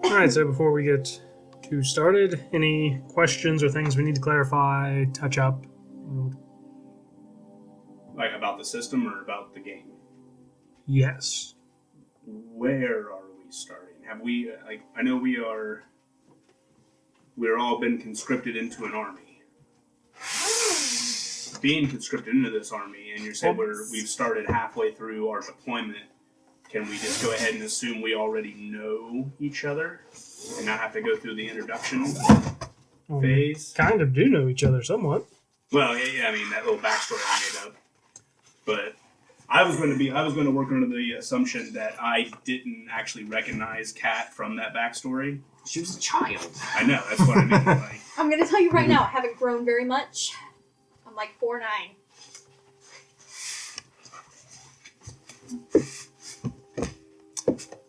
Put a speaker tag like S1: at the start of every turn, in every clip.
S1: Alright, so before we get too started, any questions or things we need to clarify, touch up?
S2: Like about the system or about the game?
S1: Yes.
S2: Where are we starting? Have we, I know we're all been conscripted into an army. Being conscripted into this army, and you're saying we've started halfway through our deployment, can we just go ahead and assume we already know each other and not have to go through the introduction phase?
S1: Kind of do know each other somewhat.
S2: Well, yeah, I mean, that little backstory I made up. But I was going to work under the assumption that I didn't actually recognize Kat from that backstory.
S3: She was a child.
S2: I know, that's what I mean. Like,
S4: I'm going to tell you right now, I haven't grown very much. I'm like 4'9".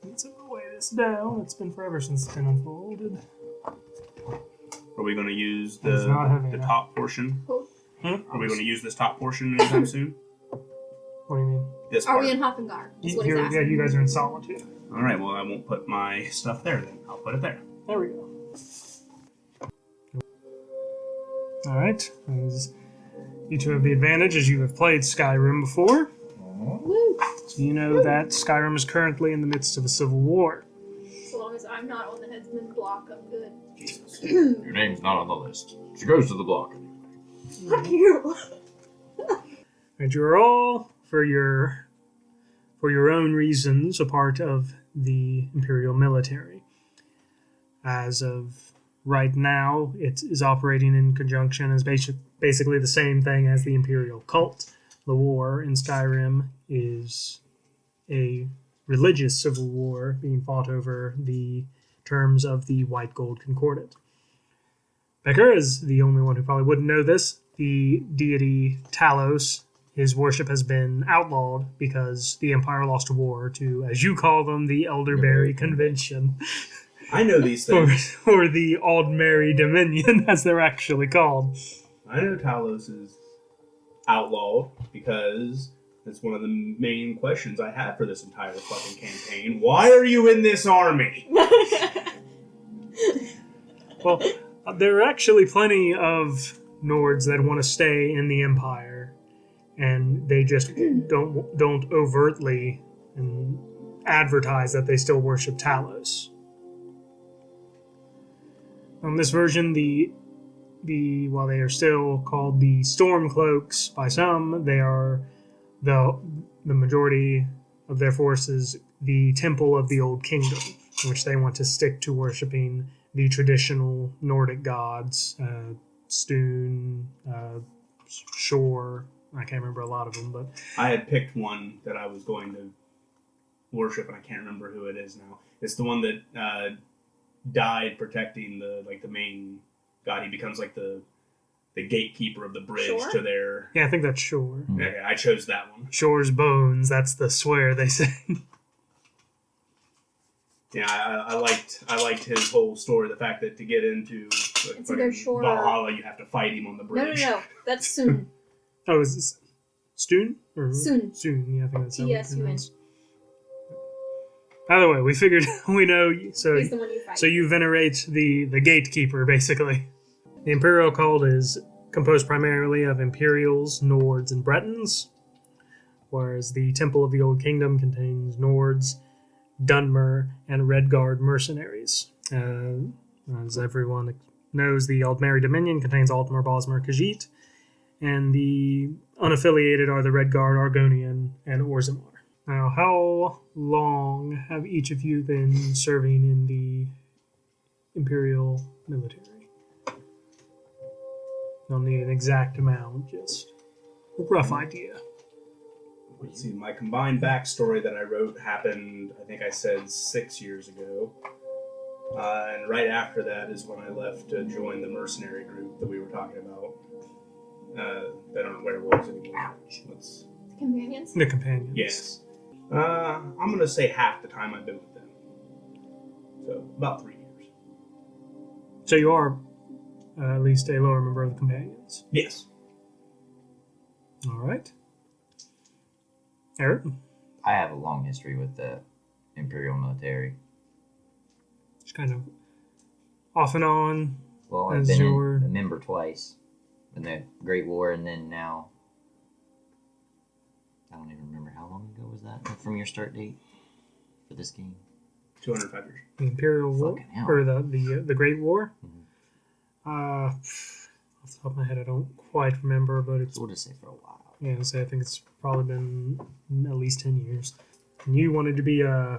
S1: Let's weigh this down. It's been forever since it's been unfolded.
S2: are we going to use
S1: It's not heavy
S2: the
S1: enough.
S2: top portion? Are we going to use this top portion anytime soon?
S1: What do you mean?
S2: This
S4: Are
S2: part.
S4: we in Hoffengar? Is what he's
S1: Yeah,
S4: asking.
S1: you guys are in solitude.
S2: All right, well, I won't put my stuff there then. I'll put it there.
S1: There we go. Alright. You two have the advantage as you have played Skyrim before.
S4: Woo!
S1: So you know that Skyrim is currently in the midst of a civil war.
S4: So long as I'm not on the headsman block, I'm good.
S2: Jesus.
S3: Your name's not on the list. She goes to the block.
S4: Fuck you!
S1: And you're all, for your own reasons, a part of the Imperial military. As of right now, it is operating in conjunction as basically the same thing as the Imperial cult. The war in Skyrim is a religious civil war being fought over the terms of the White Gold Concordat. Becker is the only one who probably wouldn't know this. The deity Talos, his worship has been outlawed because the Empire lost a war to, as you call them, the Elderberry Convention.
S2: I know these things.
S1: or the Aldmeri Dominion, as they're actually called.
S2: I know Talos is outlawed because that's one of the main questions I have for this entire fucking campaign. Why are you in this army?
S1: Well, there are actually plenty of Nords that want to stay in the Empire, and they just don't overtly advertise that they still worship Talos. On this version, while they are still called the Stormcloaks by some, they are the majority of their forces the Temple of the Old Kingdom, in which they want to stick to worshipping the traditional Nordic gods, Stune, Shore. I can't remember a lot of them, but
S2: I had picked one that I was going to worship, and I can't remember who it is now. It's the one that died protecting the main god. He becomes like the gatekeeper of the bridge
S4: Shore?
S2: to their.
S1: yeah, I think that's Shore.
S2: Okay, I chose that one.
S1: Shore's bones, that's the swear they say.
S2: Yeah, I liked his whole story. The fact that to get into
S4: It's either Shore or-
S2: Valhalla, you have to fight him on the bridge.
S4: No. That's soon.
S1: Oh, is this Stune? Or
S4: Soon.
S1: Soon, yeah, I think that's how it
S4: T-S-U-N.
S1: pronounced. Either way, we figured we know. So
S4: He's the one you fight.
S1: So you venerate the gatekeeper, basically. The Imperial cult is composed primarily of Imperials, Nords, and Bretons, whereas the Temple of the Old Kingdom contains Nords, Dunmer, and Redguard mercenaries. As everyone knows, the Aldmeri Dominion contains Altmer, Bosmer, Khajiit, and the unaffiliated are the Redguard, Argonian, and Orzammar. Now, how long have each of you been serving in the Imperial military? Don't need an exact amount, just a rough idea.
S2: Let's see, my combined backstory that I wrote happened, I think I said 6 years ago. And right after that is when I left to join the mercenary group that we were talking about. That aren't werewolves anymore. Let's,
S4: Companions?
S1: The companions.
S2: yes. I'm going to say half the time I've been with them. So, about 3 years.
S1: So you are at least a lower member of the companions.
S2: Yes.
S1: All right. Eric?
S3: I have a long history with the Imperial military.
S1: Just kind of off and on.
S5: Well, I've
S1: As
S5: been
S1: your-
S5: a member twice in the Great War, and then now. I don't even remember how long ago was that from your start date for this game.
S2: 205 years.
S1: The Imperial War,
S5: Fucking hell.
S1: or the Great War.
S5: Mhm.
S1: Off the top of my head, I don't quite remember, but it's
S5: So we'll just say for a while.
S1: yeah. So I think it's probably been at least 10 years. And you wanted to be a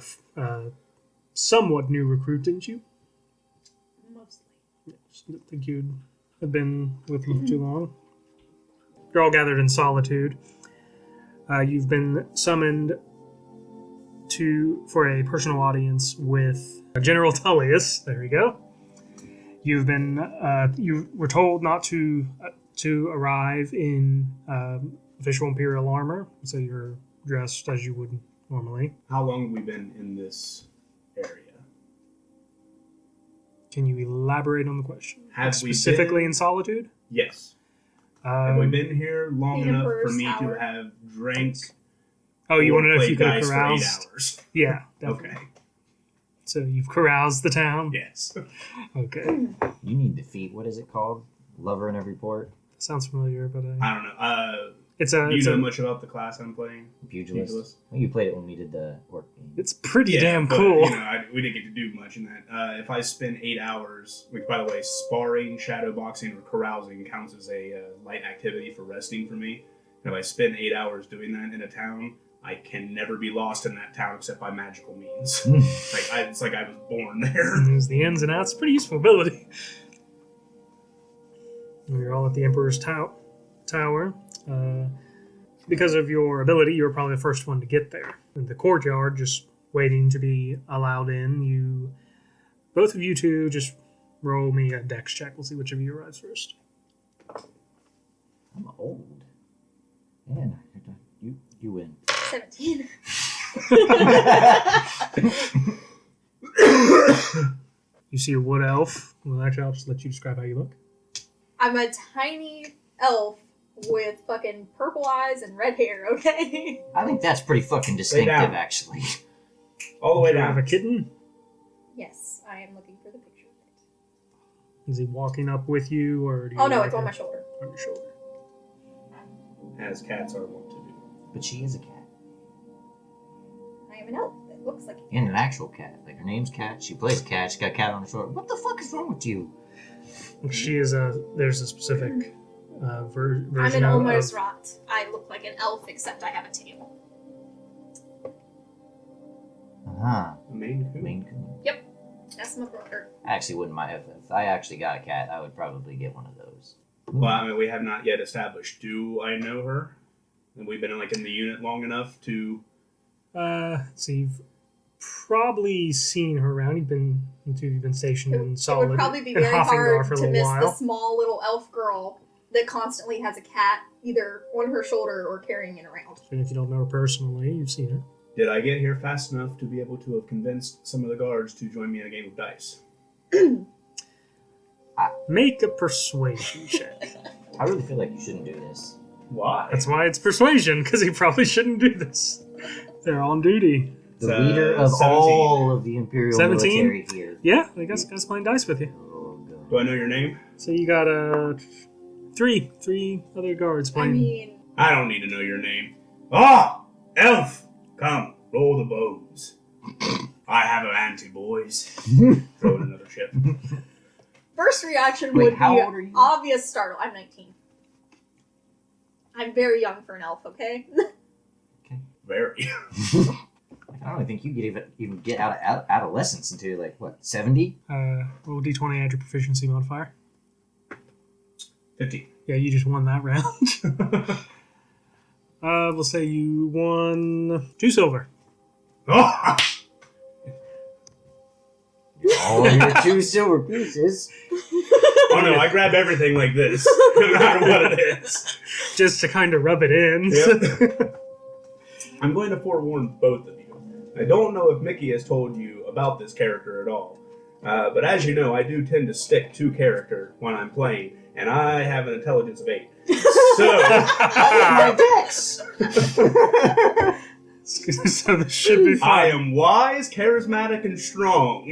S1: somewhat new recruit, didn't you?
S4: Mostly.
S1: Just didn't think you'd have been with them for too long. You're all gathered in solitude. You've been summoned for a personal audience with General Tullius. There you go. You've been you were told not to arrive in official Imperial armor, so you're dressed as you would normally.
S2: How long have we been in this area?
S1: Can you elaborate on the question?
S2: Have we
S1: Specifically
S2: been-
S1: in solitude?
S2: Yes. Have we been here long
S4: the
S2: enough for
S4: Emperor's
S2: me
S4: Tower.
S2: to have drank?
S1: Oh, you want to know if
S2: played
S1: you could have
S2: dice for 8
S1: caroused?
S2: hours?
S1: Yeah, definitely.
S2: Okay.
S1: So you've caroused the town?
S2: Yes.
S1: Okay.
S5: You need to defeat, what is it called? Lover in every port?
S1: Sounds familiar, but
S2: I don't know.
S1: it's
S2: Do
S1: a,
S2: you
S1: it's,
S2: know
S1: a
S2: much about the class I'm playing?
S5: Pugilist?
S2: Pugilist?
S5: Well, you played it when we did the orc game.
S1: it's pretty
S2: Yeah,
S1: damn
S2: but,
S1: cool.
S2: You know, we didn't get to do much in that. If I spend 8 hours, which, by the way, sparring, shadow boxing, or carousing counts as a light activity for resting for me. And if I spend 8 hours doing that in a town, I can never be lost in that town except by magical means. It's like I was born there.
S1: And there's the ins and outs. Pretty useful ability. You're all at the Emperor's Tower. Because of your ability, you're probably the first one to get there. In the courtyard, just waiting to be allowed in. Both of you two, just roll me a dex check. We'll see which of you arrives first.
S5: I'm old. Man, you win.
S4: 17.
S1: You see a wood elf. Well, actually, I'll just let you describe how you look.
S4: I'm a tiny elf with fucking purple eyes and red hair, okay?
S5: I think that's pretty fucking distinctive,
S2: down.
S5: actually.
S2: All the way
S1: Do you have
S2: down.
S1: a kitten?
S4: Yes, I am looking for the picture.
S1: Is he walking up with you, or do you
S4: Oh no,
S1: like
S4: it's on
S1: him
S4: my shoulder.
S1: on your shoulder?
S2: As cats are wont to do.
S5: But she is a cat.
S4: I am an elf that looks like a cat.
S5: And an actual cat. Like, her name's Cat. She plays cat. She got a cat on her shoulder. What the fuck is wrong with you?
S1: She is there's a specific
S4: I'm
S1: version
S4: an
S1: of
S4: almost rot. I look like an elf except I have a tail.
S5: Uh-huh.
S2: A Maine Coon.
S5: Maine Coon.
S4: That's my brother.
S5: I actually wouldn't mind. If I actually got a cat, I would probably get one of those.
S2: Well, I mean, we have not yet established. Do I know her? And we've been in the unit long enough to.
S1: so you've probably seen her around. You've been stationed in
S4: It
S1: Solid
S4: would probably be
S1: and
S4: very
S1: Hoffingar
S4: hard
S1: for a
S4: to
S1: little
S4: miss
S1: while.
S4: the small little elf girl that constantly has a cat either on her shoulder or carrying it around.
S1: And if you don't know her personally, you've seen her.
S2: Did I get here fast enough to be able to have convinced some of the guards to join me in a game of dice?
S1: Make a persuasion check.
S5: I really feel like you shouldn't do this.
S2: Why?
S1: That's why it's persuasion, because he probably shouldn't do this. They're on duty.
S5: The
S2: It's,
S5: leader of
S2: 17.
S5: all of the Imperial
S1: 17?
S5: military here.
S1: Yeah, I guess guys playing dice with you.
S5: Oh, God.
S2: Do I know your name?
S1: So you got three other guards
S4: I
S1: playing.
S4: mean,
S2: I don't need to know your name. Ah! Elf! Come, roll the bows. I have an ante, boys. Throw in another chip.
S4: first reaction
S5: Wait,
S4: would
S5: how
S4: be
S5: old are you?
S4: obvious startle. I'm 19. I'm very young for an elf, okay?
S2: Very.
S5: I don't think you could even get out of adolescence until you're like, what, 70?
S1: Roll d20, add your proficiency modifier.
S2: 50.
S1: Yeah, you just won that round. We'll say you won 2 silver.
S2: Oh!
S5: All your 2 silver pieces.
S2: Oh no, I grab everything like this, no matter what it is.
S1: Just to kind of rub it in.
S2: Yep. I'm going to forewarn both of you. I don't know if Mickey has told you about this character at all, but as you know, I do tend to stick to character when I'm playing, and I have an intelligence of 8. So,
S5: My dex!
S1: So this should be
S2: I
S1: fun.
S2: am wise, charismatic, and strong.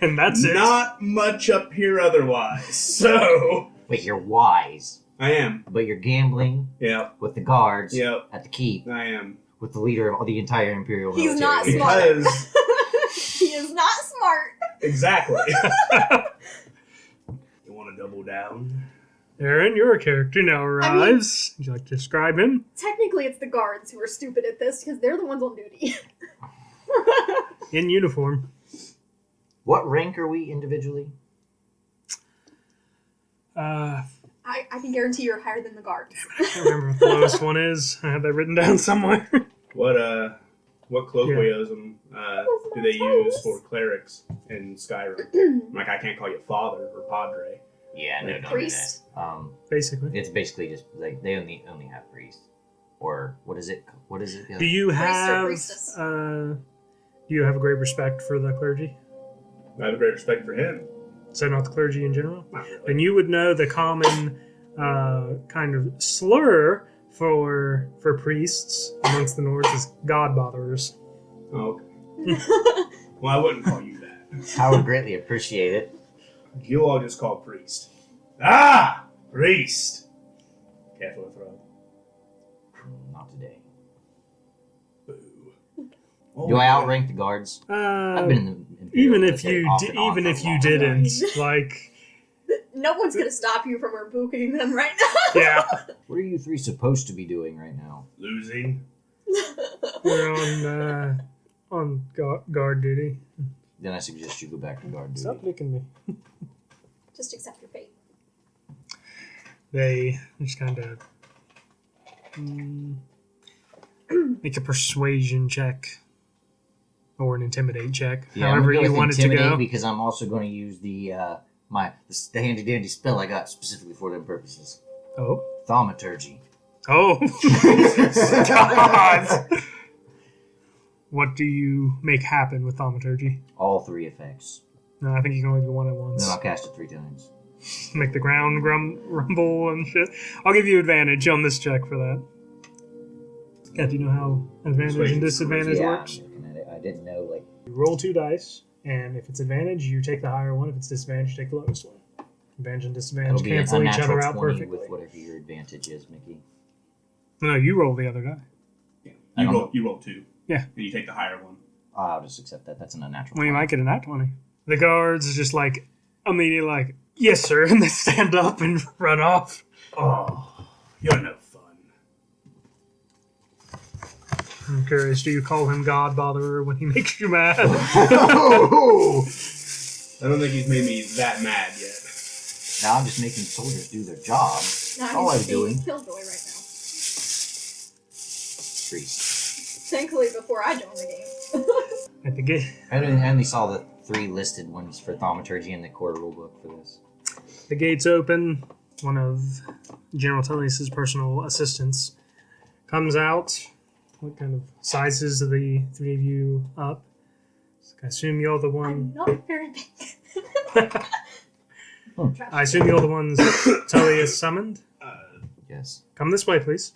S1: And that's it.
S2: Not much up here otherwise. So
S5: Wait, you're wise,
S2: I am.
S5: but you're gambling
S2: Yep.
S5: with the guards
S2: Yep.
S5: at the keep
S2: I am.
S5: with the leader of the entire Imperial
S4: He's
S5: military.
S4: not smart.
S2: Because
S4: He is not smart.
S2: exactly. You want to double down?
S1: Aaron, your character now
S4: mean-
S1: arrives. Would you like to describe him?
S4: Technically, it's the guards who are stupid at this because they're the ones on duty.
S1: In uniform.
S5: What rank are we individually?
S1: I
S4: I can guarantee you're higher than the guards.
S1: can't remember what the lowest one is. I have that written down somewhere.
S2: What colloquialism do they use for clerics in Skyrim? Like, I can't call you father or padre.
S5: Yeah, no, don't do
S4: Priest.
S5: that.
S1: Basically.
S5: It's basically just like they only have priests, or what is it? What is it?
S1: Do you
S4: Priest or
S1: have
S4: priestess?
S1: do you have a great respect for the clergy?
S2: I have a great respect for him.
S1: So not the clergy in general?
S2: Not really.
S1: And you would know the common kind of slur for priests amongst the Nords is God botherers.
S2: Oh, okay. Well, I wouldn't call you that.
S5: I would greatly appreciate it.
S2: You all just call priest. Ah! Priest! Careful with throw.
S5: Not today.
S2: Boo. Oh,
S5: Do I outrank the guards? I've been in the Imperial
S1: even if
S5: military
S1: you
S5: off and on
S1: even
S5: for a
S1: if you
S5: long
S1: didn't,
S5: time.
S1: like,
S4: No one's gonna stop you from rebooking them right now.
S1: yeah,
S5: What are you three supposed to be doing right now?
S2: Losing.
S1: we're on guard duty.
S5: Then I suggest you go back to guard duty.
S1: Stop licking me.
S4: Just accept your fate.
S1: They just kind of make a persuasion check or an intimidate check,
S5: Yeah,
S1: however
S5: I'm gonna
S1: you
S5: go
S1: want
S5: with
S1: it to
S5: intimidate
S1: go.
S5: because I'm also going to use the handy dandy spell I got specifically for them purposes.
S1: Oh,
S5: Thaumaturgy.
S1: oh, God! What do you make happen with thaumaturgy?
S5: All three effects.
S1: No, I think you can only do one at once.
S5: Then I'll cast it 3 times.
S1: Make the ground rumble and shit. I'll give you advantage on this check for that. Yeah, do you know how advantage and disadvantage
S5: Yeah,
S1: works?
S5: I'm looking at it. I didn't know, like,
S1: You roll 2 dice, and if it's advantage, you take the higher one. If it's disadvantage, you take the lowest one. Advantage and
S5: it'll
S1: disadvantage
S5: be an
S1: cancel each
S5: unnatural
S1: other out
S5: 20
S1: perfectly.
S5: with whatever your advantage is, Mickey.
S1: No, you roll the other die.
S2: Yeah.
S5: I
S2: You
S5: don't
S2: roll,
S5: know.
S2: you roll 2.
S1: Yeah.
S2: And you take the higher one.
S5: I'll just accept that. That's an unnatural
S1: Well, you
S5: 20.
S1: might get a nat 20. The guards is just like, immediately like, yes, sir, and they stand up and run off.
S2: Oh, you're no fun.
S1: I'm curious, do you call him God botherer when he makes you mad?
S2: I don't think he's made me that mad yet.
S5: Now I'm just making soldiers do their job.
S4: Now
S5: all I'm
S4: he's being
S5: doing.
S4: Killjoy right now.
S5: Priest.
S4: Thankfully, before I joined the game.
S1: At the gate.
S5: I only saw the 3 listed ones for thaumaturgy in the core rulebook for this.
S1: The gates open. One of General Tullius's personal assistants comes out. What kind of sizes the 3 of you up? I assume you're the
S4: I'm
S1: one.
S4: not very big.
S1: I assume you're the ones Tullius summoned.
S5: Yes.
S1: Come this way, please.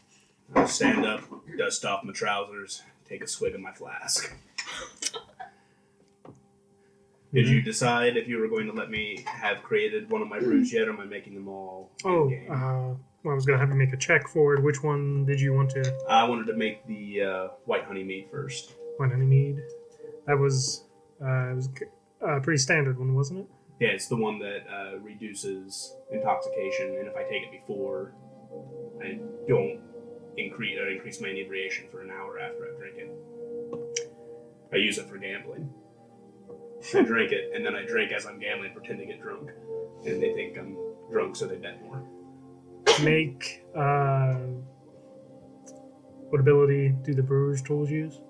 S2: I stand up, dust off my trousers, take a swig of my flask. Did you decide if you were going to let me have created one of my brews yet, or am I making them all
S1: Oh,
S2: in-game?
S1: well, I was gonna have you make a check for it. Which one did you want to?
S2: I wanted to make the white honey mead first.
S1: What honey mead? That was it was a pretty standard one, wasn't it?
S2: Yeah, it's the one that reduces intoxication, and if I take it before, I don't increase my inebriation for an hour after I drink it. I use it for gambling. I drink it, and then I drink as I'm gambling, pretend to get drunk, and they think I'm drunk, so they bet more.
S1: Make what ability do the brewer's tools use?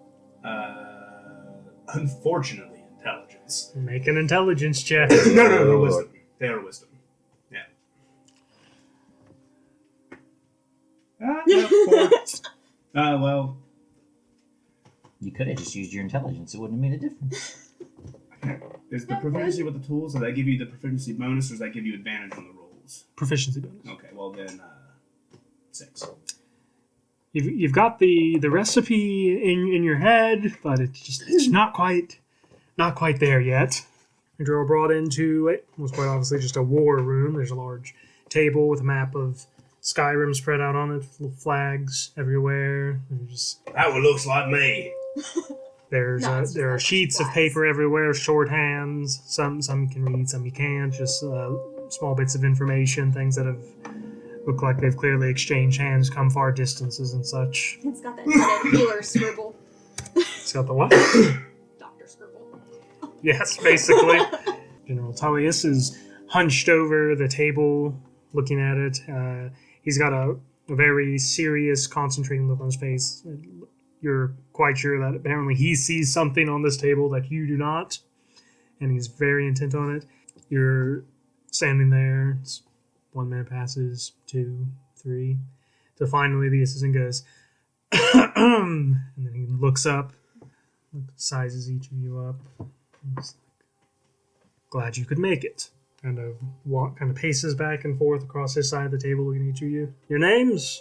S2: Unfortunately, intelligence.
S1: Make an intelligence check.
S2: No, wisdom. They are wisdom. Yeah. Well,
S5: You could have just used your intelligence. It wouldn't have made a difference.
S2: is the proficiency with the tools, does that give you the proficiency bonus, or does that give you advantage on the rolls?
S1: Proficiency bonus.
S2: Okay, well then, 6.
S1: You've got the recipe in your head, but it's not quite there yet. And you're all brought into it. It was quite obviously just a war room. There's a large table with a map of Skyrim spread out on it, little flags everywhere.
S2: That one looks like me.
S1: There are sheets of paper everywhere, shorthands. Some you can read, some you can't. Just small bits of information, things that have look like they've clearly exchanged hands, come far distances and such.
S4: It's got that healer scribble.
S1: It's got the what?
S4: Doctor scribble.
S1: Yes, basically. General Tullius is hunched over the table, looking at it. He's got a very serious, concentrating look on his face. You're quite sure that apparently he sees something on this table that you do not, and he's very intent on it. You're standing there. 1 minute passes, 2, 3, till finally the assistant goes, and then he looks up, sizes each of you up. He's like, glad you could make it. Kind of paces back and forth across his side of the table, looking at each of you. Your names?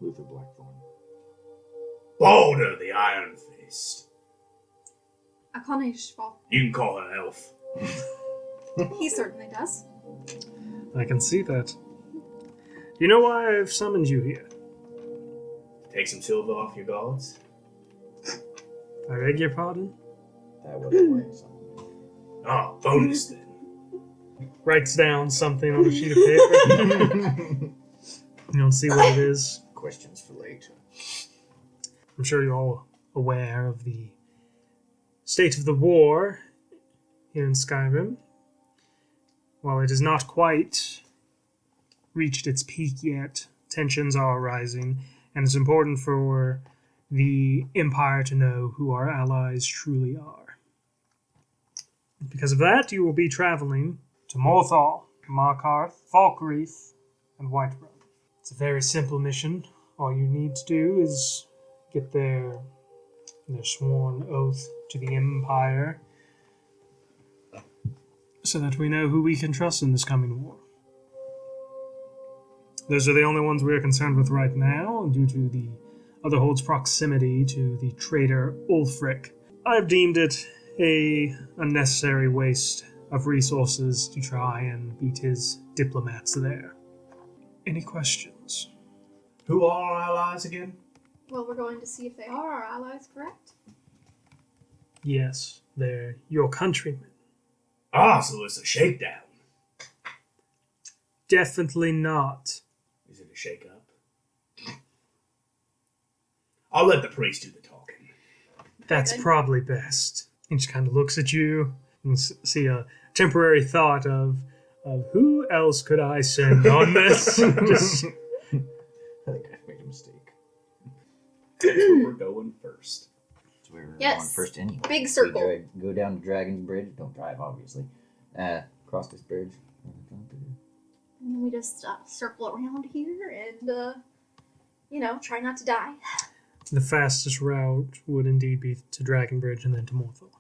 S3: Luther Blackthorn.
S2: Balder the Iron-Faced.
S4: Akonishval.
S2: You can call her an elf.
S4: He certainly does.
S1: I can see that. Do you know why I've summoned you here?
S2: Take some silver off your gods.
S1: I beg your pardon?
S5: That wasn't worrying something.
S2: Oh, bonus then.
S1: Writes down something on a sheet of paper. You don't see what it is.
S5: Questions for later.
S1: I'm sure you're all aware of the state of the war here in Skyrim. While it has not quite reached its peak yet, tensions are rising, and it's important for the Empire to know who our allies truly are. Because of that, you will be traveling to Morthal, Markarth, Falkreath, and Whiterun. It's a very simple mission. All you need to do is get their sworn oath to the Empire so that we know who we can trust in this coming war. Those are the only ones we are concerned with right now, due to the other hold's proximity to the traitor Ulfric. I've deemed it a unnecessary waste of resources to try and beat his diplomats there. Any questions?
S2: Who are our allies again?
S4: Well, we're going to see if they are our allies, correct?
S1: Yes, they're your countrymen.
S2: Ah, so it's a shakedown.
S1: Definitely not.
S2: Is it a shake-up? I'll let the priest do the talking.
S1: That's
S4: Okay.
S1: probably best. He just kind of looks at you and see a temporary thought of who else could I send on this? Just,
S5: I think I made a mistake.
S2: That's where we're going first.
S5: So we were
S4: Yes.
S5: going first anyway.
S4: Big circle.
S5: We go down to Dragon's Bridge. Don't drive, obviously. Cross this bridge.
S4: And then we just circle around here and, try not to die.
S1: the fastest route would indeed be to Dragonbridge and then to Morthal.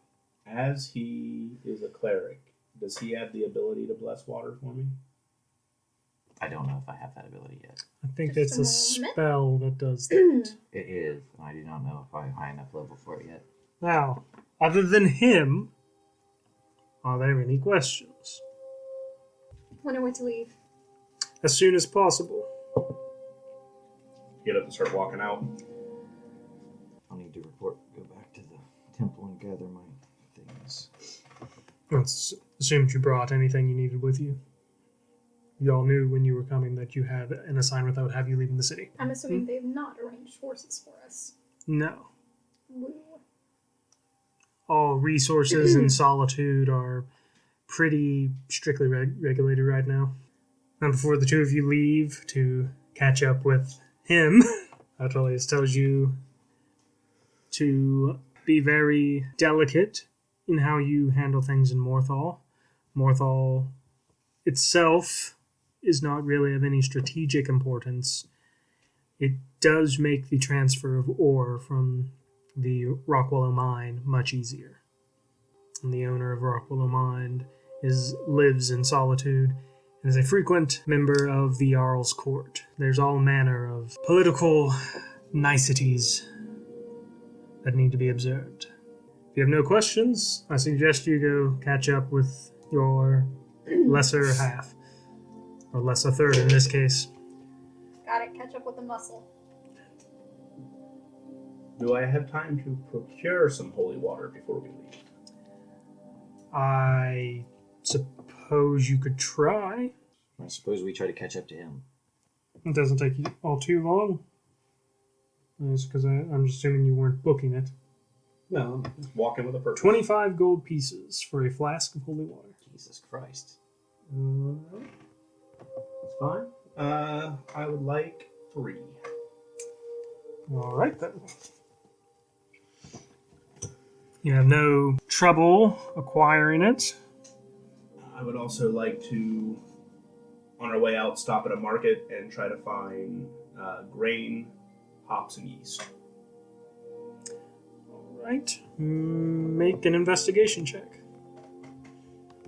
S2: As he is a cleric, does he have the ability to bless water for me?
S5: I don't know if I have that ability yet.
S1: I think
S4: Just
S1: it's
S4: a
S1: a
S4: moment.
S1: spell that does that.
S5: It is, and I do not know if I'm high enough level for it yet.
S1: Now, other than him, are there any questions?
S4: When are we to leave?
S1: As soon as possible.
S2: Get up and start walking out.
S5: I'll need to go back to the temple and gather my things.
S1: Let's assume that you brought anything you needed with you. You all knew when you were coming that you had an assignment that would have you leaving the city.
S4: I'm assuming they've not arranged forces for us.
S1: No.
S4: Woo.
S1: All resources in Solitude are pretty strictly regulated right now. And before the two of you leave to catch up with him, Atelius tells you to be very delicate in how you handle things in Morthal. Morthal itself is not really of any strategic importance. It does make the transfer of ore from the Rockwallow Mine much easier. And the owner of Rockwallow Mine lives in Solitude and is a frequent member of the Jarl's court. There's all manner of political niceties that need to be observed. If you have no questions, I suggest you go catch up with your lesser half. Or lesser third in this case.
S4: Got it. Catch up with the muscle.
S2: Do I have time to procure some holy water before we leave?
S1: I suppose you could try.
S5: I suppose we try to catch up to him.
S1: It doesn't take you all too long. It's because I'm assuming you weren't booking it.
S2: No, I'm just walking with a purpose.
S1: 25 gold pieces for a flask of holy water.
S5: Jesus Christ.
S2: That's fine. I would like 3.
S1: All right, then. You have no trouble acquiring it.
S2: I would also like to, on our way out, stop at a market and try to find grain, hops, and yeast.
S1: All right. Make an investigation check.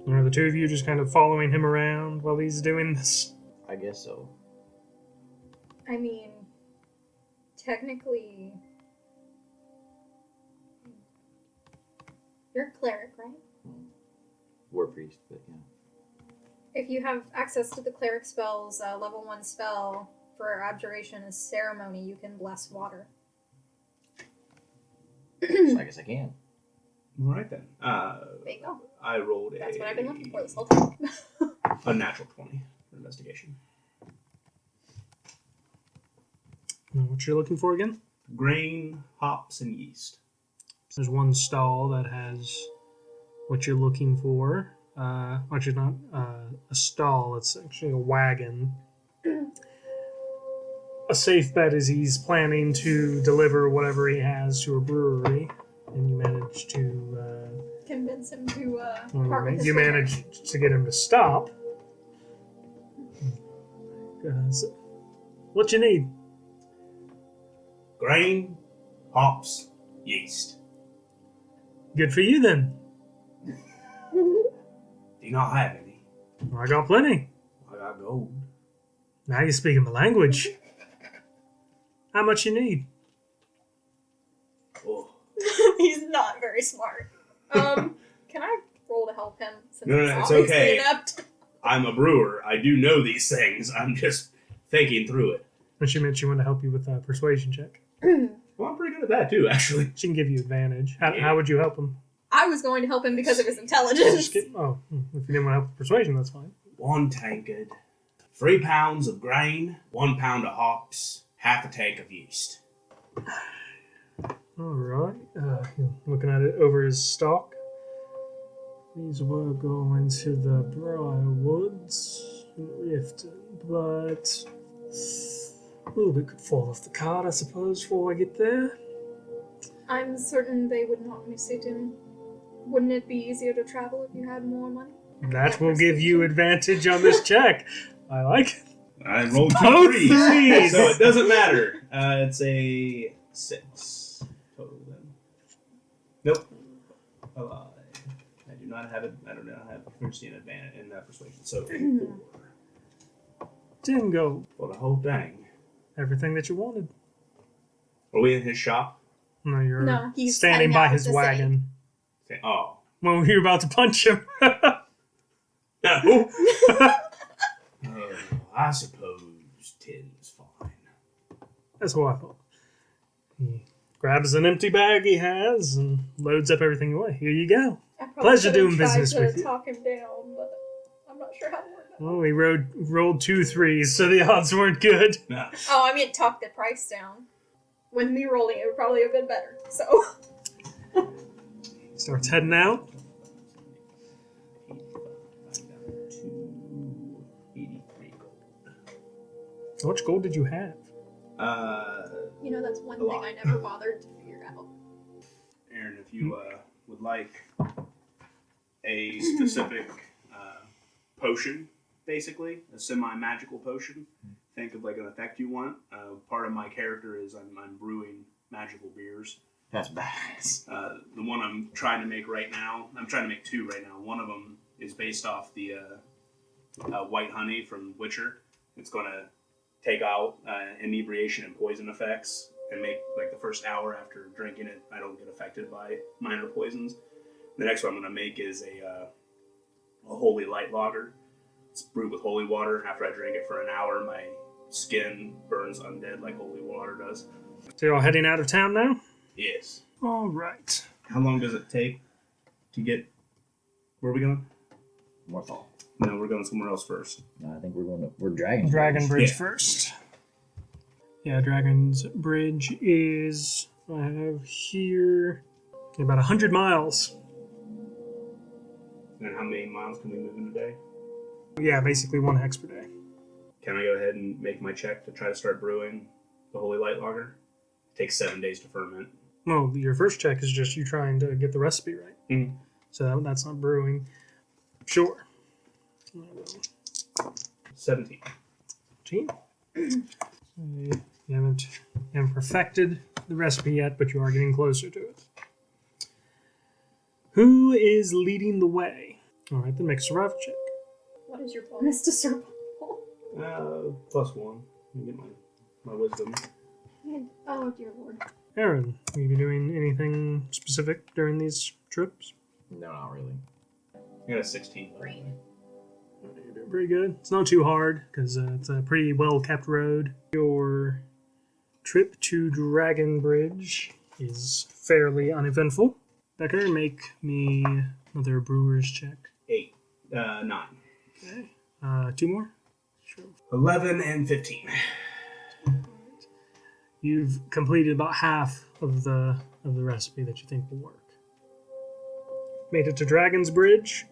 S1: Are the two of you just kind of following him around while he's doing this?
S5: I guess so.
S4: I mean, technically, you're a cleric, right?
S5: War priest, but yeah.
S4: If you have access to the cleric spells, level 1 spell for abjuration and ceremony, you can bless water.
S5: So I guess I can.
S2: All right, then.
S4: There you go.
S2: I rolled
S4: That's what I've been looking for this whole time.
S2: a natural 20 for investigation.
S1: What you're looking for again?
S2: Grain, hops, and yeast.
S1: There's one stall that has what you're looking for. Actually, not a stall. It's actually a wagon. A safe bet is he's planning to deliver whatever he has to a brewery, and you manage to
S4: Convince him to part with his
S1: you
S4: water.
S1: manage to get him to stop. What you need?
S2: Grain, hops, yeast.
S1: Good for you then.
S2: Do you not have any?
S1: I got plenty.
S2: I got gold.
S1: Now you're speaking my language. How much you need?
S2: Oh.
S4: He's not very smart. Can I roll to help him? Since
S2: No,
S4: he's
S2: it's
S4: obviously
S2: okay.
S4: inept?
S2: I'm a brewer. I do know these things. I'm just thinking through it.
S1: And she meant she wanted to help you with a persuasion check.
S2: Well, I'm pretty good at that too, actually.
S1: She can give you advantage. How would you help him?
S4: I was going to help him because of his
S1: Just
S4: intelligence.
S1: if you didn't want to help with persuasion, that's fine.
S2: 1 tankard, 3 pounds of grain, 1 pound of hops, half a tank of yeast.
S1: All right. Looking at it over his stock. These were going to the Briarwoods in Riften, but a little bit could fall off the cart, I suppose, before I get there.
S4: I'm certain they would not miss it, and wouldn't it be easier to travel if you had more money?
S1: That will give you advantage on this check. I like it.
S2: I rolled 2
S1: Both
S2: 3s,
S1: threes!
S2: so it doesn't matter. It's a 6 total then. Nope. A lie. I do not have it. I do not have proficiency in advantage in that persuasion. So 4
S1: Dingo.
S2: for the whole thing.
S1: Everything that you wanted.
S2: Are we in his shop?
S1: No, you're
S4: No, he's
S1: standing
S4: heading
S1: by
S4: out
S1: his
S4: of the
S1: wagon.
S2: Oh.
S1: When you're about to punch him.
S2: No. I suppose 10's fine.
S1: That's what I thought. He grabs an empty bag he has and loads up everything away. Here you go.
S4: I probably
S1: Pleasure
S4: could've
S1: doing
S4: tried
S1: business
S4: to
S1: with you.
S4: talk him down, but I'm not sure how to work that.
S1: Well, he rolled 2 3s, so the odds weren't good.
S2: No.
S4: Oh, I mean, talk the price down. With me rolling, it would probably have been better. So,
S1: Starts heading out.
S2: 283 gold.
S1: How much gold did you have?
S4: you know, that's one
S2: A
S4: thing
S2: lot.
S4: I never bothered to figure out.
S2: Aaron, if you would like a specific potion, basically, a semi-magical potion, think of like an effect you want. Part of my character is I'm brewing magical beers.
S5: That's badass.
S2: The one I'm trying to make right now, I'm trying to make 2 right now. One of them is based off the white honey from Witcher. It's going to take out inebriation and poison effects and make like the first hour after drinking it, I don't get affected by minor poisons. The next one I'm going to make is a holy light lager. It's brewed with holy water. After I drink it for an hour, my skin burns undead like holy water does.
S1: So you're all heading out of town now?
S2: Yes.
S1: All right.
S2: How long does it take to get... Where are we going?
S5: Morthal.
S2: No, we're going somewhere else first.
S5: No, I think we're Dragon.
S1: Dragon Bridge
S2: Yeah.
S1: first. Yeah, Dragon's Bridge is, I have here, about 100 miles.
S2: And how many miles can we move in a day?
S1: Yeah, basically 1 hex per day.
S2: Can I go ahead and make my check to try to start brewing the Holy Light Lager? It takes 7 days to ferment.
S1: Well, your first check is just you trying to get the recipe right.
S2: Mhm.
S1: So that's not brewing. Sure.
S2: 17.
S1: 17. You haven't perfected the recipe yet, but you are getting closer to it. Who is leading the way? All right, then make a survival check.
S4: What is your bonus to survival?
S2: +1. Let me get my wisdom.
S4: Oh dear lord.
S1: Aaron, will you be doing anything specific during these trips?
S5: No, not really.
S2: I got a 16.
S4: Brain.
S1: You're doing pretty good. It's not too hard because it's a pretty well-kept road. Your trip to Dragon Bridge is fairly uneventful. Becker, make me another brewer's check.
S2: 8. 9.
S1: Okay. 2 more? Sure.
S2: 11 and 15.
S1: You've completed about half of the recipe that you think will work. Made it to Dragon's Bridge.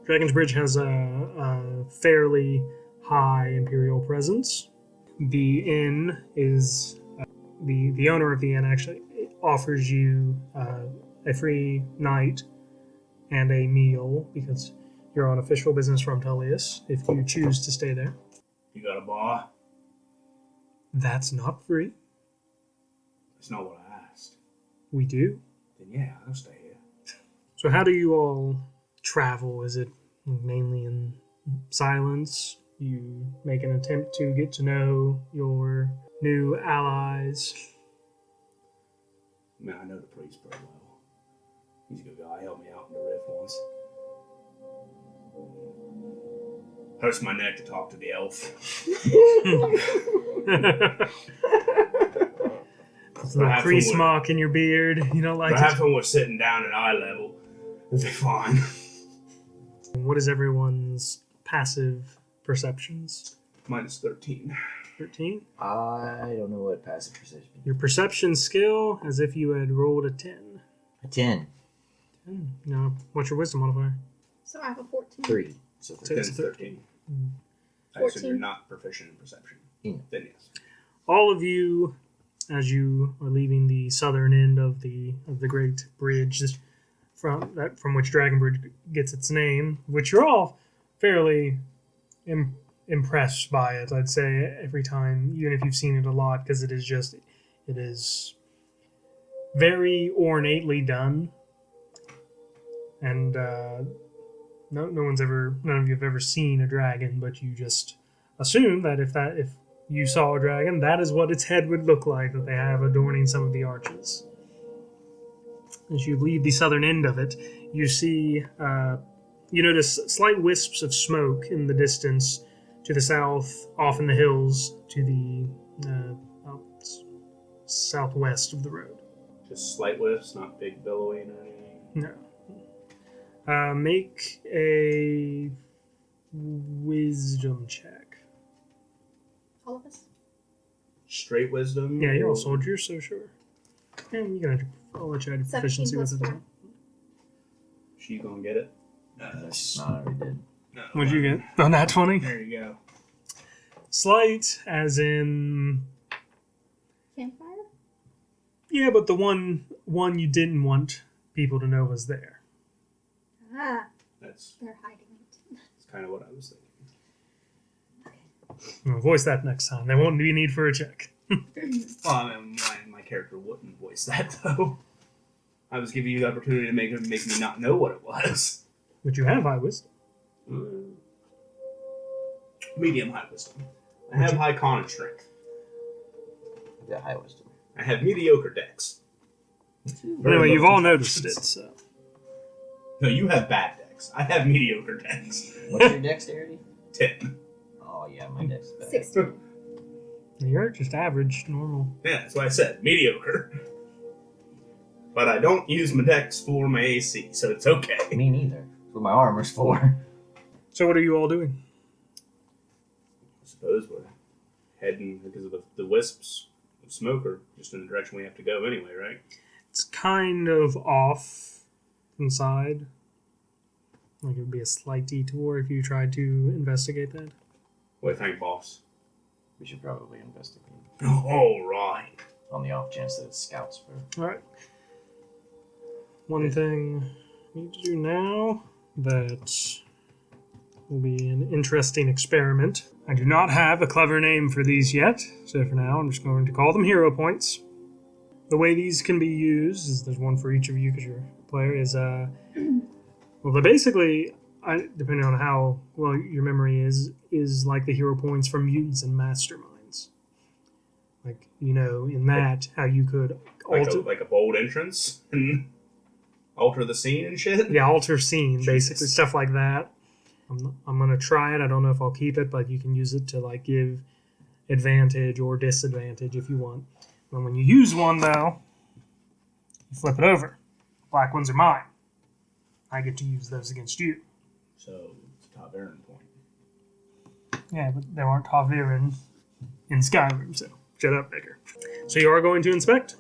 S1: Dragon's Bridge has a fairly high Imperial presence. The inn is the owner of the inn actually offers you a free night and a meal because you're on official business from Tullius if you choose to stay there.
S2: You got a bar?
S1: That's not free.
S2: That's not what I asked.
S1: We do.
S2: Then yeah, I'll stay here.
S1: So how do you all travel? Is it mainly in silence? You make an attempt to get to know your new allies?
S2: Man, I know the priest pretty well. He's a good guy. He helped me out in the rift once. Hurts my neck to talk to the elf.
S1: It's a little crease mark in your beard. You don't like
S2: Perhaps
S1: it?
S2: when we're sitting down at eye level, it'll be fine.
S1: What is everyone's passive perceptions?
S2: Minus 13.
S1: 13?
S5: I don't know what passive perception.
S1: Your perception skill as if you had rolled a 10.
S5: A 10.
S1: 10. No. What's your wisdom modifier?
S4: So I have a 14.
S5: 3. So
S1: So
S2: 10
S1: it's
S2: is 13. I
S4: 14.
S2: assume you're not proficient in perception.
S5: Yeah.
S2: Then yes.
S1: All of you, as you are leaving the southern end of the Great Bridge, from which Dragon Bridge gets its name, which you're all fairly impressed by it, I'd say, every time, even if you've seen it a lot, because it is very ornately done, and none of you have ever seen a dragon, but you just assume that if you saw a dragon, that is what its head would look like, that they have adorning some of the arches. As you leave the southern end of it, you see, you notice slight wisps of smoke in the distance to the south, off in the hills, to the southwest of the road.
S2: Just slight whiffs, not big billowing or anything.
S1: No. Make a wisdom check.
S4: All of us?
S2: Straight wisdom?
S1: Yeah, you're all soldiers, so sure. And you're gonna. I'll let you add your
S4: 17
S1: proficiency with
S4: plus
S1: it.
S4: 4.
S2: She gonna get it?
S5: That's not what we did.
S2: No.
S1: What'd you get? On that 20?
S2: There you go.
S1: Slight, as in.
S4: Campfire?
S1: Yeah, but the one you didn't want people to know was there.
S4: Ah,
S2: That's
S4: they're hiding it.
S2: kind of what I was thinking.
S1: I'll voice that next time. There won't be a need for a check.
S2: Well, I mean, my character wouldn't voice that, though. I was giving you the opportunity to make me not know what it was.
S1: But you have high wisdom.
S2: Medium high wisdom. I have high con and strength.
S5: Yeah, high wisdom.
S2: I have mediocre dex.
S1: Anyway, you've all noticed it, so.
S2: No, you have bad dex. I have mediocre dex.
S5: What's your dexterity?
S2: 10.
S5: Oh yeah, my dex is bad.
S4: 16.
S1: You're just average, normal.
S2: Yeah, that's what I said. Mediocre. But I don't use my dex for my AC, so it's okay.
S5: Me neither. That's what my armor's for.
S1: So what are you all doing?
S2: I suppose we're heading because of the wisps of smoke are just in the direction we have to go anyway, right?
S1: It's kind of off inside. Like it would be a slight detour if you tried to investigate that.
S2: What do you think, boss?
S5: We should probably investigate.
S2: All right.
S5: On the off chance that it's scouts for.
S1: Alright. One thing I need to do now that will be an interesting experiment. I do not have a clever name for these yet, so for now I'm just going to call them hero points. The way these can be used is there's one for each of you because your player is well, they're basically, depending on how well your memory is like the hero points from mutants and masterminds. Like, in that, how you could alter...
S2: Like a bold entrance and alter the scene and shit?
S1: Yeah, alter scene,
S2: Jesus.
S1: basically, stuff like that. I'm going to try it. I don't know if I'll keep it, but you can use it to, give advantage or disadvantage if you want. And when you use one, though, you flip it over. Black ones are mine. I get to use those against you.
S2: So, it's a top Aaron point.
S1: Yeah, but there aren't Taviran in Skyrim, so shut up, Baker. So you are going to inspect?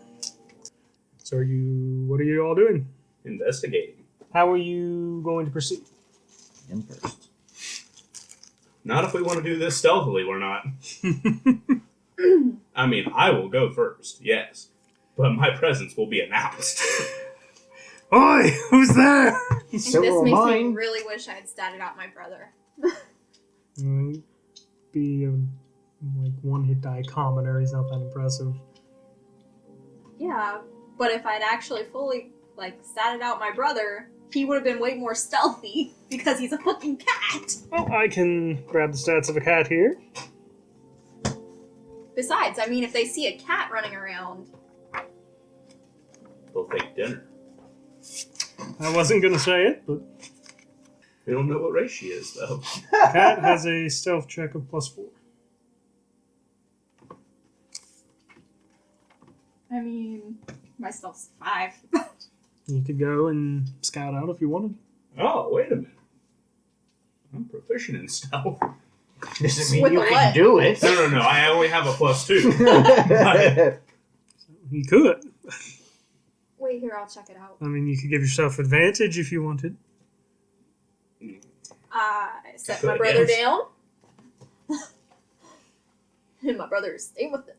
S1: So what are you all doing?
S2: Investigating.
S1: How are you going to proceed?
S5: In first.
S2: Not if we want to do this stealthily, we're not. I mean, I will go first, yes. But my presence will be announced.
S1: Oi, who's there?
S5: So
S4: this
S5: will
S4: makes me
S5: mine.
S4: really wish I had statted out my brother.
S1: Be a one-hit die commoner. He's not that impressive.
S4: Yeah, but if I'd actually fully, statted out my brother, he would have been way more stealthy because he's a fucking cat.
S1: Well, I can grab the stats of a cat here.
S4: Besides, if they see a cat running around...
S2: They'll take dinner.
S1: I wasn't going to say it, but
S2: We don't know what race she is, though.
S1: cat has a stealth check of +4.
S4: My stealth's 5.
S1: You could go and scout out if you wanted.
S2: Oh, wait a minute. I'm proficient in stealth.
S5: Doesn't mean
S4: With
S5: you
S4: a
S5: can
S4: what?
S5: do it.
S2: No. I only have a +2.
S1: You could.
S4: Wait, here, I'll check it out.
S1: You could give yourself advantage if you wanted.
S4: I set
S2: Good,
S4: my brother
S2: yes.
S4: down. And my brother stayed with it.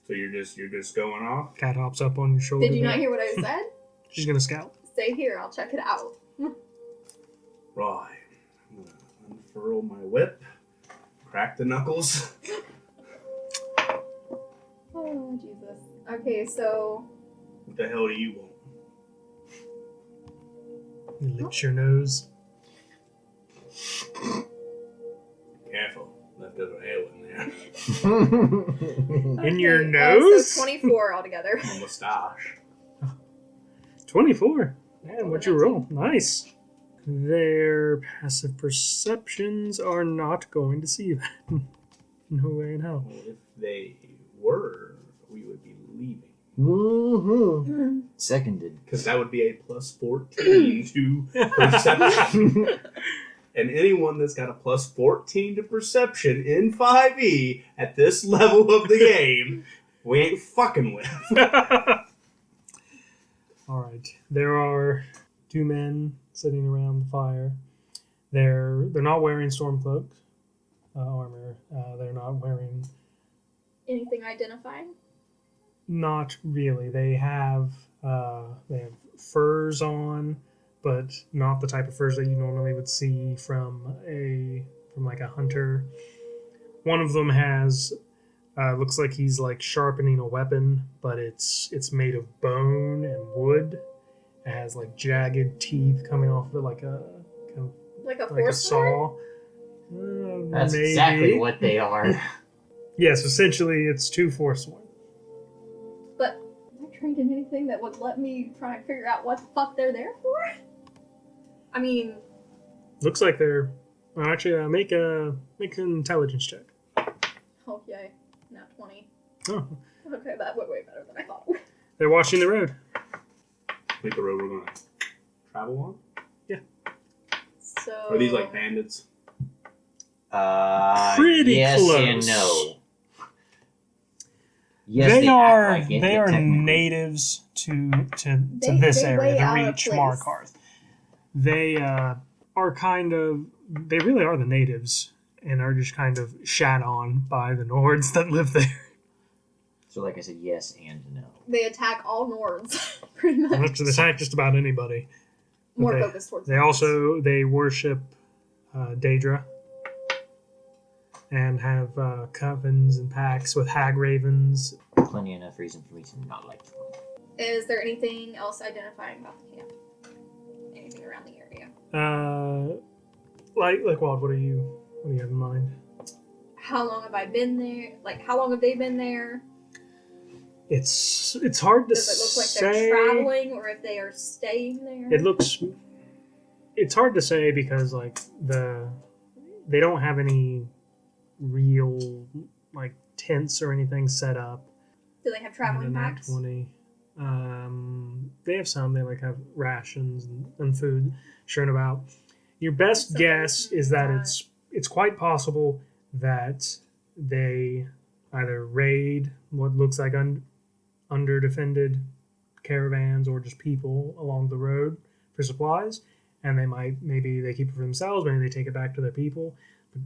S2: So you're just going off?
S1: Cat hops up on your shoulder.
S4: Did you
S1: there.
S4: not hear what I said?
S1: She's going to scout.
S4: Stay here, I'll check it out.
S2: Right. I'm gonna unfurl my whip, crack the knuckles.
S4: Oh, Jesus. Okay, so...
S2: What the hell do you want?
S1: He licks your nose.
S2: Careful. Leftover hair in there.
S1: In your
S4: Okay,
S1: nose?
S4: so 24 altogether.
S2: My mustache.
S1: 24. Man, what'd you roll? Nice. Their passive perceptions are not going to see that. No way in hell.
S2: Well, if they were, we would be leaving.
S5: Mm-hmm. Seconded.
S2: Because that would be a +14 to perception. And anyone that's got a +14 to perception in 5e at this level of the game, we ain't fucking with.
S1: Alright. There are 2 men sitting around the fire. They're not wearing stormcloak armor. They're not wearing...
S4: Anything identifying?
S1: Not really. They have furs on, but not the type of furs that you normally would see from a hunter. One of them has looks like he's sharpening a weapon, but it's made of bone and wood. It has jagged teeth coming off of it, like a
S4: Like a
S1: like a
S4: force sword?
S1: saw.
S5: That's
S1: Maybe.
S5: exactly what they are.
S1: Yes, essentially it's 2 Forsworn.
S4: But am I trained in anything that would let me try and figure out what the fuck they're there for? I mean...
S1: Looks like they're... Actually, make an intelligence check.
S4: Oh, yay. Not 20.
S1: Oh.
S4: Okay, that went way better than I thought.
S1: They're watching the road.
S2: Like the road we're going to travel on?
S4: So...
S2: Are these like bandits?
S1: Pretty
S5: yes
S1: close.
S5: And no. Yes,
S1: they
S5: act
S1: are
S5: like it,
S1: they
S5: but
S1: are
S5: technically-
S1: natives to
S4: They-
S1: this
S4: they
S1: area,
S4: way
S1: the
S4: out of
S1: Reach
S4: place.
S1: Markarth. They are kind of they really are the natives and are just kind of shat on by the Nords that live there.
S5: So, like I said, yes and no.
S4: They attack all Nords, pretty much.
S1: Much to attack just about anybody. But
S4: More
S1: they-
S4: focused towards
S1: They
S4: Nords.
S1: also worship Daedra and have covens and pacts with hag ravens.
S5: Plenty enough reason for me to not like them.
S4: Is there anything else identifying about the camp? Anything around the area?
S1: Like what do you have in mind?
S4: How long have I been there? Like, how long have they been there?
S1: It's hard to
S4: Does it look like
S1: say.
S4: they're traveling or if they are staying there?
S1: It's hard to say because like they don't have any real like tents or anything set up.
S4: Do they have traveling
S1: And a nat
S4: packs?
S1: 20. They have some. They like have rations and food strewn about. Your best
S4: So
S1: guess
S4: they
S1: is that
S4: not-
S1: it's quite possible that they either raid what looks like under-defended caravans or just people along the road for supplies, and maybe they keep it for themselves, maybe they take it back to their people. But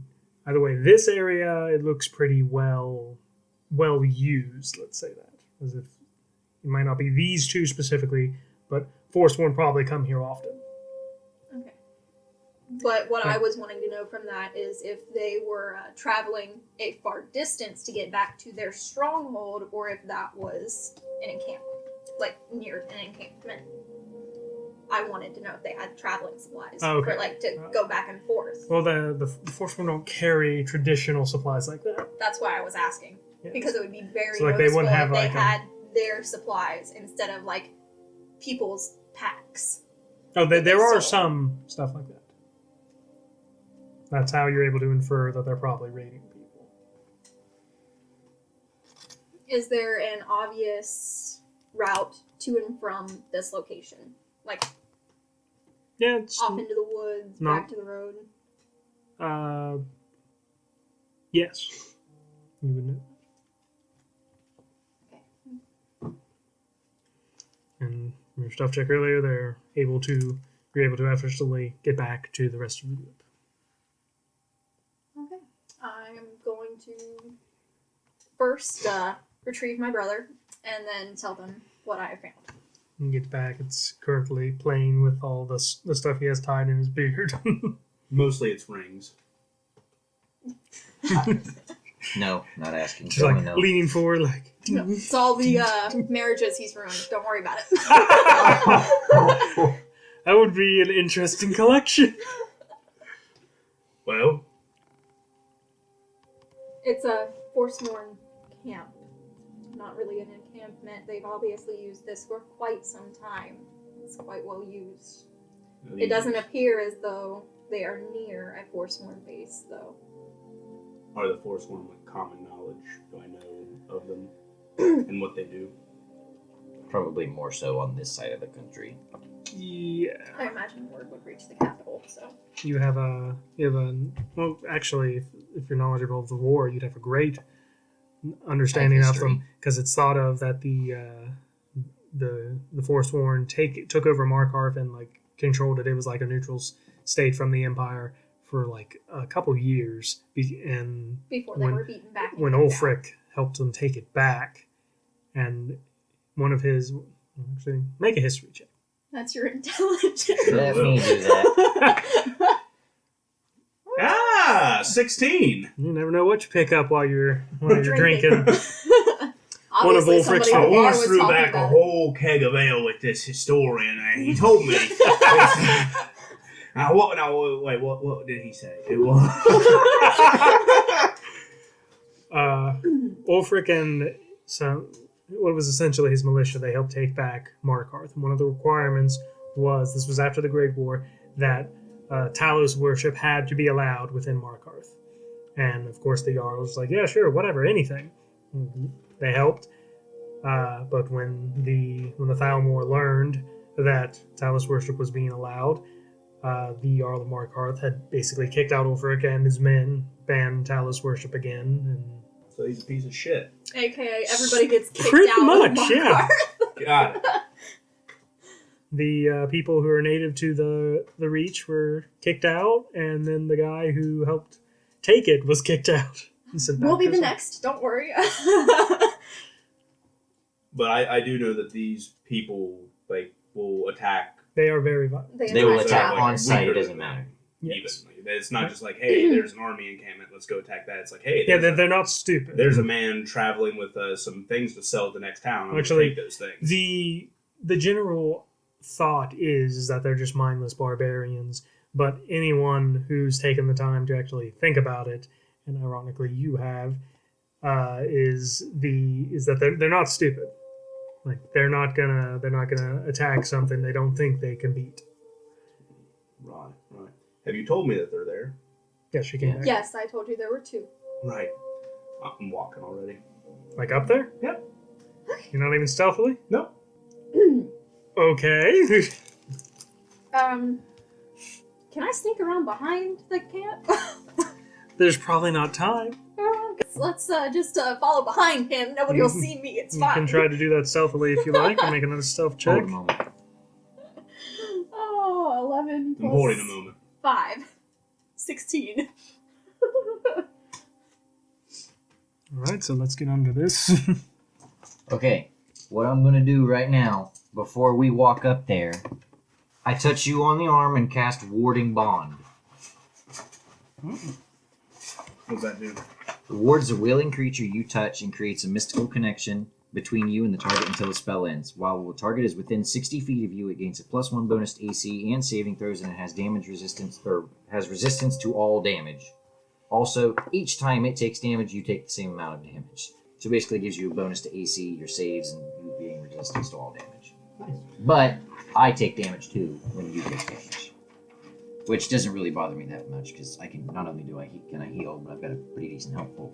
S1: either way, this area, it looks pretty well used, let's say that. As if it might not be these two specifically, but Forsworn probably come here often.
S4: Okay. But what I was wanting to know from that is if they were traveling a far distance to get back to their stronghold, or if that was an encampment, like near an encampment. I wanted to know if they had traveling supplies
S1: Okay.
S4: for like to go back and forth.
S1: Well, the Forsworn don't carry traditional supplies like that.
S4: That's why I was asking.
S1: Yes.
S4: Because it would be very
S1: So, like, they
S4: noticeable
S1: wouldn't have,
S4: if they
S1: like,
S4: had their supplies instead of like people's packs.
S1: Oh, there
S4: they
S1: are
S4: sold.
S1: some stuff like that. That's how you're able to infer that they're probably raiding people.
S4: Is there an obvious route to and from this location? Like
S1: Yeah, it's
S4: off into the woods,
S1: No.
S4: back to the road?
S1: yes. You would know.
S4: Okay.
S1: And your stuff check earlier, you're able to effortlessly get back to the rest of the group.
S4: Okay. I'm going to first retrieve my brother and then tell them what I have found.
S1: And get back, it's currently playing with all the stuff he has tied in his beard.
S2: Mostly it's rings.
S5: No, not asking.
S1: Just
S5: Tell
S1: like
S5: me no.
S1: leaning forward, like.
S4: No, it's all the marriages he's ruined. Don't worry about it.
S1: That would be an interesting collection.
S2: Well,
S4: It's a Forsworn camp. Not really an encampment. They've obviously used this for quite some time. It's quite well used. It doesn't appear as though they are near a Forsworn base, though.
S2: Are the Forsworn with common knowledge? Do I know of them and what they do?
S5: Probably more so on this side of the country.
S1: Yeah.
S4: I imagine word would reach the capital, so.
S1: You have well, actually, if you're knowledgeable of the war, you'd have a great understanding of
S5: history.
S1: them, because it's thought of that the Forsworn took over Markarth and like controlled it. It was like a neutral state from the Empire for like a couple years, and
S4: Before they were beaten back. and
S1: when
S4: kicked out.
S1: Ulfric helped them take it back, and one of his actually make a history check.
S4: That's your intelligence.
S5: Let me do that.
S2: 16!
S1: You never know what you pick up while you're drinking. One of
S4: Obviously,
S1: Ulfric's
S4: somebody at the
S2: I
S4: bar
S2: once
S4: was
S2: threw
S4: talking
S2: back a
S4: about it.
S2: whole keg of ale with this historian, and he told me. What did he say? It was.
S1: Ulfric and what was essentially his militia, they helped take back Markarth. And one of the requirements was, this was after the Great War, that Talos worship had to be allowed within Markarth. And of course the Jarl was like, yeah, sure, whatever, anything. They helped. But when the Thalmor learned that Talos worship was being allowed, the Jarl of Markarth had basically kicked out Ulfric and his men, banned Talos worship again, and
S2: So he's a piece of shit.
S4: AKA everybody gets kicked
S1: pretty
S4: out.
S1: much,
S4: of
S1: yeah.
S2: Got it.
S1: The people who are native to the Reach were kicked out, and then the guy who helped take it was kicked out. and sent back
S4: We'll be
S1: to
S4: the
S1: his-
S4: next. Don't worry.
S2: But I do know that these people will attack.
S1: They are very violent.
S5: They will
S2: So,
S5: attack
S2: like,
S5: on site. It
S2: weaker
S5: doesn't
S2: than
S5: matter.
S1: Yes.
S2: Evenly. It's not just like, hey, there's an army encampment, let's go attack that. It's like, hey,
S1: Yeah,
S2: there's,
S1: they're not stupid.
S2: there's a man traveling with some things to sell at the next town. I'm gonna
S1: Actually,
S2: take those things.
S1: The general thought is that they're just mindless barbarians, but anyone who's taken the time to actually think about it, and ironically you have, is that they're not stupid. Like they're not gonna attack something they don't think they can beat.
S2: Right. Have you told me that they're there?
S1: Yeah, she came back.
S4: Yes, I told you there were two.
S2: Right. I'm walking already.
S1: Like up there?
S2: Yep.
S1: You're not even stealthily?
S2: Nope.
S1: Okay.
S4: Can I sneak around behind the camp?
S1: There's probably not time.
S4: Let's just follow behind him. Nobody will see me. It's
S1: You
S4: fine.
S1: can try to do that stealthily if you like, and make another stealth
S5: Hold
S1: check.
S5: a moment.
S4: Oh, 11
S2: I'm holding a moment.
S4: 5. 16.
S1: Alright, so let's get on to this.
S5: Okay, what I'm gonna do right now, before we walk up there, I touch you on the arm and cast Warding Bond.
S2: What's that do?
S5: Rewards a willing creature you touch and creates a mystical connection between you and the target until the spell ends. While the target is within 60 feet of you, it gains a +1 bonus to AC and saving throws, and it has damage resistance, or has resistance to all damage. Also, each time it takes damage, you take the same amount of damage. So basically, it gives you a bonus to AC, your saves, and you being resistance to all damage.
S2: Nice.
S5: But I take damage too when you take damage, which doesn't really bother me that much because I can not only can I heal, but I've got a pretty decent health pool.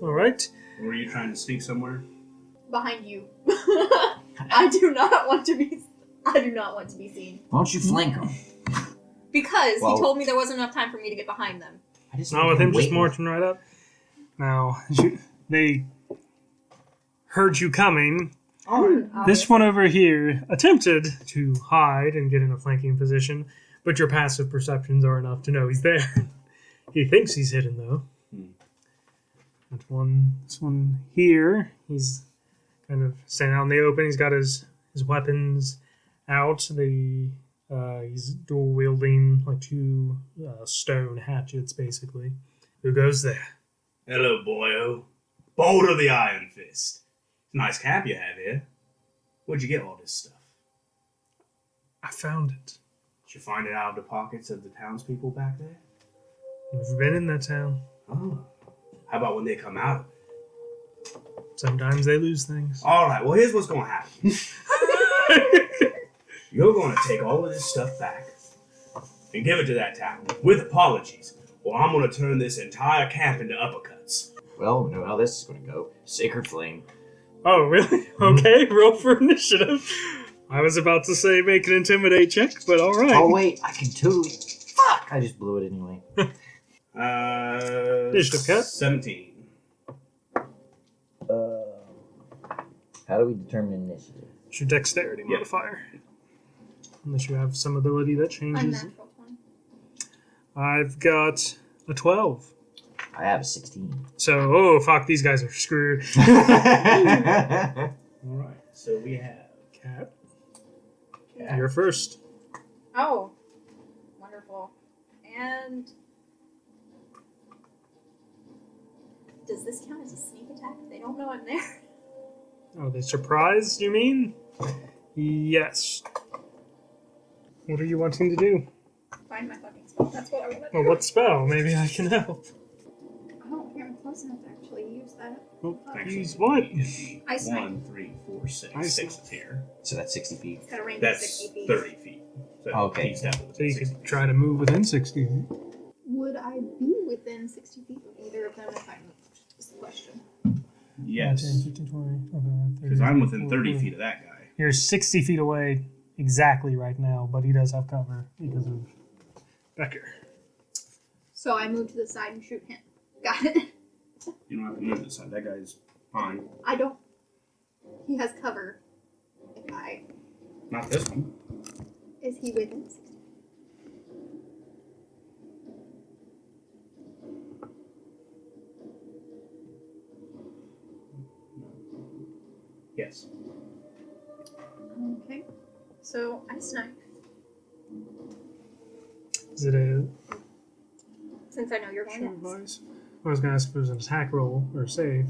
S1: Alright.
S2: Were you trying to sneak somewhere?
S4: Behind you. I do not want to be seen.
S5: Why don't you flank them?
S4: Because
S5: Well-
S4: he told me there wasn't enough time for me to get behind them.
S5: I just
S1: Not
S5: want
S1: with him just
S5: waiting.
S1: marching right up. Now, they heard you coming. This one over here attempted to hide and get in a flanking position, but your passive perceptions are enough to know he's there. He thinks he's hidden, though. This one here, he's kind of standing out in the open. He's got his weapons out. He's dual wielding like two stone hatchets, basically. Who goes there?
S2: Hello, boyo. Bolt of the Iron Fist. Nice cap you have here. Where'd you get all this stuff?
S1: I found it.
S2: Did you find it out of the pockets of the townspeople back there?
S1: Never been in that town.
S2: Oh. How about when they come out of it?
S1: Sometimes they lose things.
S2: All right, well, here's what's going to happen. You're going to take all of this stuff back and give it to that town with apologies, or I'm going to turn this entire camp into uppercuts.
S5: Well, we know how this is going to go. Sacred Flame.
S1: Oh, really? Okay, roll for initiative. I was about to say make an intimidate check, but alright.
S5: Oh, wait, I can totally... Fuck! I just blew it anyway.
S1: Initiative, Kat?
S2: 17.
S5: How do we determine initiative?
S1: It's your dexterity
S2: Yeah.
S1: modifier. Unless you have some ability that changes.
S4: Unnatural 20.
S1: I've got a 12.
S5: I have a 16.
S1: So, oh, fuck, these guys are screwed.
S5: I
S1: Alright,
S2: So we have...
S1: Cat. You're first.
S4: Oh, wonderful. And does this count as a sneak attack? They don't know I'm there.
S1: Oh, they surprised, you mean? Yes. What are you wanting to do?
S4: Find my fucking spell. That's what I want to do.
S1: Well, what spell? Maybe I can help.
S4: I don't care. wasn't have to actually use that.
S1: Well,
S2: Actually,
S1: use what?
S4: Ice
S2: 1, 3, 4, 6.
S1: Ice
S2: 6 is here.
S5: So that's 60 feet.
S4: It's got a range of
S2: That's
S4: 60 feet.
S2: 30 feet. So
S5: Okay.
S2: he's definitely
S1: So you
S2: 60
S1: could
S2: feet.
S1: try to move within 60.
S4: Would I be within 60 feet of either of them if I moved? Is the question.
S2: Yes.
S1: 10, 15, 20. Okay,
S2: Because I'm within 30 feet of that guy.
S1: You're 60 feet away exactly right now, but he does have cover because of Becker.
S4: So I move to the side and shoot him. Got it.
S2: You don't have to move this side. That guy's fine.
S4: I don't. He has cover. If I.
S2: Not this one.
S4: Is he within 60?
S2: Yes.
S4: Okay. So ice knife.
S1: Is it a
S4: Since I know you're going
S1: show
S4: next.
S1: advice? I was going to ask if it was an attack roll or save.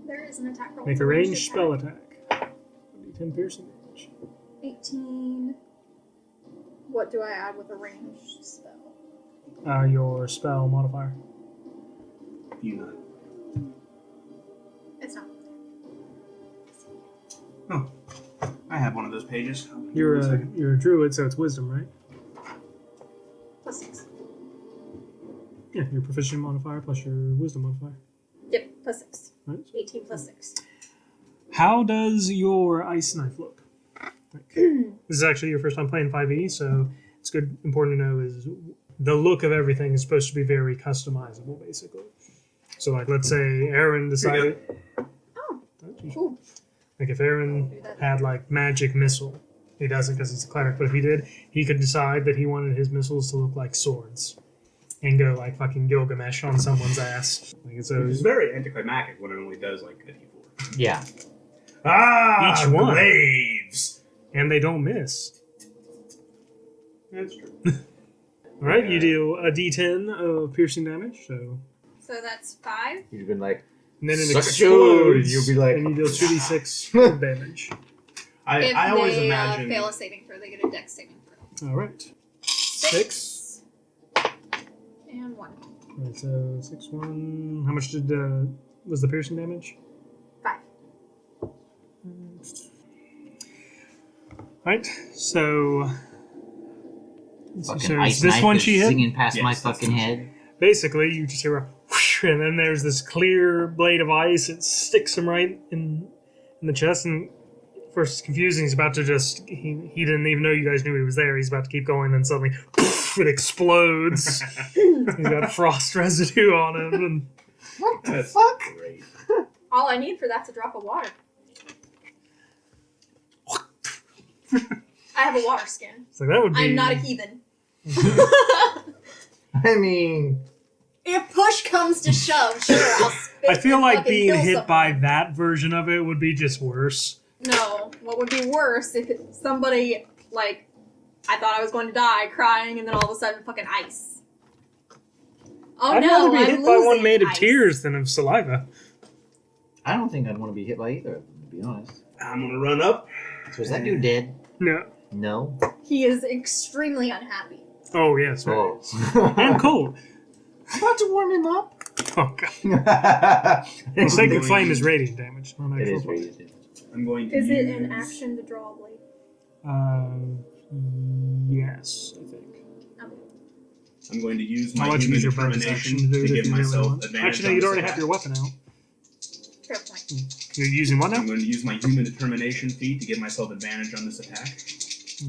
S4: There is an attack roll.
S1: Make
S4: It's
S1: a
S4: ranged
S1: ranged spell attack. 10 piercing damage.
S4: 18. What do I add with a ranged spell?
S1: Your spell modifier.
S2: You know.
S4: It's not.
S2: Oh. I have one of those pages.
S1: You're a druid, so it's wisdom, right?
S4: Plus 6.
S1: Yeah, your proficiency modifier plus your wisdom modifier.
S4: Yep, plus 6.
S1: Right.
S4: 18 plus 6.
S1: How does your ice knife look? This is actually your first time playing 5e, so it's good. Important to know is the look of everything is supposed to be very customizable, basically. So, like, let's say Aaron decided,
S4: Oh, cool.
S1: like, if Aaron had like magic missile, he doesn't because he's a cleric. But if he did, he could decide that he wanted his missiles to look like swords and go like fucking Gilgamesh on someone's ass. Like, so
S2: It's very anticlimactic when it only does like a d4.
S5: Yeah.
S2: Ah!
S1: Each one.
S2: Glaives!
S1: and they don't miss.
S2: That's true.
S1: All right, you deal a d10 of piercing damage. So,
S4: So that's 5.
S5: You'd have been like,
S1: and then it
S5: Suck a
S1: explodes.
S5: dude, you'll be like-
S1: and you deal 2d6 of damage.
S4: If
S2: I always
S4: they
S2: imagine.
S4: fail a saving throw, they get a dex saving throw.
S1: All right.
S4: 6. And 1.
S1: All right, so 6, 1. How much did was the piercing damage?
S4: 5.
S1: Right, so
S5: fucking
S1: so
S5: ice
S1: is this
S5: knife
S1: one
S5: is
S1: she hit?
S5: singing past my
S2: Yes, that's
S5: fucking
S2: the one.
S5: head.
S1: Basically, you just hear a whoosh, and then there's this clear blade of ice. It sticks him right in the chest, and first it's confusing. He's about to just he didn't even know you guys knew he was there. He's about to keep going, then suddenly poof, it explodes. He's got frost residue on him, and
S5: What the
S2: That's
S5: fuck?
S2: great.
S4: All I need for that's a drop of water. I have a water skin.
S1: so that would be.
S4: I'm not a heathen.
S5: I mean,
S4: If push comes to shove, sure, I'll spit
S1: I feel
S4: and
S1: like
S4: fucking
S1: being
S4: kill
S1: hit by
S4: someone.
S1: that version of it would be just worse.
S4: No, what would be worse if somebody, like, I thought I was going to die, crying, and then all of a sudden fucking ice. Oh
S1: I'd
S4: no,
S1: rather be
S4: I'm
S1: hit by one
S4: losing
S1: made of
S4: ice.
S1: tears than of saliva.
S5: I don't think I'd want to be hit by either of them, to be honest.
S2: I'm gonna run up.
S5: So is that dude dead?
S1: No.
S5: No.
S4: He is extremely unhappy.
S1: Oh yes. Right.
S5: Oh.
S1: And cold.
S5: I'm about to warm him up.
S1: Oh god. The sacred
S2: going-
S1: flame is radiant damage, not
S5: It
S1: actual
S5: is
S1: fire.
S5: radiant.
S2: I'm going to
S4: Is it
S2: use...
S4: an action to draw a blade?
S1: Yes, I think.
S2: I'm going to use
S1: I'll
S2: my
S1: let you
S2: human
S1: use your bonus action
S2: determination
S1: to do it
S2: to
S1: if
S2: give
S1: you really
S2: myself
S1: want.
S2: advantage.
S1: Actually, no,
S2: on
S1: you'd
S2: this
S1: already have
S2: attack.
S1: your weapon out.
S4: Fair point.
S1: You're using what now?
S2: I'm going to use my human determination feat to give myself advantage on this attack.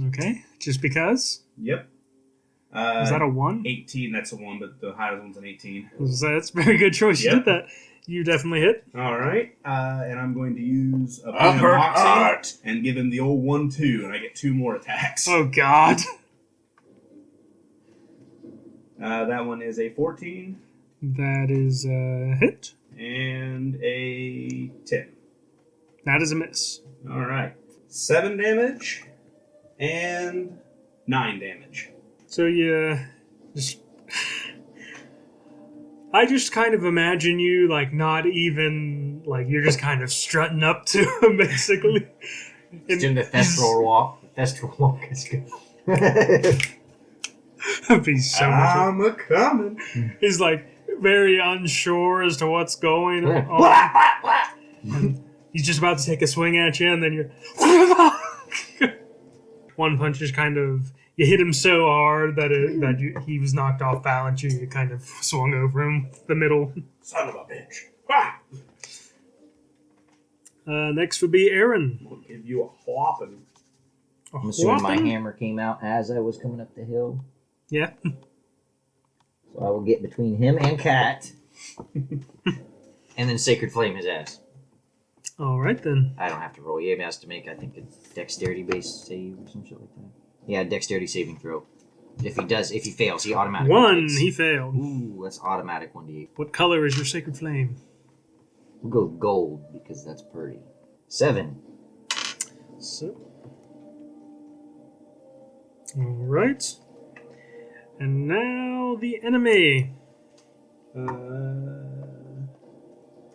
S1: Okay, just because.
S2: Yep.
S1: Is that a 1?
S2: 18? That's a 1, but the highest one's an 18.
S1: That's a very good choice. You
S2: Yep.
S1: did that. You definitely hit.
S2: All right. And I'm going to use a
S5: Uppercut!
S2: boxing and give him the old 1-2, and I get 2 more attacks.
S1: Oh god.
S2: That one is a 14
S1: That is a hit.
S2: and a 10.
S1: That is a miss.
S2: All right. 7 damage and 9 damage.
S1: So you just. I just kind of imagine you like not even like you're just kind of strutting up to him basically.
S5: Just doing the Thestral walk. The Thestral walk is good.
S1: That'd be so much.
S2: I'm a coming.
S1: He's like very unsure as to what's going on. And he's just about to take a swing at you, and then you're... One punch is kind of... You hit him so hard that he was knocked off balance. You kind of swung over him the middle.
S2: Son of a bitch. Ah!
S1: Next would be Aaron.
S2: I'll give you a whopping.
S5: I'm assuming my hammer came out as I was coming up the hill.
S1: Yeah.
S5: So I will get between him and Cat. And then Sacred Flame his ass.
S1: All right, then.
S5: I don't have to roll. He has to make, I think, a dexterity-based save or some shit like that. Yeah, dexterity saving throw. If he fails, he automatically
S1: 1,
S5: takes.
S1: he failed.
S5: Ooh, that's automatic 1d8.
S1: What color is your Sacred Flame?
S5: We'll go gold, because that's pretty. 7.
S1: So. All right. And now the enemy.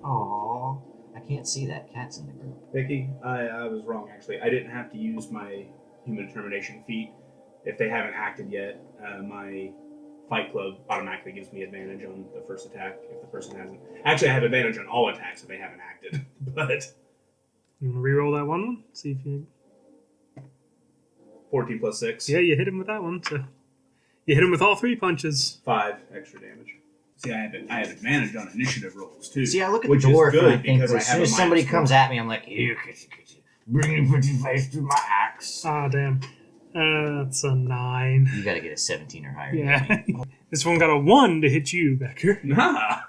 S5: Aww. I can't see that. Cat's in the group.
S2: Vicky, I was wrong, actually. I didn't have to use my human determination feat. If they haven't acted yet, my Fight Club automatically gives me advantage on the first attack if the person hasn't. Actually, I have advantage on all attacks if they haven't acted. But
S1: You want to reroll that one? See if you...
S2: 14 plus 6.
S1: Yeah, you hit him with that one. So you hit him with all 3 punches.
S2: 5 extra damage. See, I have advantage on initiative rolls, too.
S5: See, I look at
S2: which
S5: the dwarf
S2: is
S5: and I
S2: good
S5: think
S2: because
S5: as
S2: I have
S5: soon
S2: a
S5: as somebody
S2: -1.
S5: comes at me, I'm like, you bring your pretty face to my axe.
S1: Ah, damn. That's a 9.
S5: You gotta get a 17 or higher.
S1: Yeah. This one got a 1 to hit you, Becker.
S2: Nah.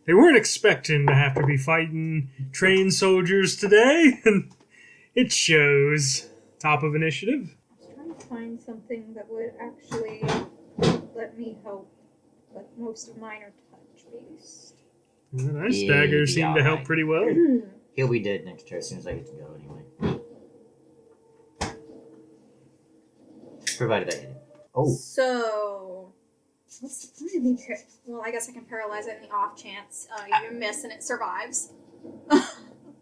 S1: They weren't expecting to have to be fighting trained soldiers today, and it shows. Top of initiative.
S4: I was trying to find something that would actually let me help, but most of mine are touch-based.
S1: And the ice
S5: Yeah,
S1: daggers seem to help
S5: alright.
S1: pretty well.
S5: He'll be dead next turn as soon as I get to go anyway. Provided I hit him. Oh,
S4: So, what's the point of me? Well, I guess I can paralyze it in the off chance you miss and it survives.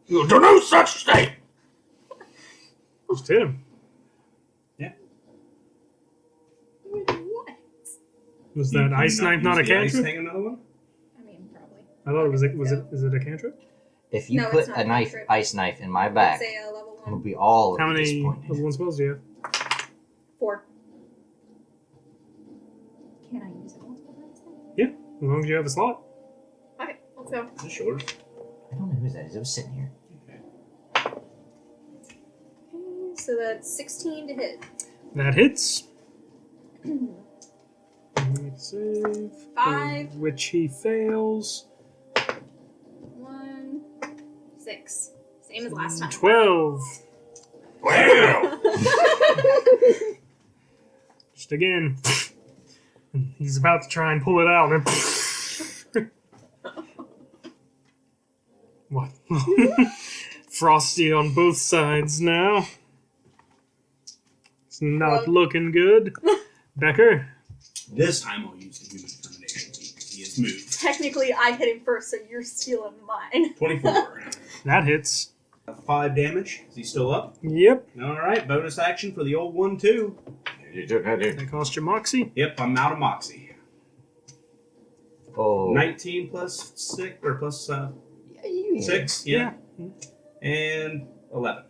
S3: You do no such thing!
S1: Just hit him.
S4: With what?
S1: Was
S2: You
S1: that
S2: can
S1: ice knife not a
S2: use the ice
S1: cantrip?
S2: thing another one?
S4: I mean, probably.
S1: I thought is it a cantrip?
S5: if you
S4: No,
S5: put
S4: it's not
S5: a
S4: a
S5: knife,
S4: cantrip.
S5: ice knife in my back,
S4: Say a level
S5: it'll
S4: 1.
S5: be all
S1: How
S5: of
S1: many
S5: disappointed.
S1: level 1 spells do you have?
S4: 4. Can I use it multiple times then?
S1: As long as you have a slot.
S4: Okay, let's go.
S2: Is this yours?
S5: I don't know whose that is. It was sitting here.
S2: Okay.
S4: Okay, so that's 16 to hit.
S1: That hits. Make a save.
S4: 5.
S1: Which he fails.
S4: 1. 6. Same as last time.
S1: 12.
S3: Well!
S1: Just again. And he's about to try and pull it out. And what? Frosty on both sides now. It's not
S4: Well-
S1: looking good. Becker?
S2: This time I'll use the human determination feat because he has moved.
S4: Technically, I hit him first, so you're stealing mine.
S2: 24.
S1: That hits.
S2: 5 damage. Is he still up?
S1: Yep.
S2: Alright, bonus action for the old one, too.
S1: That cost you Moxie.
S2: Yep, I'm out of Moxie.
S5: Oh.
S2: 19 plus 6, or plus
S5: Yeah, you
S2: 6? Yeah. And 11.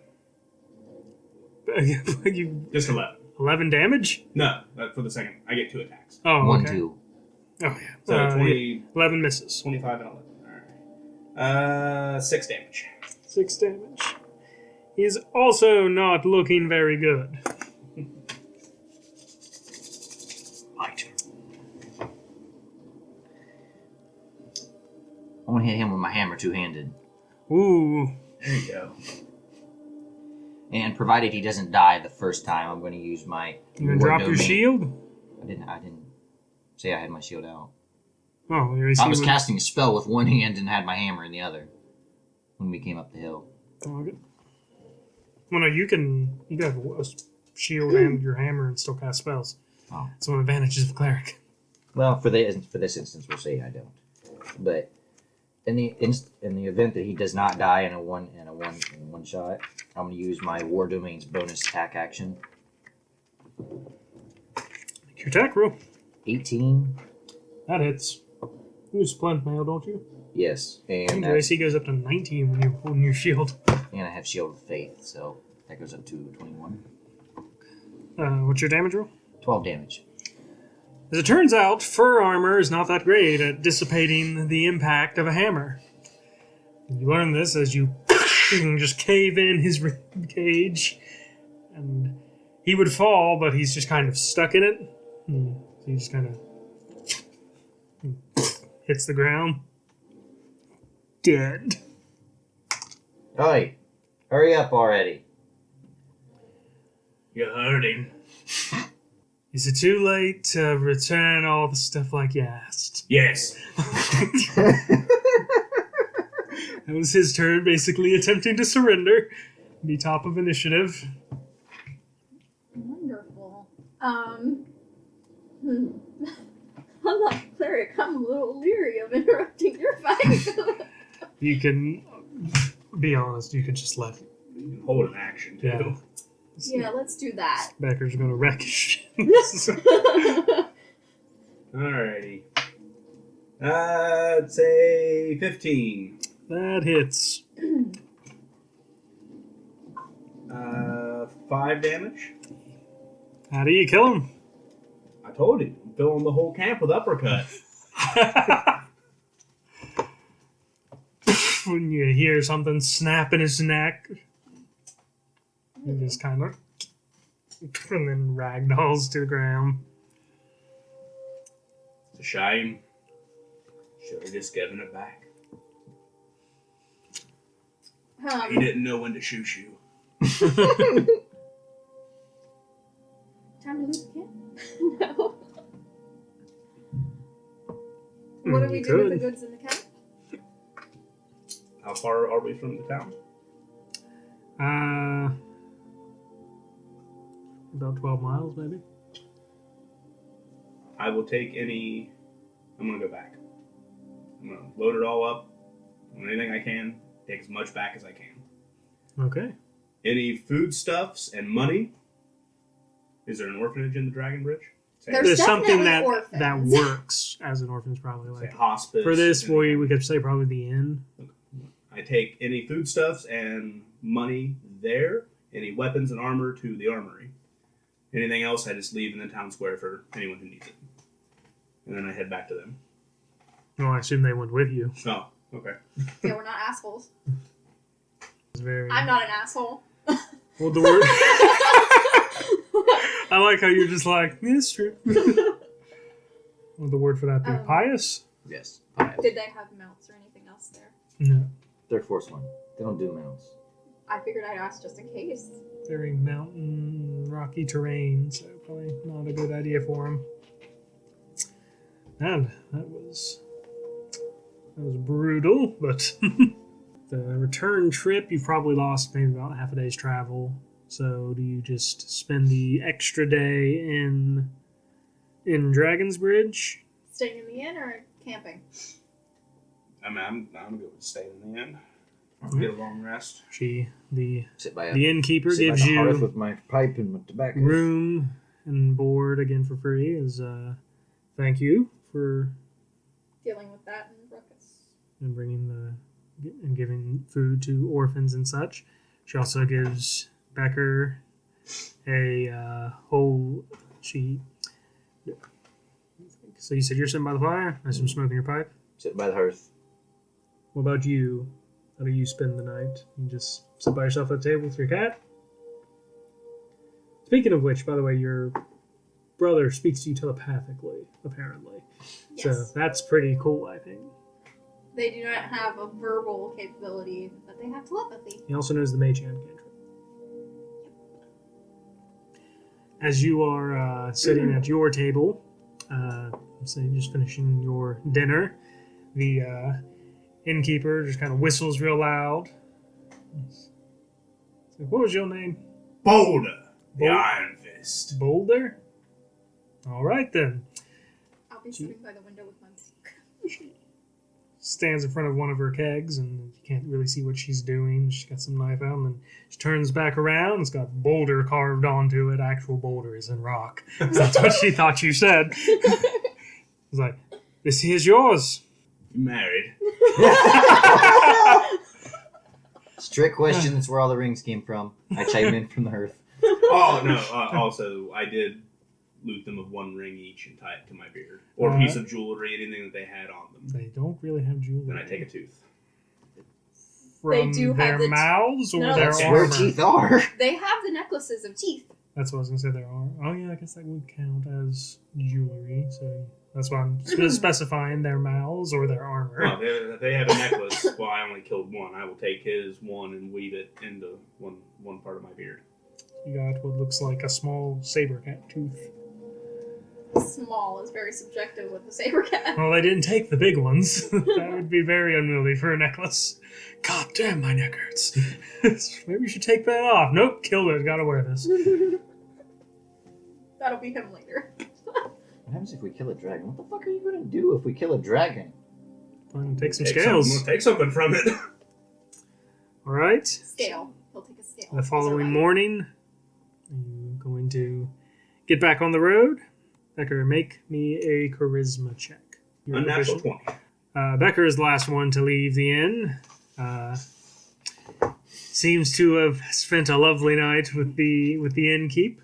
S1: You
S2: Just 11.
S1: 11 damage?
S2: No, for the second. I get 2 attacks.
S1: Oh,
S5: 1,
S1: okay.
S5: 2.
S1: Oh, yeah.
S2: So 20,
S1: 11 misses.
S2: 25 and 11. Alright. 6 damage.
S1: 6 damage. He's also not looking very good.
S5: My turn. I'm gonna hit him with my hammer two-handed.
S1: Ooh.
S2: There you go.
S5: And provided he doesn't die the first time, I'm gonna use my
S1: You gonna
S5: war
S1: drop your
S5: domain.
S1: shield?
S5: I didn't say I had my shield out.
S1: Oh,
S5: I was casting a spell with one hand and had my hammer in the other when we came up the hill.
S1: Oh, okay. Well, no, you can have a shield and your hammer and still cast spells.
S5: Oh.
S1: It's one of the advantages of cleric.
S5: Well, for this instance, we'll say I don't. But in the event that he does not die in one shot, I'm going to use my War Domain's bonus attack action.
S1: Make your attack roll.
S5: 18.
S1: That hits. You splint mail, don't you?
S5: Yes, and
S1: Your AC goes up to 19 when you're holding your shield.
S5: I have Shield of Faith, so that goes up to 21.
S1: What's your damage roll?
S5: 12 damage.
S1: As it turns out, fur armor is not that great at dissipating the impact of a hammer. You learn this as you just cave in his rib cage, and he would fall, but he's just kind of stuck in it. So he just kind of hits the ground. Dead.
S5: Oi! Hurry up already.
S2: You're hurting.
S1: Is it too late to return all the stuff like you asked?
S2: Yes.
S1: That was his turn, basically attempting to surrender. Be top of initiative.
S4: Wonderful. I'm not a cleric. I'm a little leery of interrupting your fight.
S1: You can be honest, you could just let
S2: You can hold an action, too.
S1: Yeah.
S4: Yeah, let's do that.
S1: Becker's gonna wreck his shit.
S2: Alrighty. I'd say 15.
S1: That hits.
S2: 5 damage.
S1: How do you kill him?
S2: I told you. I'm filling the whole camp with uppercut.
S1: When you hear something snap in his neck, he just kind of and then ragdolls to the ground.
S2: It's a shame. Should have just given it back. He didn't know when to shoot you.
S4: Time to lose again? No. What do we
S1: You
S4: do with the
S1: could.
S4: goods in the camp?
S2: How far are we from the town?
S1: About 12 miles, maybe.
S2: I will take any... I'm going to go back. I'm going to load it all up. Anything I can. Take as much back as I can.
S1: Okay.
S2: Any foodstuffs and money. Is there an orphanage in the Dragon Bridge? Say,
S4: There's
S1: something
S4: definitely
S1: that
S4: orphans.
S1: works as an orphanage, probably.
S2: say
S1: Like
S2: hospice.
S1: for this,
S2: anything.
S1: we could say probably the inn.
S2: I take any foodstuffs and money there. Any weapons and armor to the armory. Anything else I just leave in the town square for anyone who needs it. And then I head back to them.
S1: No, I assume they went with you.
S2: Oh, okay.
S4: Yeah, we're not assholes.
S1: It's very.
S4: I'm not an asshole.
S1: Well, the word. I like how you're just like, yeah, it's true. Would the word for that be pious?
S5: Yes. 5.
S4: Did they have mounts or anything else there?
S1: No.
S5: They're Force 1. They don't do mounts.
S4: I figured I'd ask just in case.
S1: Very mountain, rocky terrain, so probably not a good idea for him. And that was brutal, but the return trip, you probably lost maybe about half a day's travel. So do you just spend the extra day in Dragon's Bridge?
S4: Staying in the inn or camping?
S2: I mean, I'm going to go stay in the inn. Get a long rest.
S1: The
S5: Sit by
S1: innkeeper
S5: sit
S1: gives
S5: by the hearth
S1: you
S5: with my pipe and my tobacco.
S1: room and board again for free as thank you for
S4: Dealing with that in ruckus.
S1: and giving food to orphans and such. She also gives Becker a whole sheet. So you said you're sitting by the fire. I assume smoking your pipe.
S5: Sit by the hearth.
S1: What about you? How do you spend the night? You just sit by yourself at the table with your cat? Speaking of which, by the way, your brother speaks to you telepathically, apparently.
S4: Yes.
S1: So that's pretty cool, I think.
S4: They do not have a verbal capability, but they have telepathy.
S1: He also knows the mage hand cantrip. As you are sitting at your table, say just finishing your dinner, the innkeeper just kind of whistles real loud. So, what was your name?
S2: Boulder, the
S1: Boulder?
S2: Iron Fist.
S1: Boulder? All right then.
S4: I'll be sitting by the window with my book.
S1: Stands in front of one of her kegs, and you can't really see what she's doing. She's got some knife out, and then she turns back around. It's got boulder carved onto it. Actual boulder is in rock. So that's what she thought you said. It's like, this here's yours.
S2: You married?
S5: It's a trick question. That's where all the rings came from. I chime in from the earth.
S2: Oh, no. Also, I did loot them of one ring each and tie it to my beard. Or a piece of jewelry, anything that they had on them.
S1: They don't really have jewelry.
S2: Then I take a tooth.
S1: From
S4: They do have
S1: their
S4: the
S1: mouths or
S4: No,
S1: their
S4: that's
S1: armor?
S5: Where teeth are.
S4: They have the necklaces of teeth.
S1: That's what I was gonna say. There are. Oh yeah, I guess that would count as jewelry. So that's why I'm specifying their mouths or their armor.
S2: No, they have a necklace. Well, I only killed one. I will take his one and weave it into one part of my beard.
S1: You got what looks like a small saber cat tooth.
S4: Small is very subjective with the saber cat.
S1: Well, they didn't take the big ones. That would be very unwieldy for a necklace. God damn, my neck hurts. Maybe you should take that off. Nope, killed it. Gotta wear this.
S4: That'll be him later.
S5: What happens if we kill a dragon? What the fuck are you gonna do if we kill a dragon?
S1: Fine, take some
S2: Take
S1: scales.
S2: Something, take something from it.
S1: All right.
S4: Scale. He'll take a scale.
S1: The following morning, you're going to get back on the road. Becker, make me a charisma check. You're
S2: Unnatural
S1: proficient.
S2: 20.
S1: Becker is the last one to leave the inn. Seems to have spent a lovely night with the innkeep.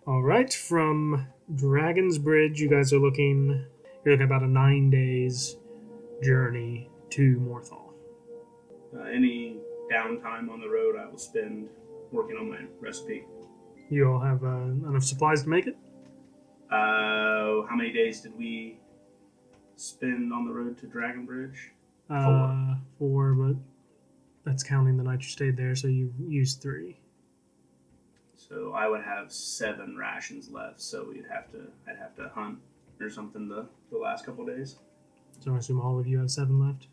S1: All right, from Dragon's Bridge, you guys are looking. You're looking about a 9 days journey to Morthal.
S2: Any downtime on the road, I will spend working on my recipe.
S1: You all have enough supplies to make it.
S2: How many days did we spend on the road to Dragon Bridge?
S1: 4, but that's counting the night you stayed there, so you used 3.
S2: So I would have 7 rations left. So I'd have to hunt or something the last couple days.
S1: So I assume all of you have 7 left.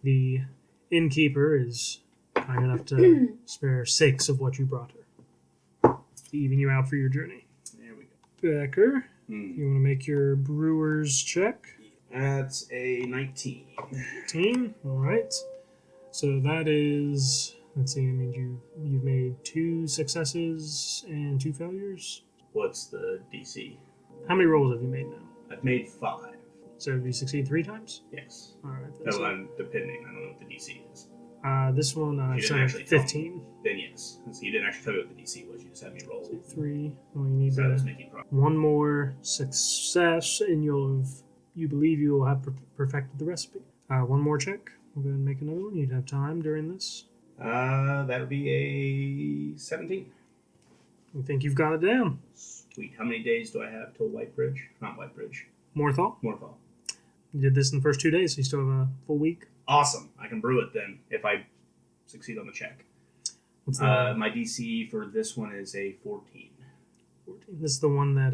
S1: The innkeeper is kind enough to spare 6 of what you brought her, to even you out for your journey.
S2: There we go.
S1: Becker, you want to make your brewer's check?
S2: That's a 19.
S1: 18. All right. So that is. Let's see. I mean, you've made 2 successes and 2 failures.
S2: What's the DC?
S1: How many rolls have you made now?
S2: I've made 5.
S1: So have you succeed 3 times?
S2: Yes.
S1: All right.
S2: No, I'm depending. I don't know what the DC is.
S1: This one I've
S2: You didn't
S1: set
S2: actually tell me.
S1: 15.
S2: Then yes. So you didn't actually tell me what the DC was. You just had me roll.
S1: 3. Well, you need
S2: So I was
S1: to.
S2: making progress.
S1: One more success, and you believe you will have perfected the recipe. One more check. We'll go ahead and make another one. You'd have time during this.
S2: That would be a 17.
S1: You think you've got it down?
S2: Sweet. How many days do I have till Whitebridge? Not Whitebridge.
S1: Morthal?
S2: Morthal.
S1: You did this in the first 2 days, so you still have a full week.
S2: Awesome. I can brew it then if I succeed on the check.
S1: What's the
S2: My DC for this one is a 14.
S1: 14? This is the one that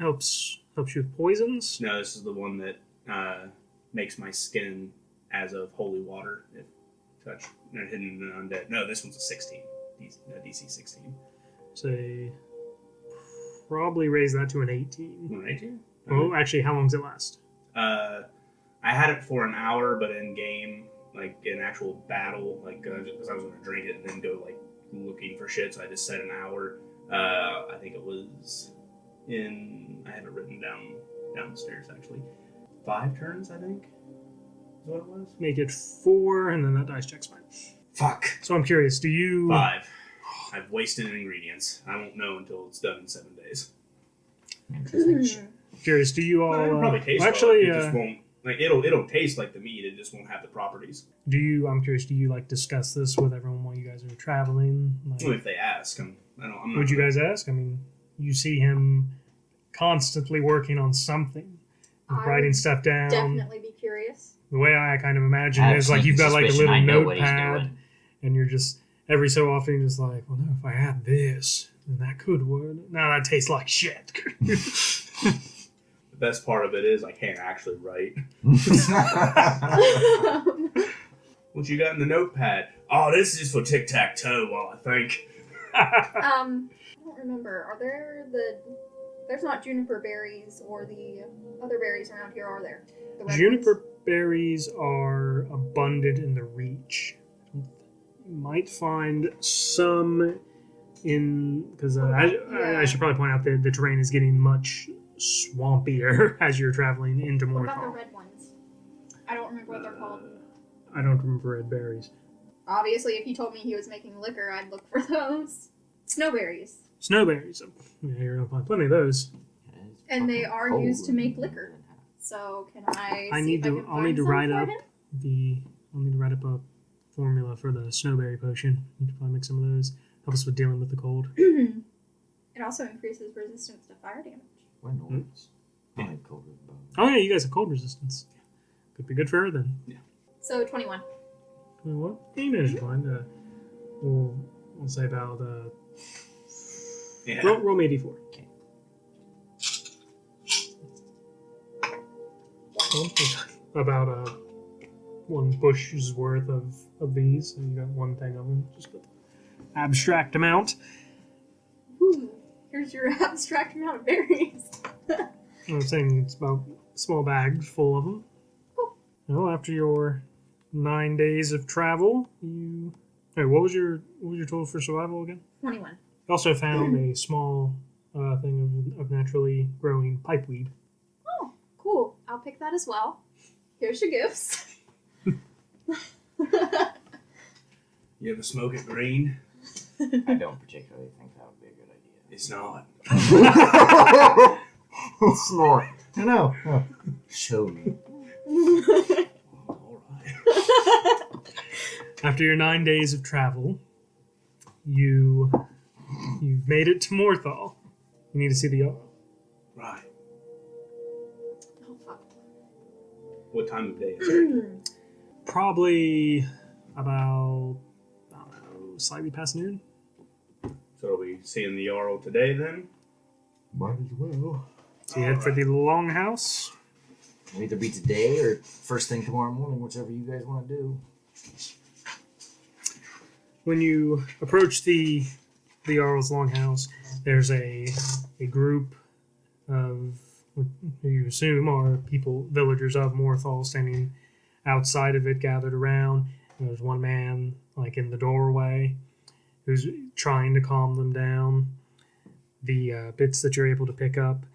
S1: helps you with poisons.
S2: No, this is the one that makes my skin as of holy water if touched and hidden and undead. No, this one's a 16. DC 16.
S1: Say probably raise that to an 18.
S2: You want 18?
S1: Oh, actually, how long does it last?
S2: I had it for an hour, but in game, like in actual battle, like because I was going to drink it and then go like looking for shit, so I just said an hour. I think it was I have it written downstairs actually. 5 turns, I think, is what it was.
S1: Make it 4, and then that dice check's fine.
S2: Fuck.
S1: So I'm curious, do you...
S2: 5. I've wasted ingredients. I won't know until it's done in 7 days.
S1: Curious, do you all...
S2: Well, it'll probably taste
S1: actually,
S2: well. It just won't. Like it'll taste like the meat. It just won't have the properties.
S1: I'm curious, do you like discuss this with everyone while you guys are traveling? Like,
S2: Well, if they ask, I'm not.
S1: would you guys ask? I mean, you see him constantly working on something,
S4: I
S1: writing
S4: would
S1: stuff down.
S4: Definitely be curious.
S1: The way I kind of imagine
S5: I
S1: it
S5: have
S1: is like you've got like a
S5: suspicion
S1: little
S5: I know what he's
S1: notepad,
S5: doing.
S1: and you're just every so often you're just like, well, no, if I had this, then that could work. No, that tastes like shit.
S2: The best part of it is I can't actually write. What you got in the notepad? Oh, this is for tic-tac-toe, well, I think.
S4: I don't remember. Are there's not juniper berries or the other berries around here, are there? The red
S1: Juniper
S4: ones?
S1: berries are abundant in the Reach. You might find some in because I should probably point out that the terrain is getting much swampier as you're traveling into
S4: What about the
S1: Morthal.
S4: red ones? I don't remember what they're called.
S1: I don't remember red berries.
S4: Obviously, if you told me he was making liquor, I'd look for those. Snowberries.
S1: Snowberries. Yeah, you're gonna find plenty of those.
S4: And they are used to make liquor. So can I?
S1: I'll need to write up a formula for the snowberry potion. You can probably make some of those. Help us with dealing with the cold.
S4: It also increases resistance to fire damage.
S5: We're noise. I have cold bones.
S1: Oh yeah, you guys have cold resistance. Could be good for her then.
S4: So 21.
S1: Well, you managed to find. We'll say about roll me d4.
S5: Okay.
S1: About one bush's worth of these. So you got one thing of them. Just an abstract amount.
S4: Ooh, here's your abstract amount of berries.
S1: I'm saying it's about a small bag full of them.
S4: Cool.
S1: Well, after your 9 days of travel, you. Hey, what was your total for survival again?
S4: 21.
S1: You also found a small thing of naturally growing pipeweed.
S4: Oh, cool. I'll pick that as well. Here's your gifts.
S2: You ever smoke it green?
S5: I don't particularly think that would be a good idea.
S2: It's not.
S5: Snort. No. Show me.
S2: All right.
S1: After your 9 days of travel, you've made it to Morthal. You need to see the Jarl.
S2: Right.
S4: Oh, fuck.
S2: What time of day is it?
S1: Probably about, I don't know, slightly past noon.
S2: So are we seeing the Jarl today then?
S5: Might as well.
S1: So you head for the Longhouse.
S5: It'll either be today or first thing tomorrow morning, whichever you guys want to do.
S1: When you approach the Jarl's Longhouse, there's a group of who you assume are villagers of Morthal, standing outside of it, gathered around. And there's one man like in the doorway who's trying to calm them down. The bits that you're able to pick up,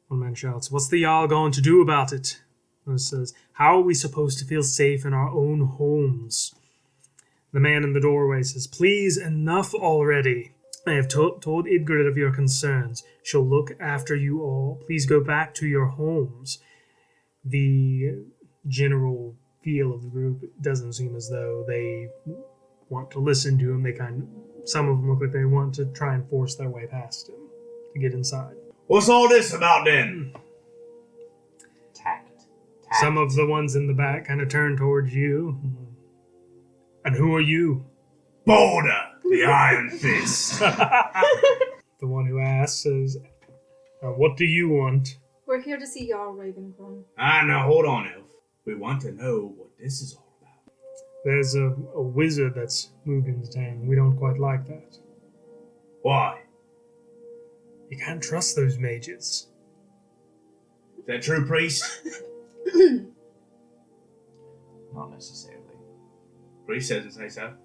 S1: one man shouts, "What's the Jarl going to do about it?" And it says, "How are we supposed to feel safe in our own homes?" The man in the doorway says, "Please, enough already. I have told Idgrid of your concerns. She'll look after you all. Please go back to your homes." The general feel of the group doesn't seem as though they want to listen to him. Some of them look like they want to try and force their way past him to get inside.
S2: What's all this about then?
S5: Tact.
S1: Some of the ones in the back kind of turn towards you. "And who are you?"
S2: Boulder, the Iron Fist.
S1: The one who asks says, "What do you want?"
S4: We're here to see Jarl Ravencrown.
S2: Now hold on, Elf. We want to know what this is all about.
S1: There's a wizard that's moved into town. We don't quite like that.
S2: Why?
S1: You can't trust those mages.
S2: Is that true, priest?
S5: Not necessarily.
S2: Priest doesn't say so.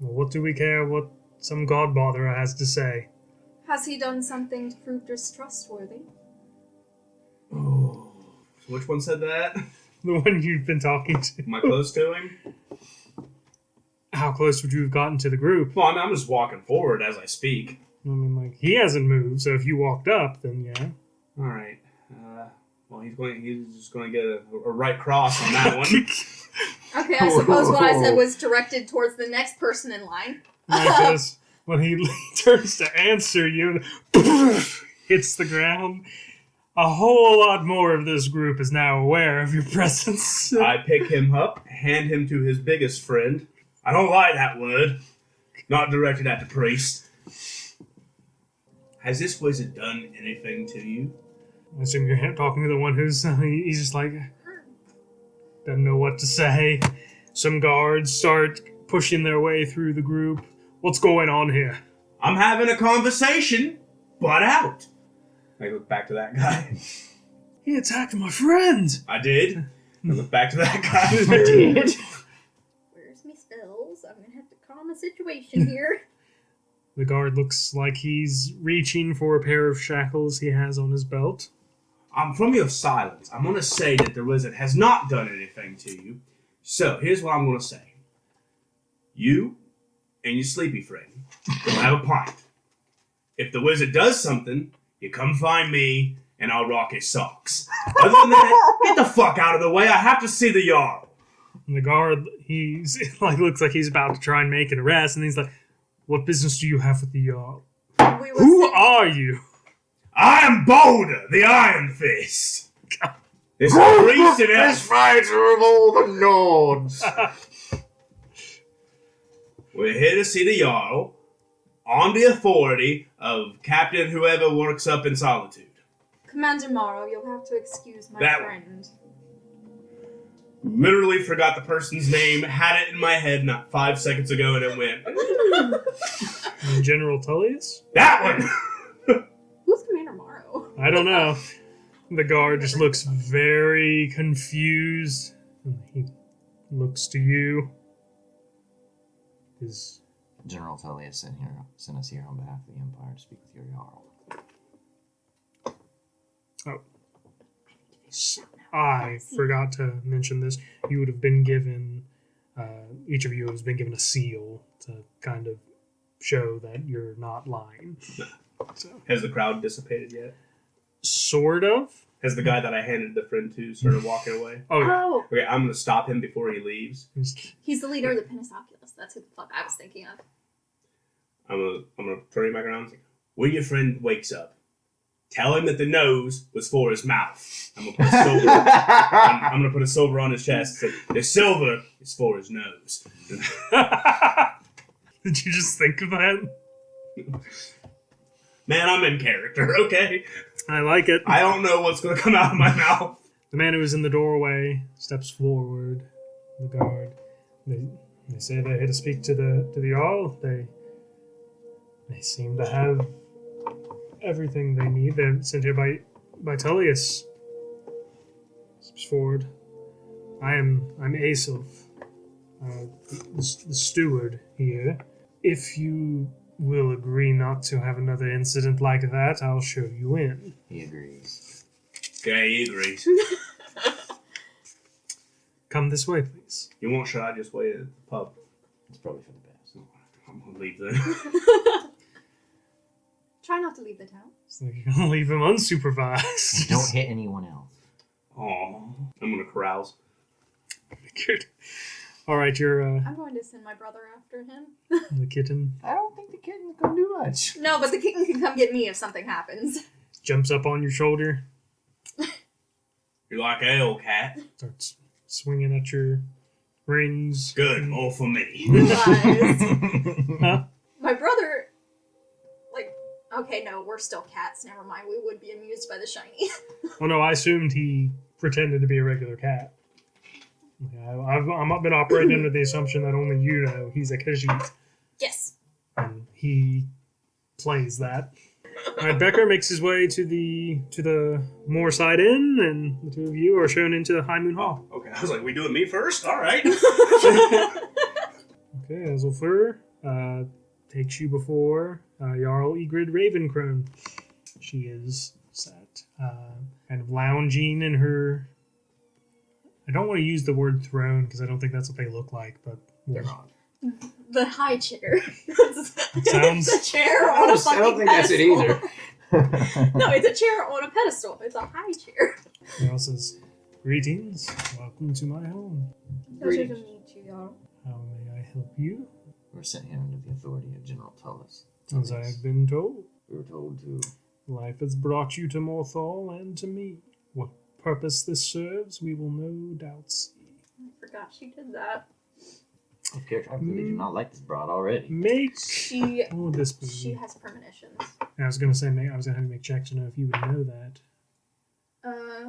S1: Well, what do we care what some godbotherer has to say?
S4: Has he done something to prove distrustworthy?
S2: Oh. So which one said that?
S1: The one you've been talking to.
S2: Am I close to him?
S1: How close would you have gotten to the group?
S2: Well, I'm just walking forward as I speak.
S1: I mean, he hasn't moved, so if you walked up, then yeah.
S2: All right. Well, he's just going to get a right cross on that one.
S4: Okay, I suppose what I said was directed towards the next person in line.
S1: Because when he turns to answer you, hits the ground. A whole lot more of this group is now aware of your presence.
S2: I pick him up, hand him to his biggest friend. I don't like that word. Not directed at the priest. Has this wizard done anything to you?
S1: I assume you're talking to the one who's, he's just like, doesn't know what to say. Some guards start pushing their way through the group. What's going on here?
S2: I'm having a conversation, butt out. I look back to that guy.
S1: He attacked my friend!
S2: I did. I look back to that guy.
S1: I did.
S4: Where's me spells? I'm gonna have to calm a situation here.
S1: The guard looks like he's reaching for a pair of shackles he has on his belt.
S2: from your silence, I'm going to say that the wizard has not done anything to you. So, here's what I'm going to say. You and your sleepy friend go have a pint. If the wizard does something, you come find me, and I'll rock his socks. Other than that, get the fuck out of the way. I have to see the Jarl.
S1: And the guard, he's like looks like he's about to try and make an arrest, and he's like, "What business do you have with the Jarl?
S4: We were
S1: Who
S4: sent-
S1: are you?"
S2: I am Boulder, the Iron Fist. This priest and
S3: This fighter of all the Nords.
S2: We're here to see the Jarl on the authority of Captain whoever works up in Solitude.
S4: Commander Morrow, you'll have to excuse my
S2: That-
S4: friend.
S2: Literally forgot the person's name, had it in my head not 5 seconds ago, and it went,
S1: And General Tullius?
S2: that one!
S4: Who's Commander Morrow?
S1: I don't know. The guard just looks very confused. And he looks to you. Is
S5: General Tullius sent us here on behalf of the Empire to speak with your Jarl.
S1: I forgot to mention this. You would have been given, each of you has been given a seal to kind of show that you're not lying. So,
S2: Has the crowd dissipated yet?
S1: sort of.
S2: Has the guy that I handed the friend to started walking away?
S1: Oh, yeah.
S4: Oh,
S2: Okay, I'm going to stop him before he leaves.
S4: he's the leader of the Pennisoculus. That's who the fuck I was thinking of.
S2: I'm gonna turn him back around and say, when your friend wakes up, tell him that the nose was for his mouth. I'm gonna put a silver. I'm gonna put a silver on his chest. And say, the silver is for his nose.
S1: Did you just think of that?
S2: Man, I'm in character. Okay,
S1: I like it.
S2: I don't know what's gonna come out of my mouth.
S1: The man who is in the doorway steps forward. The guard. They say they're here to speak to the Jarl. They seem to have everything they need. They're sent here by Tullius. Steps forward. I'm Asilf, the steward here. If you will agree not to have another incident like that, I'll show you in.
S5: He agrees.
S2: Okay, he agrees.
S1: Come this way, please.
S2: You want shot? Just wait at the pub.
S5: It's probably for the best.
S2: I'm gonna leave then.
S4: Try not to leave the town.
S1: So you're gonna leave him unsupervised.
S5: And don't hit anyone else.
S2: Aw, I'm gonna carouse.
S1: Good. All right, you're
S4: I'm going to send my brother after him.
S1: the kitten.
S5: I don't think the kitten's gonna do much.
S4: No, but the kitten can come get me if something happens.
S1: Jumps up on your shoulder,
S2: You're like an old cat.
S1: starts swinging at your rings.
S2: Good, all for me.
S4: Lies.
S1: Huh?
S4: My brother, okay, no, we're still cats. Never mind. We would be amused by the shiny.
S1: Oh no, I assumed he pretended to be a regular cat. I've been operating under the assumption that only you know he's a Khajiit,
S4: Yes.
S1: and he plays that. All right, Becker makes his way to the Moorside Inn, and the two of you are shown into High Moon Hall.
S2: Okay, I was like, we doing me first? All right.
S1: Okay, Azelfur takes you before Jarl Egrid Ravencrone. She is sat, kind of lounging in her. I don't want to use the word throne because I don't think that's what they look like, but
S5: They're not.
S4: The high chair.
S1: Sounds-
S4: It's a chair on a fucking
S5: I don't think that's it either.
S4: pedestal. No, it's a chair on a pedestal. It's a high chair.
S1: He also says, "Greetings, welcome to my home.
S4: Pleasure to
S5: Greetings.
S4: meet you, y'all.
S1: How may I help you?"
S5: We're sent here under the authority of General Tullius.
S1: As I have been told,
S5: We were told to.
S1: life has brought you to Morthal and to me. What purpose this serves, we will no doubt see.
S4: I forgot she did that.
S5: Of character, I really do not like this broad already.
S1: Make
S4: She
S1: what would this be?
S4: she has premonitions.
S1: I was gonna say I was gonna have you make checks to know if you would know that.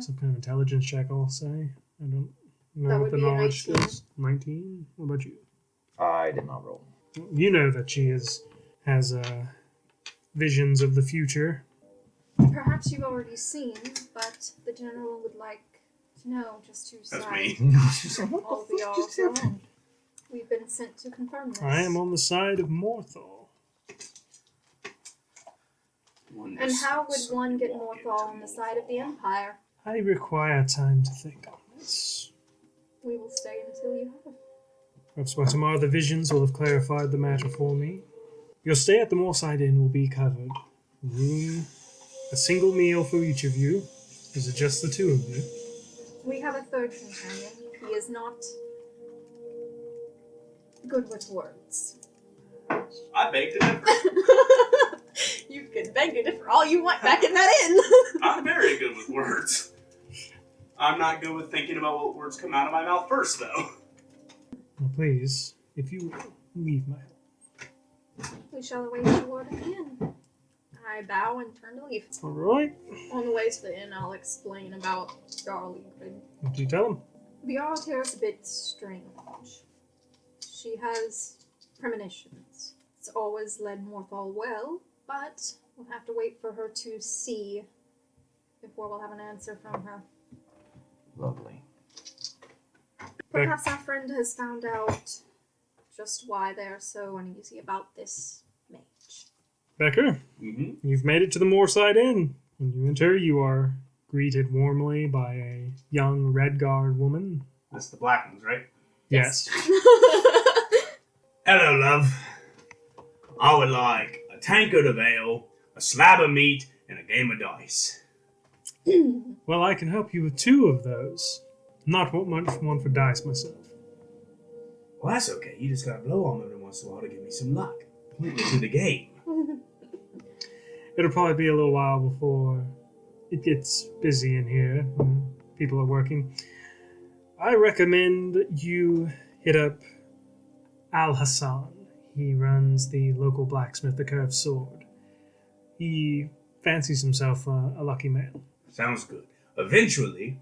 S1: Some kind of intelligence check, I'll say. I don't know
S4: That
S1: what
S4: would
S1: the
S4: be a
S1: knowledge
S4: 19.
S1: is. 19? What about you?
S5: I did not roll.
S1: You know that she has visions of the future.
S4: Perhaps you've already seen, but the general would like to know just whose
S2: That's
S4: side
S2: me.
S4: all the Jarls are on. We've been sent to confirm this.
S1: I am on the side of Morthal.
S4: And how would one get Morthal on the side of the Empire?
S1: I require time to think on this.
S4: We will stay until you have.
S1: Perhaps by tomorrow the visions will have clarified the matter for me. Your stay at the Moorside Inn will be covered. Room, a single meal for each of you. Is it just the two of you?
S4: We have a third companion. He is not good with words.
S2: I beg to differ.
S4: You can beg to differ all you want back in that inn.
S2: I'm very good with words. I'm not good with thinking about what words come out of my mouth first, though.
S1: Well, please, if you will, leave my home.
S4: We shall await your word at the inn. I bow and turn to leave.
S1: All right.
S4: On the way to the inn, I'll explain about Darlie.
S1: What do you tell him?
S4: The Jarl here is a bit strange. She has premonitions. It's always led Morthal well, but we'll have to wait for her to see before we'll have an answer from her.
S5: Lovely.
S4: Perhaps our friend has found out just why they're so uneasy about this mage.
S1: Becker, you've made it to the Moorside Inn. When you enter, you are greeted warmly by a young Redguard woman.
S2: That's the black ones, right?
S1: Yes.
S2: Hello, love. I would like a tankard of ale, a slab of meat, and a game of dice.
S1: Well, I can help you with two of those. Not much one for dice myself.
S2: Well, that's okay. You just gotta blow on them every once in a while to give me some luck. Point me to the game.
S1: It'll probably be a little while before it gets busy in here. People are working. I recommend you hit up Al Hassan. He runs the local blacksmith, the Curved Sword. He fancies himself a lucky man.
S2: Sounds good. Eventually,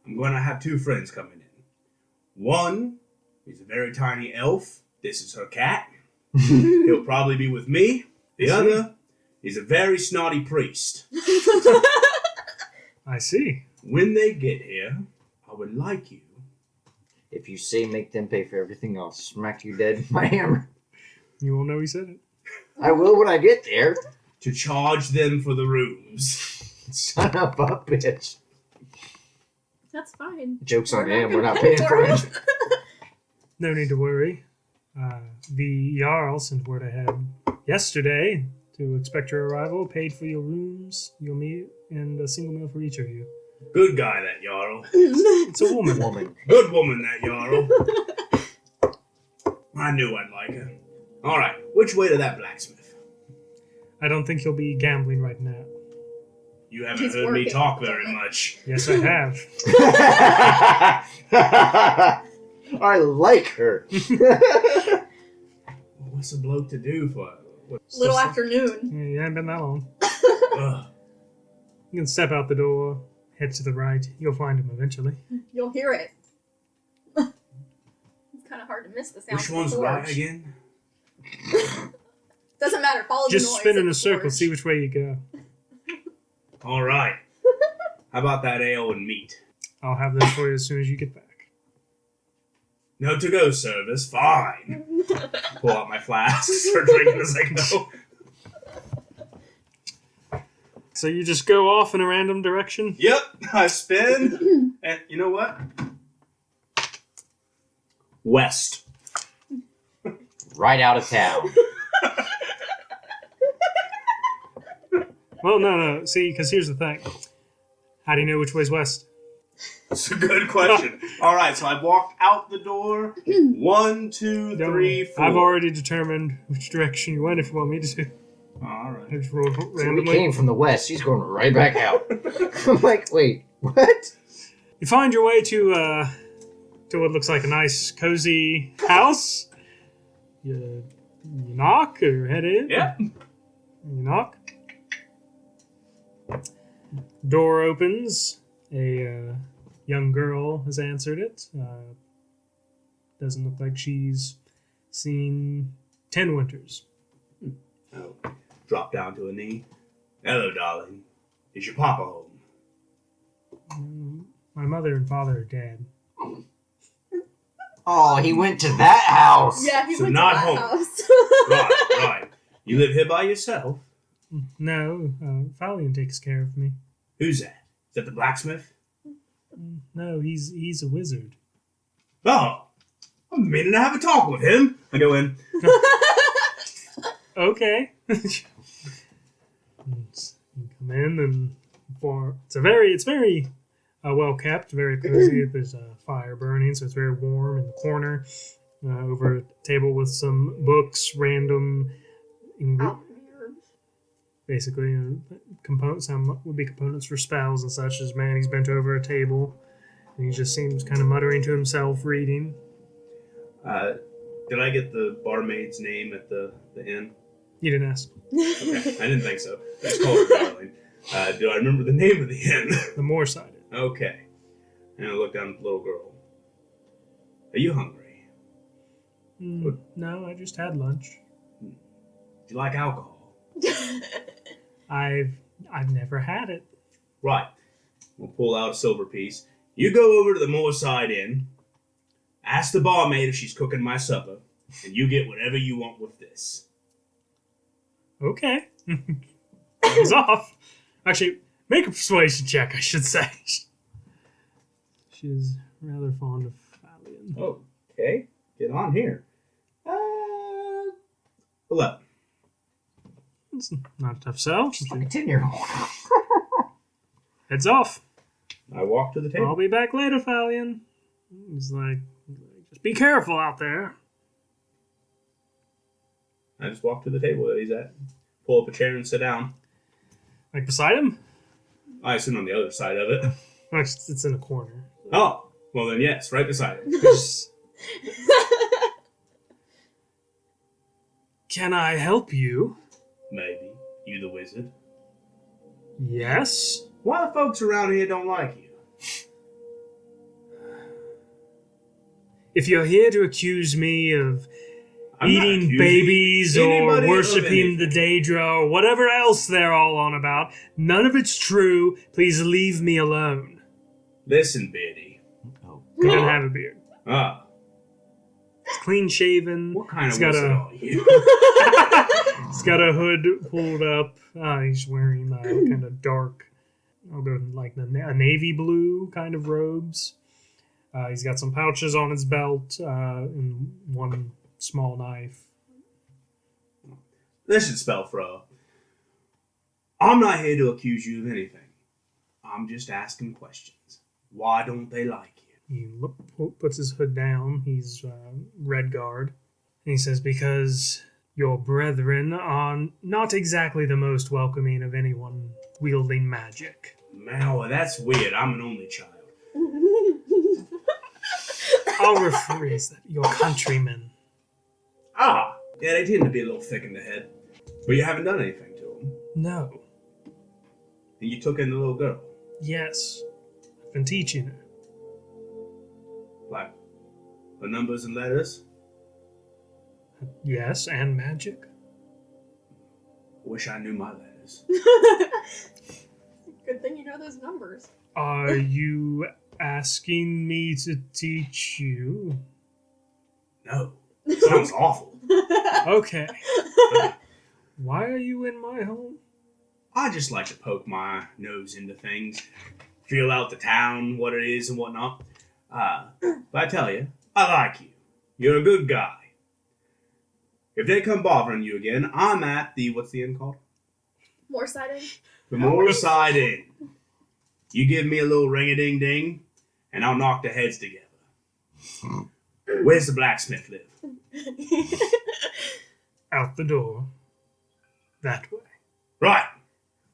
S2: I'm going to have two friends coming in. One is a very tiny elf. This is her cat. He'll probably be with me. The other is a very snotty priest.
S1: I see.
S2: When they get here, I would like you.
S5: If you say make them pay for everything, I'll smack you dead with my hammer.
S1: You won't know he said it.
S5: I will when I get there.
S2: To charge them for the rooms.
S5: Son of a bitch.
S4: That's fine.
S5: Joke's on
S4: We're
S5: him,
S4: not
S5: we're not
S4: gonna
S5: paying
S4: pay
S5: for
S4: for
S5: it.
S1: No need to worry. The Jarl sent word ahead yesterday to expect your arrival, paid for your rooms, your meal, and a single meal for each of you.
S2: Good guy, that Jarl.
S1: It's a woman.
S2: Good woman, that Jarl. I knew I'd like her. All right, which way to that blacksmith?
S1: I don't think you'll be gambling right now.
S2: You haven't
S4: He's
S2: heard me
S4: working.
S2: talk very much.
S1: Yes, I have.
S5: I like her.
S2: What's a bloke to do for
S4: Little afternoon.
S1: Yeah, you haven't been that long.
S2: Ugh.
S1: You can step out the door, head to the right. You'll find him eventually.
S4: You'll hear it. It's kind of hard to miss the sound.
S2: Which
S4: of the
S2: one's
S4: forge.
S2: right again?
S4: Doesn't matter. Follow
S1: Just
S4: the noise.
S1: spin
S4: of
S1: in
S4: the
S1: a circle,
S4: forge.
S1: see which way you go.
S2: All right. How about that ale and meat?
S1: I'll have this for you as soon as you get back.
S2: No to-go service. Fine. Pull out my flask, start drinking as I go.
S1: So you just go off in a random direction?
S2: Yep, I spin, and you know what? West.
S5: Right out of town.
S1: Well, no. See, because here's the thing. How do you know which way's west?
S2: That's a good question. All right, so I walked out the door. 1, 2,
S1: Don't
S2: 3,
S1: worry.
S2: 4.
S1: I've already determined which direction you went if you want me to.
S2: All
S1: I
S2: right.
S1: just rolled
S5: So we
S1: randomly.
S5: came from the west. She's going right back out. I'm like, wait, what?
S1: You find your way to what looks like a nice, cozy house. You knock or head in.
S2: Yeah.
S1: You knock. Door opens. A young girl has answered it. Doesn't look like she's seen 10 winters.
S2: Oh, drop down to a knee. Hello, darling. Is your papa home?
S1: My mother and father are dead.
S5: Oh, he went to that house.
S4: Yeah, he
S2: So
S4: went
S2: not
S4: to that
S2: home.
S4: house.
S2: Right. You live here by yourself?
S1: No, Falion takes care of me.
S2: Who's that? Is that the blacksmith?
S1: No, he's a wizard.
S2: Oh, I'm meaning to have a talk with him. I go in.
S1: Okay. You come in and it's very well kept, very cozy. There's a fire burning, so it's very warm in the corner. Over a table with some books, random, basically components. Some would be components for spells and such. As man, he's bent over a table, and he just seems kind of muttering to himself, reading.
S2: Did I get the barmaid's name at the inn?
S1: You didn't ask.
S2: Okay, I didn't think so. I just called her darling. Do I remember the name of the inn?
S1: The Moorsided.
S2: Okay. And I looked down at the little girl. Are you hungry?
S1: No, I just had lunch.
S2: Do you like alcohol?
S1: I've never had it.
S2: Right. We'll pull out a silver piece. You go over to the Moorside Inn, ask the barmaid if she's cooking my supper, and you get whatever you want with this.
S1: Okay. He's off. Actually, make a persuasion check, I should say. She's rather fond of Falion.
S2: Okay. Get on here. 11.
S1: It's not a tough sell.
S5: She's like a 10-year-old.
S1: Heads off.
S2: I walk to the table.
S1: I'll be back later, Falion. He's like, just be careful out there.
S2: I just walk to the table that he's at, pull up a chair and sit down.
S1: Like beside him?
S2: I assume on the other side of it.
S1: It's in a corner.
S2: Oh, well then yes, right beside him.
S1: Can I help you?
S2: Maybe. You the wizard.
S1: Yes.
S2: Why the folks around here don't like you?
S1: If you're here to accuse me of
S2: I'm not
S1: eating
S2: accusing
S1: babies or
S2: anybody of
S1: worshipping the
S2: anything.
S1: Daedra or whatever else they're all on about, none of it's true. Please leave me alone.
S2: Listen, Beardy.
S1: He doesn't have a beard.
S2: Ah,
S1: He's clean shaven.
S2: what kind of
S1: He's got
S2: wizard
S1: a-
S2: are you?
S1: He's got a hood pulled up. He's wearing kind of dark, like a navy blue kind of robes. He's got some pouches on his belt and one small knife.
S2: This should spell fro. I'm not here to accuse you of anything. I'm just asking questions. Why don't they like you?
S1: He puts his hood down. He's red guard. And he says, because your brethren are not exactly the most welcoming of anyone wielding magic.
S2: Man, well, that's weird. I'm an only child.
S1: I'll rephrase that. Your countrymen.
S2: Ah, yeah, they tend to be a little thick in the head. But you haven't done anything to them.
S1: No.
S2: And you took in the little girl.
S1: Yes. I've been teaching her.
S2: Like, the numbers and letters.
S1: Yes, and magic.
S2: Wish I knew my letters.
S4: Good thing you know those numbers.
S1: Are you asking me to teach you?
S2: No. Sounds awful.
S1: Okay. Why are you in my home?
S2: I just like to poke my nose into things, feel out the town, what it is and whatnot. But I tell you, I like you. You're a good guy. If they come bothering you again, I'm at the, what's the inn called?
S4: Moorsided?
S2: The Moorside Inn. You give me a little ring-a-ding-ding, and I'll knock the heads together. Where's the blacksmith live?
S1: Out the door. That way.
S2: Right.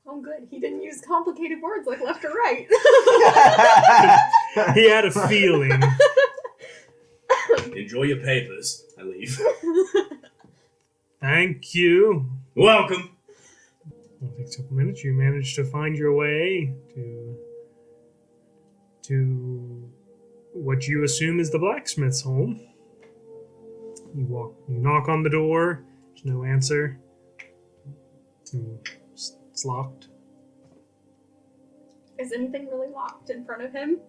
S4: Oh, good. He didn't use complicated words like left or right.
S1: He had a feeling.
S2: Enjoy your papers. I leave.
S1: Thank you.
S2: Welcome.
S1: It'll take a couple minutes. You manage to find your way to what you assume is the blacksmith's home. You knock on the door. There's no answer. It's locked.
S4: Is anything really locked in front of him?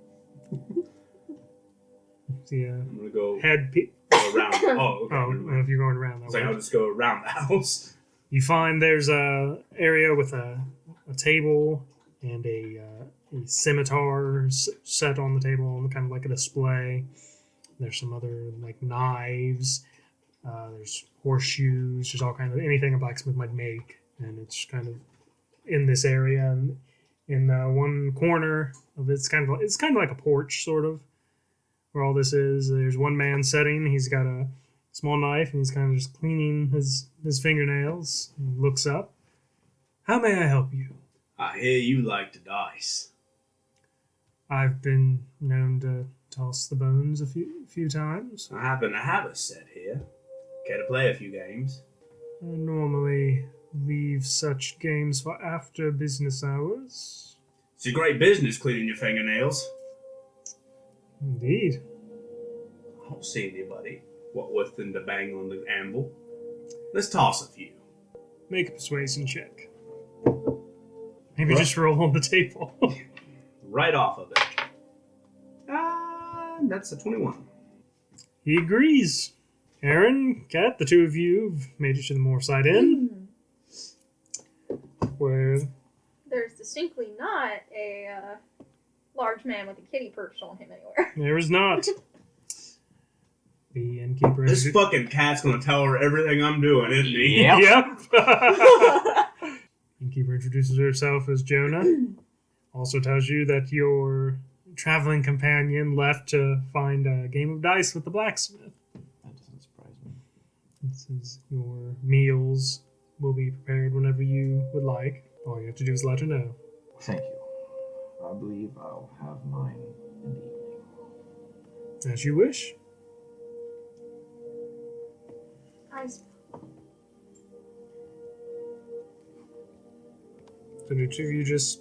S1: The
S2: I'm gonna go
S1: head.
S2: around. Oh, okay.
S1: Oh,
S2: never mind.
S1: if you're going around that
S2: It's
S1: way.
S2: like I'll just go around the house.
S1: You find there's a area with a table and a scimitar set on the table, kind of like a display. There's some other like knives. There's horseshoes. There's all kinds of anything a blacksmith might make, and it's kind of in this area. And in one corner of it's kind of like a porch, sort of, where all this is. There's one man sitting. He's got a small knife, and he's kind of just cleaning his fingernails. He looks up. How may I help you?
S2: I hear you like to dice.
S1: I've been known to toss the bones a few times.
S2: I happen to have a set here. Care to play a few games?
S1: I normally leave such games for after business hours.
S2: It's a great business cleaning your fingernails.
S1: Indeed.
S2: I don't see anybody. What with them to bang on the anvil? Let's toss a few.
S1: Make a persuasion check. Maybe just roll on the table.
S2: Right off of it. That's a 21.
S1: He agrees. Aaron, Kat, the two of you have made it to the Moorside Inn. Where
S4: There's distinctly not a large man with a kitty perched on him anywhere.
S1: there is not. The innkeeper
S2: This fucking cat's gonna tell her everything I'm doing, isn't he?
S5: Yep.
S1: Yep. Innkeeper introduces herself as Jonah. Also tells you that your traveling companion left to find a game of dice with the blacksmith.
S5: That doesn't surprise me.
S1: It says your meals will be prepared whenever you would like. All you have to do is let her know.
S5: Thank you. I believe I'll have mine in the evening.
S1: As you wish. So the two of you just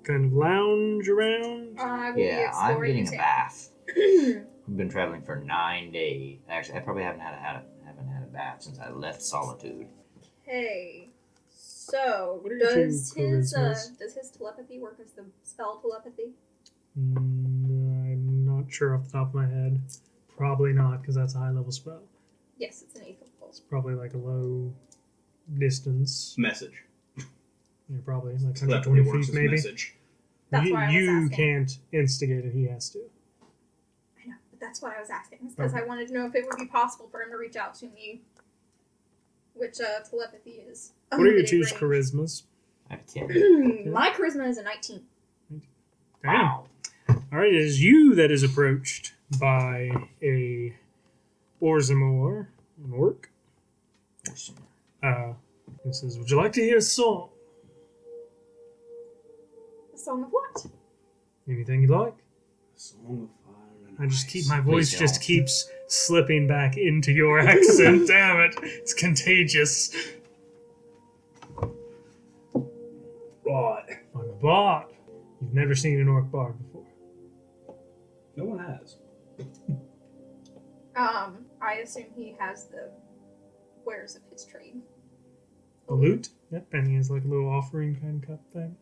S1: kind of lounge around?
S4: I will be
S5: Yeah, I'm
S4: exploring
S5: getting
S4: the
S5: a
S4: town.
S5: bath. I've been traveling for 9 days. Actually, I probably haven't had a bath since I left Solitude.
S4: Okay, so
S1: What are your
S4: does
S1: two
S4: his
S1: charismas?
S4: does his telepathy work as the spell telepathy?
S1: I'm not sure off the top of my head. Probably not, because that's a high level spell.
S4: Yes, it's an eighth level.
S1: It's probably like a low distance.
S2: Message.
S1: You're probably like
S2: Telepathy
S1: 120
S2: works
S1: feet,
S2: as
S1: maybe.
S2: message.
S4: That's why I was
S1: You
S4: asking.
S1: can't instigate it, he has to.
S4: I know, but that's why I was asking. Because I wanted to know if it would be possible for him to reach out to me, which telepathy is.
S1: What are your
S4: unlimited
S1: two's
S4: range.
S1: charismas?
S5: I have 10.
S4: My charisma is a 19.
S1: Wow. Alright, it is you that is approached by a Orzammar, an orc.
S5: Awesome.
S1: He says, would you like to hear a song?
S4: A song of what?
S1: Anything you'd like?
S2: Song of Fire and
S1: I just
S2: Ice.
S1: keep my voice
S5: Please
S1: just
S5: don't.
S1: keeps slipping back into your accent. Damn it. It's contagious.
S2: Right.
S1: I'm a bard. You've never seen an orc bard before.
S2: No one has.
S4: I assume he has the wares of his trade.
S1: A lute? Yep, and he has like a little offering kind of cup thing.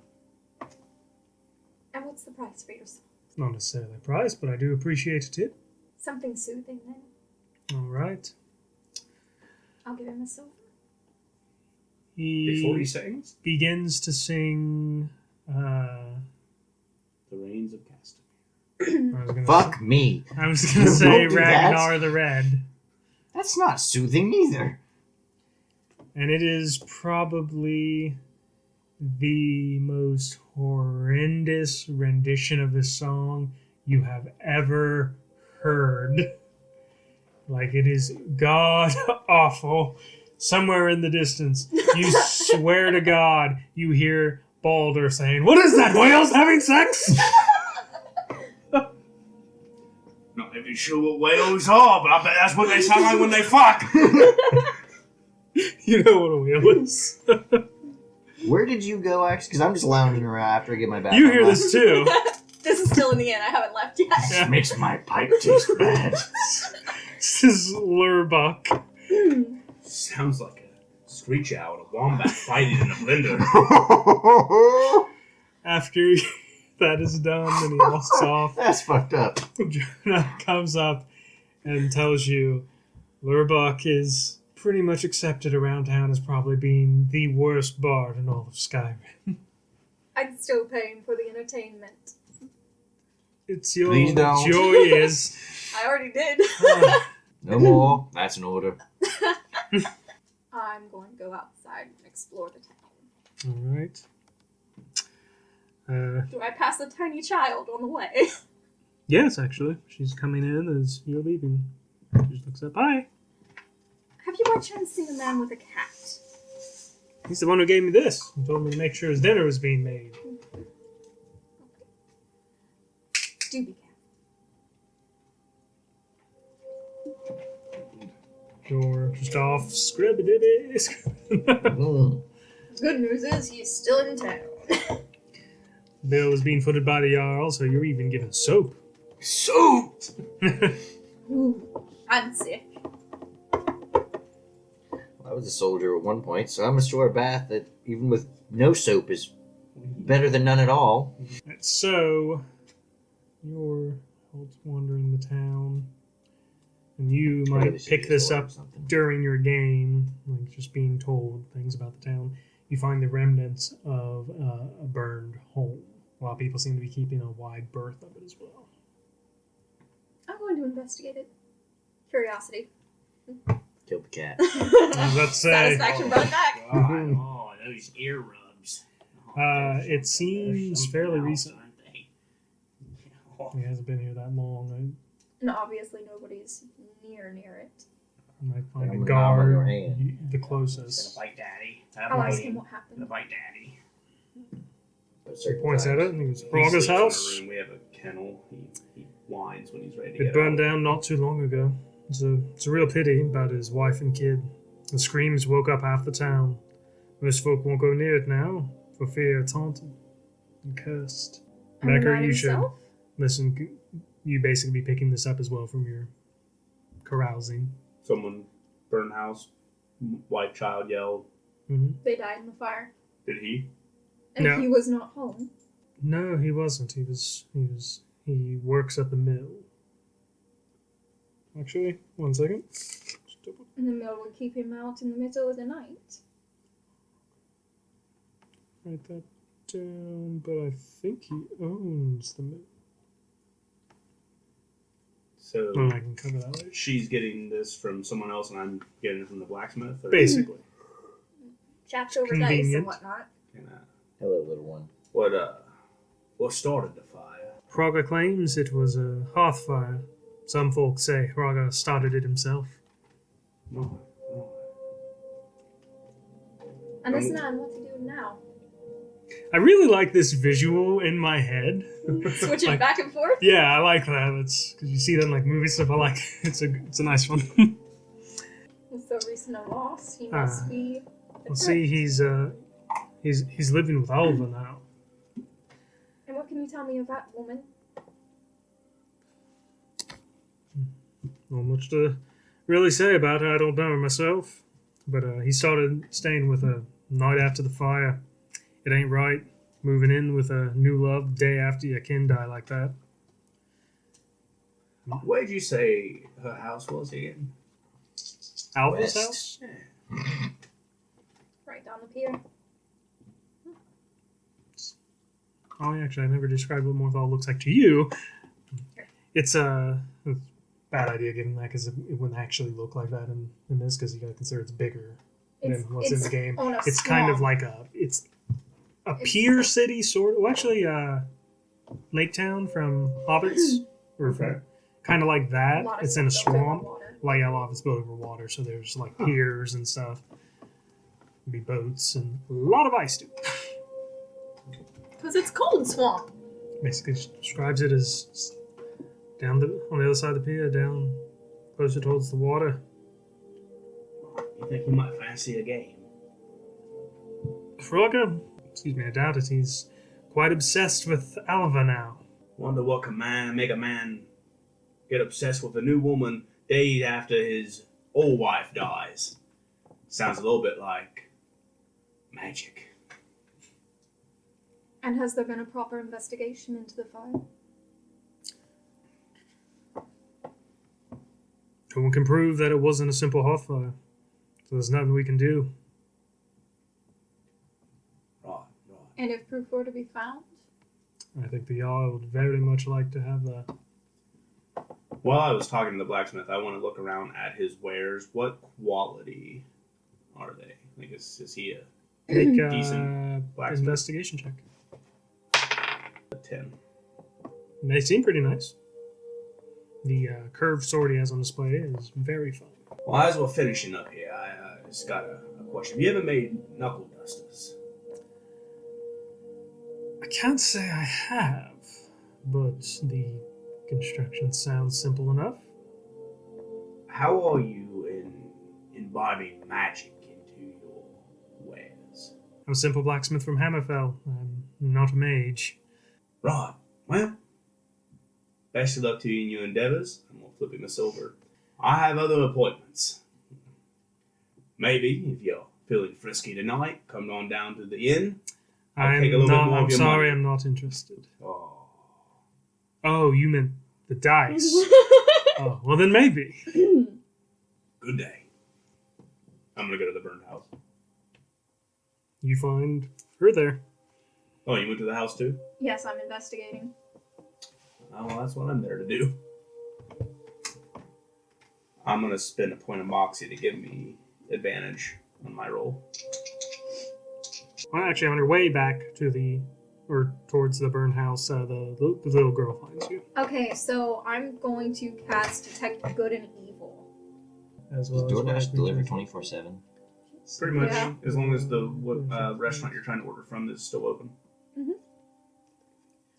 S4: And what's the price for your song?
S1: It's not necessarily a price, but I do appreciate a tip.
S4: Something soothing then.
S1: Alright.
S4: I'll give him a silver.
S1: He
S2: Before he sings,
S1: begins to sing.
S2: The Reigns of Castamere.
S1: I was gonna
S5: Fuck me.
S1: I was gonna say
S5: Don't do that.
S1: Ragnar the Red.
S5: That's not soothing either.
S1: And it is probably the most horrendous rendition of this song you have ever heard. Like, it is god awful. Somewhere in the distance, you swear to God, you hear Balder saying, "What is that? Whales having sex?"
S2: Not even sure what whales are, but I bet that's what they sound like when they fuck.
S1: You know what a whale is.
S5: Where did you go, actually? Because I'm just lounging around after I get my bath.
S1: You hear this too.
S4: This is still in the inn. I haven't left yet.
S1: Yeah.
S5: Makes my pipe taste bad.
S1: This is Lurbuck.
S2: Sounds like a screech owl and a wombat fighting in a blender.
S1: After that is done and he walks off,
S5: That's fucked up.
S1: Jonah comes up and tells you Lurbuck is pretty much accepted around town as probably being the worst bard in all of Skyrim.
S4: I'm still paying for the entertainment.
S1: It's your
S3: Please don't.
S1: joy is.
S4: I already did.
S5: No more. That's an order.
S4: I'm going to go outside and explore the town.
S1: All right.
S4: Do I pass a tiny child on the way?
S1: Yes, actually. She's coming in as you're leaving. She just looks up. Hi.
S4: Have you by chance seen a man with a cat?
S1: He's the one who gave me this and told me to make sure his dinner was being made.
S4: Do be careful.
S1: You're just off scribbity.
S5: Mm.
S4: Good news is he's still in town.
S1: Bill is being footed by the Jarl, so you're even given soap.
S3: Soap!
S4: Ooh, fancy.
S5: I was a soldier at one point, so I'm a sure bath that even with no soap is better than none at all.
S1: So, you're wandering the town, and you might
S5: Really should
S1: pick
S5: use
S1: this
S5: oil or
S1: up
S5: something.
S1: during your game, like just being told things about the town. You find the remnants of a burned home. A lot of people seem to be keeping a wide berth of it as well.
S4: I'm going to investigate it. Curiosity.
S5: Kill the cat.
S1: was about to say.
S4: Satisfaction brought it back.
S6: God, oh, those ear rubs.
S1: It seems fairly recent.
S6: Aren't they?
S1: He hasn't been here that long.
S4: And obviously nobody's near it.
S1: I might find
S5: I'm
S1: a
S5: gonna nom on your
S1: guard
S5: hand.
S1: the
S6: Gonna
S1: closest.
S6: bite daddy.
S4: I'll ask him
S6: Gonna
S4: what happened.
S6: bite daddy.
S1: He points at it and he goes,
S2: He
S1: Braga's
S2: sleeps in our
S1: house.
S2: room. We have a kennel. He whines when he's ready to
S1: It
S2: get
S1: burned
S2: out.
S1: down not too long ago. It's a real pity about his wife and kid. The screams woke up half the town. Most folk won't go near it now for fear it's haunted and cursed.
S4: And the
S1: Becker,
S4: man
S1: you should
S4: himself?
S1: listen. You basically be picking this up as well from your carousing.
S2: Someone burned house. Wife, child yelled.
S1: Mm-hmm.
S4: They died in the fire.
S2: Did he?
S4: And
S1: No.
S4: he was not home.
S1: No, he wasn't. He works at the mill. Actually, one second. Just double-
S4: And the mill would keep him out in the middle of the night.
S1: Write that down, but I think he owns the mill.
S2: So
S1: Oh, I can cover that later.
S2: she's getting this from someone else, and I'm getting it from the blacksmith. Or
S1: Basically.
S4: Jacked over dice
S1: Convenient.
S4: and whatnot.
S5: Hello, little one.
S2: What started the fire?
S1: Praga claims it was a hearth fire. Some folks say Praga started it himself.
S2: No.
S4: And this man, what's he doing now?
S1: I really like this visual in my head.
S4: Switching
S1: Like,
S4: back and forth?
S1: yeah, I like that. It's because you see that in like movie stuff. I like it's a nice one.
S4: With so recent a loss, he must be.
S1: Well, see, he's living with Alva now.
S4: And what can you tell me of that woman?
S1: Not much to really say about her. I don't know her myself, but he started staying with her night after the fire. It ain't right moving in with a new love the day after your kin die like that.
S2: Where'd you say her house was again?
S1: Alva's
S5: West.
S1: house?
S4: Right down the pier.
S1: Oh, actually, I never described what Morthal looks like to you. It's a bad idea given that because it wouldn't actually look like that in this because you got to consider it's bigger than what's in the game.
S4: On a
S1: It's kind of
S4: swamp.
S1: like a pier city sort of. Well, actually, Lake Town from Hobbits, or
S2: Okay.
S1: kind of like that.
S4: A lot of
S1: It's in a
S4: stuff built over
S1: swamp.
S4: water.
S1: Like a lot of it's built over water, so there's like piers and stuff. Be boats and a lot of ice too.
S4: Because it's cold swamp.
S1: Basically, describes it as on the other side of the pier, down closer towards the water.
S2: You think he might fancy a game?
S1: Frogger, excuse me, I doubt it. He's quite obsessed with Alva now.
S2: Wonder what can make a man get obsessed with a new woman days after his old wife dies. Sounds a little bit like magic.
S4: And has there been a proper investigation into the fire?
S1: No one can prove that it wasn't a simple hearth fire. So there's nothing we can do.
S2: Right.
S4: And if proof were to be found?
S1: I think the Jarl would very much like to have that.
S2: While I was talking to the blacksmith, I want to look around at his wares. What quality are they? Like, is he a
S1: Make
S2: decent blacksmith?
S1: investigation check.
S2: 10?
S1: They seem pretty nice. The curved sword he has on display is very fine.
S2: Well, as we're finishing up here, I just got a question. Have you ever made knuckle dusters?
S1: I can't say I have, but the construction sounds simple enough.
S2: How are you in imbibing magic into your wares?
S1: I'm a simple blacksmith from Hammerfell. I'm not a mage.
S2: Right. Well, best of luck to you in your endeavors. I'm going to flip him a silver. I have other appointments. Maybe, if you're feeling frisky tonight, come on down to the inn. I'll take a little bit more
S1: I'm
S2: of your
S1: sorry,
S2: money.
S1: I'm not interested.
S2: Oh.
S1: Oh, you meant the dice. Oh, well then maybe.
S2: Good day. I'm going to go to the burned house.
S1: You find her there.
S2: Oh, you went to the house too?
S4: Yes, I'm investigating.
S2: Oh, well, that's what I'm there to do. I'm going to spend a point of moxie to give me advantage on my roll.
S1: Well, actually, on your way back to towards the burned house, the little girl finds you.
S4: Okay, so I'm going to cast Detect Good and Evil.
S1: As
S5: Does
S1: well as
S5: DoorDash deliver 24/7?
S2: Pretty much,
S4: Yeah.
S2: as long as the restaurant you're trying to order from is still open.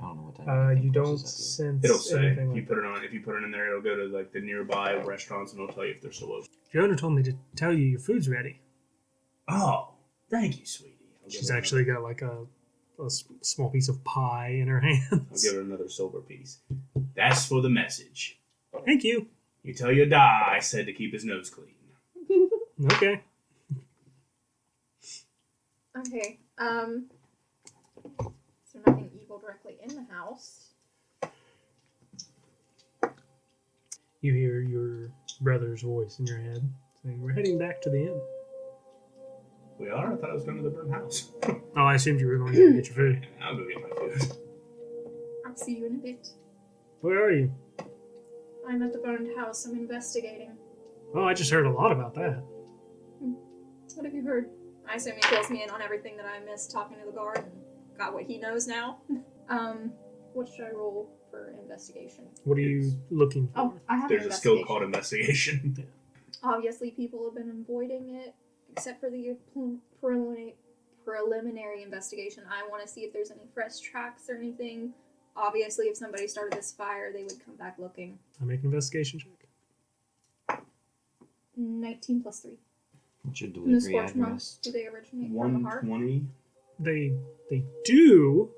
S5: I don't know what time.
S1: You don't
S5: closes
S1: sense
S2: It'll say
S1: anything
S2: if you
S1: like
S2: put it on. If you put it in there, it'll go to like the nearby restaurants and it'll tell you if they're still open.
S1: Fiona told me to tell you your food's ready.
S2: Oh, thank you, sweetie.
S1: She's actually got like a small piece of pie in her
S2: I'll
S1: hands.
S2: give her another silver piece. That's for the message.
S1: Thank you.
S2: You tell your da I said to keep his nose clean.
S1: Okay.
S4: Okay, so nothing evil directly in the house.
S1: You hear your brother's voice in your head saying, "We're heading back to the inn."
S2: We are? I thought I was going to the burnt house.
S1: Oh, I assumed you were going to get your food.
S2: I'll go get my food.
S4: I'll see you in a bit.
S1: Where are you?
S4: I'm at the burned house. I'm investigating.
S1: Oh, I just heard a lot about that.
S4: What have you heard? I assume he fills me in on everything that I missed talking to the guard and got what he knows now. What should I roll for investigation?
S1: What are you looking for?
S4: Oh, I have
S2: There's
S4: an
S2: a skill
S4: investigation.
S2: called investigation.
S4: Obviously, people have been avoiding it, except for the preliminary investigation. I want to see if there's any fresh tracks or anything. Obviously, if somebody started this fire, they would come back looking.
S1: I make an investigation check.
S4: 19 plus 3.
S5: What's your
S4: And the
S5: delivery
S4: scorch marks,
S5: address?
S4: do they originate from the heart?
S2: 120.
S1: They do,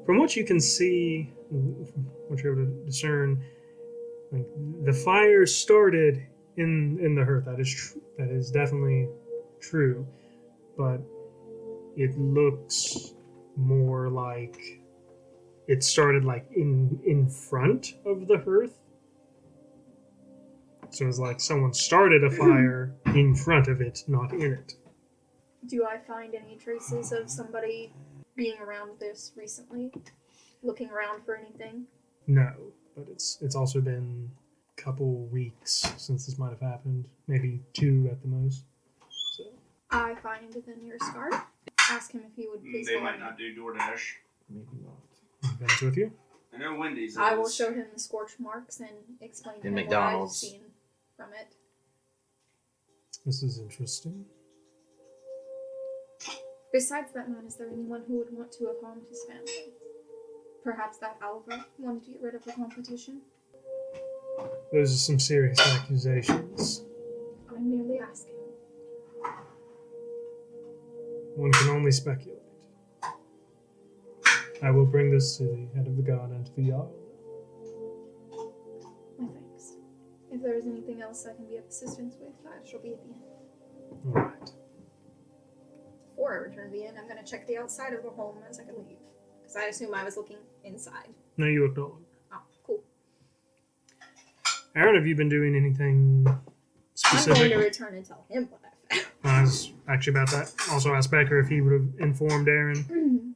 S1: from what you can see, what you're able to discern, like the fire started in the hearth. That is true. That is definitely true, but it looks more like it started like in front of the hearth. So it's like someone started a fire in front of it, not in it.
S4: Do I find any traces of somebody being around this recently? Looking around for anything?
S1: No, but it's also been a couple weeks since this might have happened. Maybe 2 at the most. So
S4: I find the nearest guard. Ask him if he would please
S2: They
S4: follow
S2: might
S4: me.
S2: not do DoorDash.
S5: Maybe not.
S1: Ben's with you.
S2: I know Wendy's.
S4: I will show him the scorch marks and explain to
S5: And
S4: him
S5: McDonald's.
S4: what I've seen from it.
S1: This is interesting.
S4: Besides that man, is there anyone who would want to have harmed his family? Perhaps that Alva wanted to get rid of the competition?
S1: Those are some serious accusations.
S4: I'm merely asking.
S1: One can only speculate. I will bring this to the head of the guard and to the Jarl.
S4: My thanks. If there is anything else I can be of assistance with, I shall be at the end.
S1: Alright.
S4: Before I return to the inn, I'm going to check the outside of the home as I can leave. Because I assume I was looking inside.
S1: No, you looked on.
S4: Oh, cool.
S1: Aaron, have you been doing anything
S4: I'm going
S1: specific?
S4: to return and tell him what I
S1: I was actually about that. Also asked Becker if he would have informed Aaron.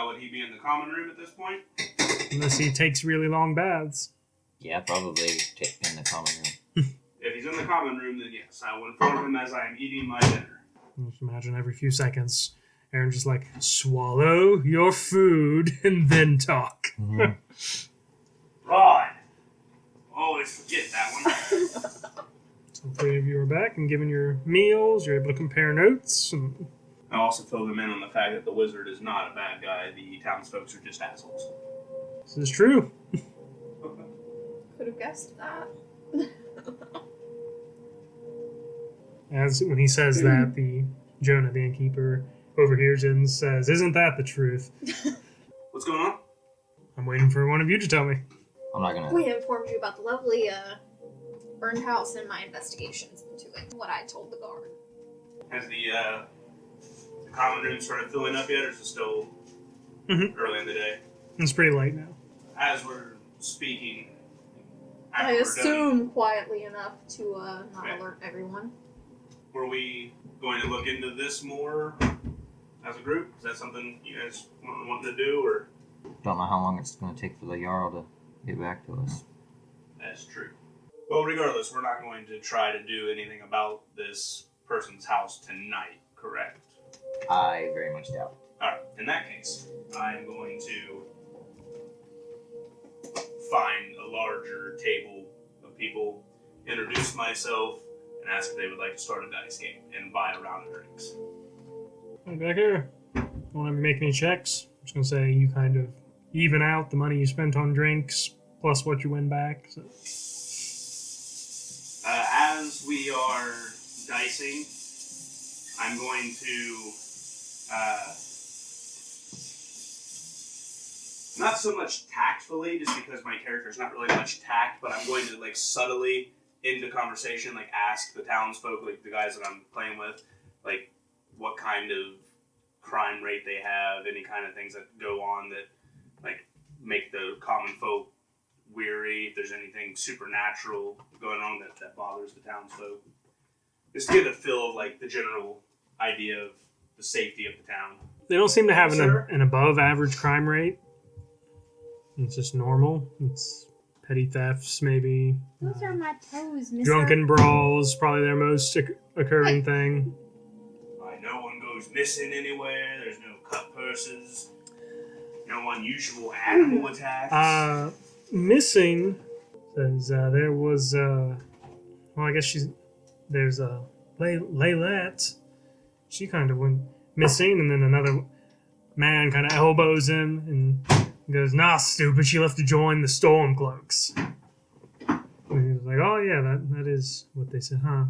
S2: Would he be in the common room at this point?
S1: Unless he takes really long baths.
S5: Yeah, probably in the common room.
S2: If he's in the common room, then yes, I will inform him as I am eating my dinner.
S1: Just imagine every few seconds, Aaron just like, swallow your food and then talk.
S5: Mhm.
S2: Right. Always forget that one.
S1: So three of you are back and given your meals. You're able to compare notes. And
S2: I also fill them in on the fact that the wizard is not a bad guy. The townsfolk are just assholes.
S1: this is true.
S4: Could have guessed that.
S1: As when he says that, the Jonah, the innkeeper, overhears it and says, "Isn't that the truth?"
S2: What's going on?
S1: I'm waiting for one of you to tell me.
S5: I'm not gonna.
S4: We informed you about the lovely burned house and my investigations into it. What I told the guard.
S2: Has the common room started filling up yet, or is it still early in the day?
S1: It's pretty late now.
S2: As we're speaking,
S4: I
S2: after we're
S4: assume quietly enough to not
S2: Okay.
S4: alert everyone.
S2: were we going to look into this more as a group? Is that something you guys wanting to do, or?
S5: Don't know how long it's gonna take for the Jarl to get back to us.
S2: That's true. Well, regardless, we're not going to try to do anything about this person's house tonight, correct?
S5: I very much doubt.
S2: Alright, in that case, I'm going to find a larger table of people, introduce myself, and ask if they would like to start a dice game and buy a round of drinks.
S1: Hey, Becker, don't have me make any checks. I'm just gonna say you kind of even out the money you spent on drinks plus what you win back. So.
S2: As we are dicing, I'm going to not so much tactfully, just because my character's not really much tact, but I'm going to like subtly into conversation, like ask the townsfolk, like the guys that I'm playing with, like what kind of crime rate they have, any kind of things that go on that like make the common folk weary, if there's anything supernatural going on that bothers the townsfolk. Just to get a feel of like the general idea of the safety of the town.
S1: They don't seem to have
S2: Sir?
S1: an above average crime rate. It's just normal. It's petty thefts, maybe.
S7: Those are my toes, mister.
S1: Drunken brawls, probably their most occurring thing.
S2: No one goes missing anywhere. There's no cut purses. No unusual animal attacks.
S1: Missing says there was well, I guess there's Laylette. She kind of went missing, and then another man kind of elbows him and goes, "Nah, stupid, she left to join the Stormcloaks." And he was like, "Oh yeah, that is what they said, huh?"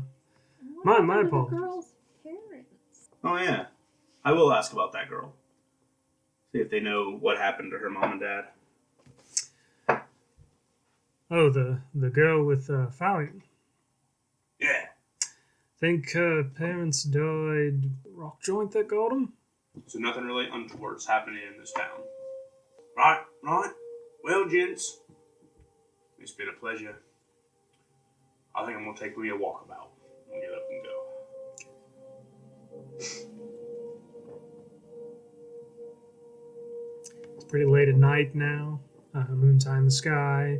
S1: My
S7: What happened to
S1: apologies.
S7: the girl's parents?
S2: Oh yeah, I will ask about that girl. See if they know what happened to her mom and dad.
S1: Oh, the girl with Fallion.
S2: Yeah.
S1: Think her parents died rock joint that got them?
S2: So nothing really untoward's happening in this town. Right. Well, gents, it's been a pleasure. I think I'm gonna take me a walkabout and get up and go.
S1: It's pretty late at night now. Moon's high in the sky.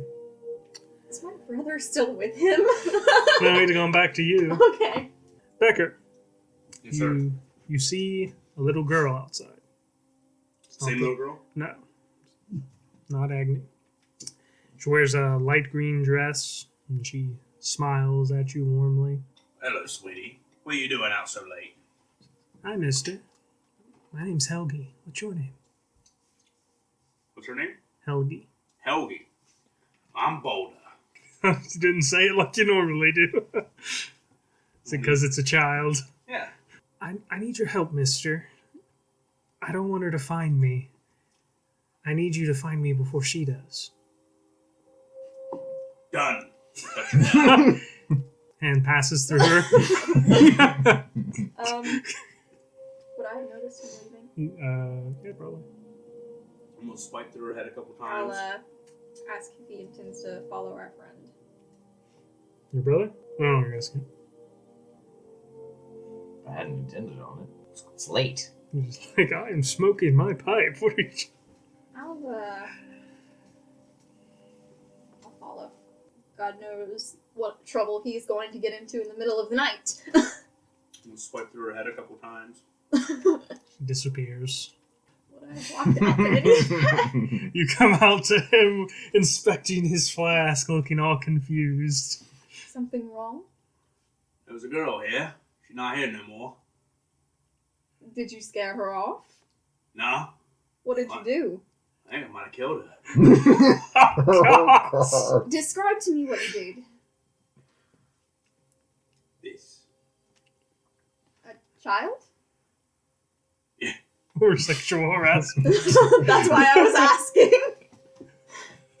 S4: Is my brother still with him?
S1: No, he's going back to you.
S4: Okay.
S1: Becker,
S2: Yes, sir.
S1: you see a little girl outside. It's not
S2: Same
S1: the-
S2: little girl?
S1: No. Not Agni. She wears a light green dress, and she smiles at you warmly.
S2: Hello, sweetie. What are you doing out so late?
S1: Hi, mister. My name's Helgi. What's your name?
S2: What's her name?
S1: Helgi.
S2: Helgi. I'm Boulder.
S1: You didn't say it like you normally do. Is it because it's a child?
S2: Yeah.
S1: I need your help, mister. I don't want her to find me. I need you to find me before she does.
S2: Done. Touch your down.
S1: Hand passes through her.
S4: Would I have noticed him leaving?
S1: Yeah, probably.
S2: I'm gonna swipe through her head a couple
S4: I'll
S2: times.
S4: ask if he intends to follow our friend.
S1: Your brother? Oh, you're asking.
S5: I hadn't intended on it. It's late.
S1: He's just like, I am smoking my pipe. What are you...
S4: I'll follow. God knows what trouble he's going to get into in the middle of the night.
S2: We'll swipe through her head a couple times.
S1: She disappears.
S4: Would I have walked after it?
S1: You come out to him inspecting his flask, looking all confused.
S4: Something wrong?
S2: There was a girl here. She's not here no more.
S4: Did you scare her off?
S2: No.
S4: What did you do?
S2: I think I might have killed her.
S3: Oh, God.
S4: Describe to me what you did.
S2: This.
S4: A child?
S1: Or sexual harassment.
S4: That's why I was asking.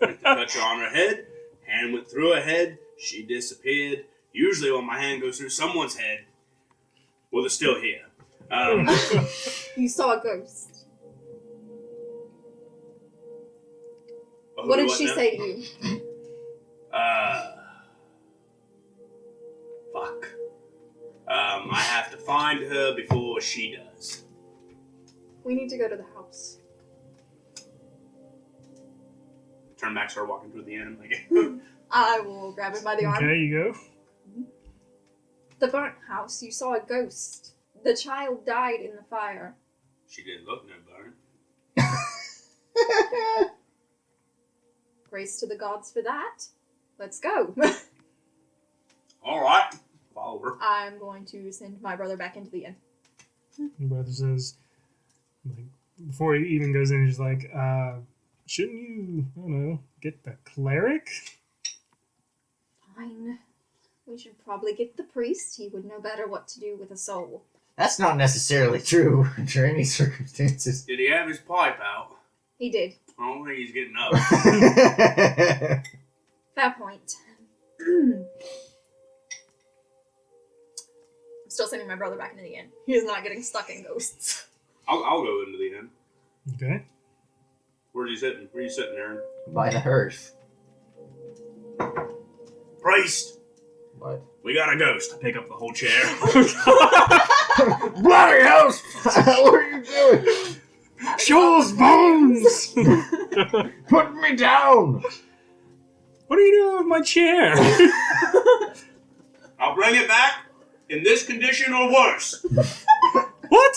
S2: Went to touch her on her head. Hand went through her head. She disappeared. Usually when my hand goes through someone's head, well, they're still here.
S4: You saw a ghost.
S2: Oh,
S4: What did she say to you?
S2: Fuck. I have to find her before she does.
S4: We need to go to the house.
S2: Turn back, start walking through the inn. Like,
S4: I will grab him by the arm.
S1: Okay, you go.
S4: The burnt house, you saw a ghost. The child died in the fire.
S2: she didn't look no burn.
S4: Grace to the gods for that. Let's go.
S2: All right, follow her.
S4: I'm going to send my brother back into the inn.
S1: Your brother says, like, before he even goes in, he's like, shouldn't you, I don't know, get the cleric?
S4: Fine. We should probably get the priest. He would know better what to do with a soul.
S5: That's not necessarily true under any circumstances.
S2: Did he have his pipe out?
S4: He did.
S2: I don't think he's getting up.
S4: Fair point. I'm still sending my brother back into the inn. He is not getting stuck in ghosts.
S2: I'll go into the inn.
S1: Okay.
S2: Where's he sitting? Where are you sitting, Aaron?
S5: By the hearth.
S2: Priest!
S5: What?
S2: We got a ghost. I pick up the whole chair.
S3: Bloody house! What are you doing?
S1: Show us bones!
S3: Put me down!
S1: What are you doing with my chair?
S2: I'll bring it back in this condition or worse.
S1: What?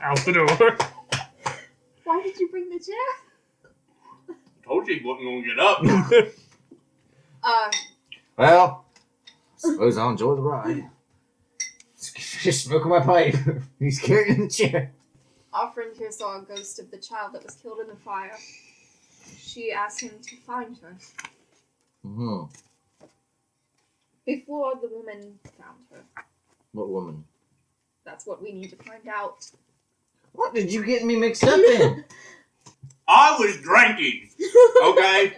S1: Out the door.
S4: Why did you bring the chair?
S2: Told you he wasn't going to get up.
S5: Well, suppose I'll enjoy the ride. Just smoking my pipe. He's carrying the chair.
S4: Our friend here saw a ghost of the child that was killed in the fire. She asked him to find her.
S5: Mm-hmm.
S4: Before the woman found her.
S5: What woman?
S4: That's what we need to find out.
S5: What did you get me mixed up in?
S2: I was drinking, okay?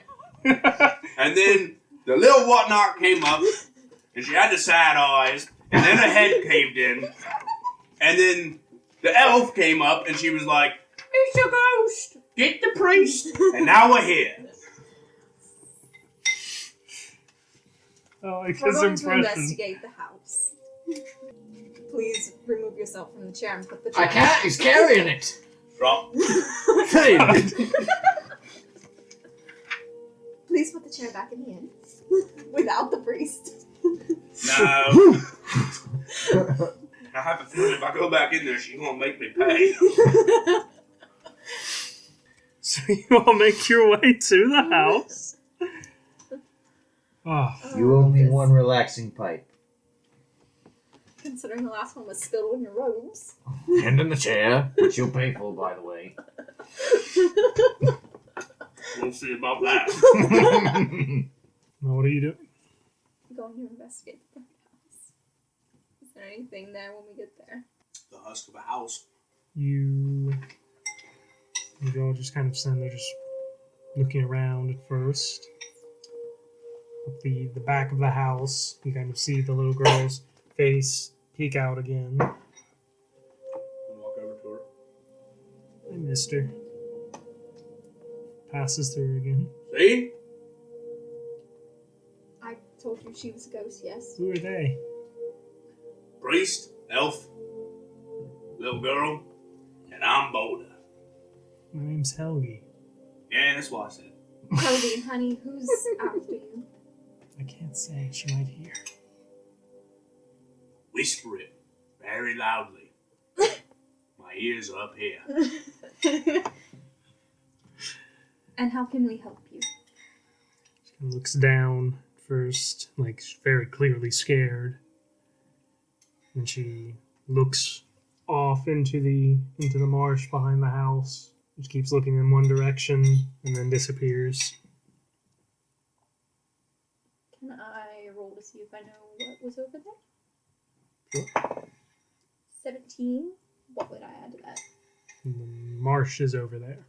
S2: And then the little whatnot came up, and she had the sad eyes, and then her head caved in, and then the elf came up, and she was like, "It's a ghost! Get the priest!" And now we're here.
S1: I like
S4: We're
S1: his
S4: going to
S1: impression.
S4: investigate the house. Please remove yourself from the chair and put the
S3: I
S4: chair
S3: can't, he's carrying it!
S2: Drop.
S3: Hey!
S4: Please put the chair back in the inn. Without the priest.
S2: No. I have a feeling if I go back in there, she's going to make me pay.
S1: So you all make your way to the house. Oh,
S5: You owe me one relaxing pipe.
S4: Considering the last one was spilled in your robes.
S3: And in the chair.
S5: Which you'll pay for, by the way.
S2: We'll see about that.
S1: now what are you doing?
S4: I'm going to investigate the house. Is there anything there when we get there?
S2: The husk of a house.
S1: You all just kind of stand there, just looking around at first. Up the back of the house, you kind of see the little girl's face peek out again.
S2: I'll walk over to her.
S1: I missed her. Passes through again.
S2: See?
S4: I told you she was a ghost, yes?
S1: Who are they?
S2: Priest,
S6: Elf, little girl, and I'm Boulder.
S1: My name's Helgi.
S6: Yeah, that's what I said.
S4: Cody, honey, who's after you?
S1: I can't say. She might hear.
S6: Whisper it very loudly. My ears are up here.
S4: And how can we help you?
S1: She looks down first, like very clearly scared. And she looks off into the marsh behind the house. She keeps looking in one direction and then disappears.
S4: Can I roll to see if I know what was over there?
S1: Sure.
S4: 17. What would I add to that?
S1: And the marsh is over there.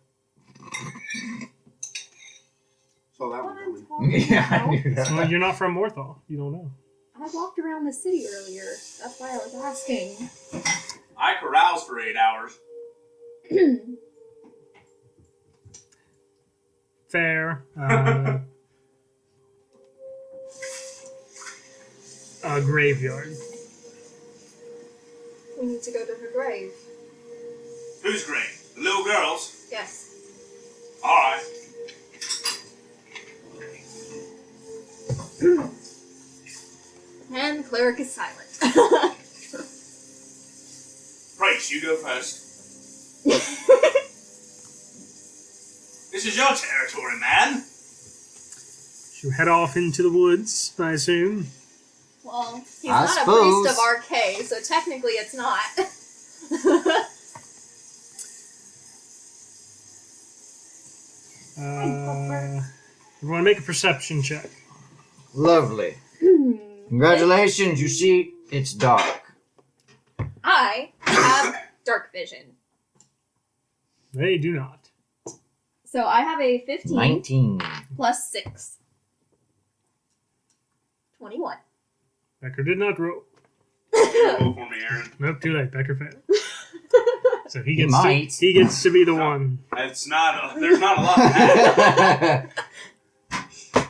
S8: So that
S4: What
S8: was
S4: I'm
S8: coming.
S4: talking
S3: Yeah, I
S4: about.
S3: knew that.
S1: Well, you're not from Morthal. You don't know.
S4: I walked around the city earlier. That's why I was asking.
S6: I caroused for 8 hours.
S1: Fair. A graveyard.
S4: We need to go to her grave.
S6: Whose grave? The little girl's?
S4: Yes.
S6: Alright.
S4: And the cleric is silent.
S6: Priest, you go first. This is your territory, man.
S1: You head off into the woods, I assume.
S4: Well, he's
S5: I
S4: not
S5: suppose.
S4: a priest of RK, so technically it's not.
S1: Everyone make a perception check.
S5: Lovely. Congratulations, you see, it's dark.
S4: I have dark vision.
S1: They do not.
S4: So I have a 15
S5: 19.
S4: plus 6. 21.
S1: Becker did not roll.
S6: Roll for me, Aaron.
S1: Nope, too late. Becker failed. So he
S5: He
S1: gets
S5: might.
S1: he gets to be the one.
S6: It's not. There's not a lot to add.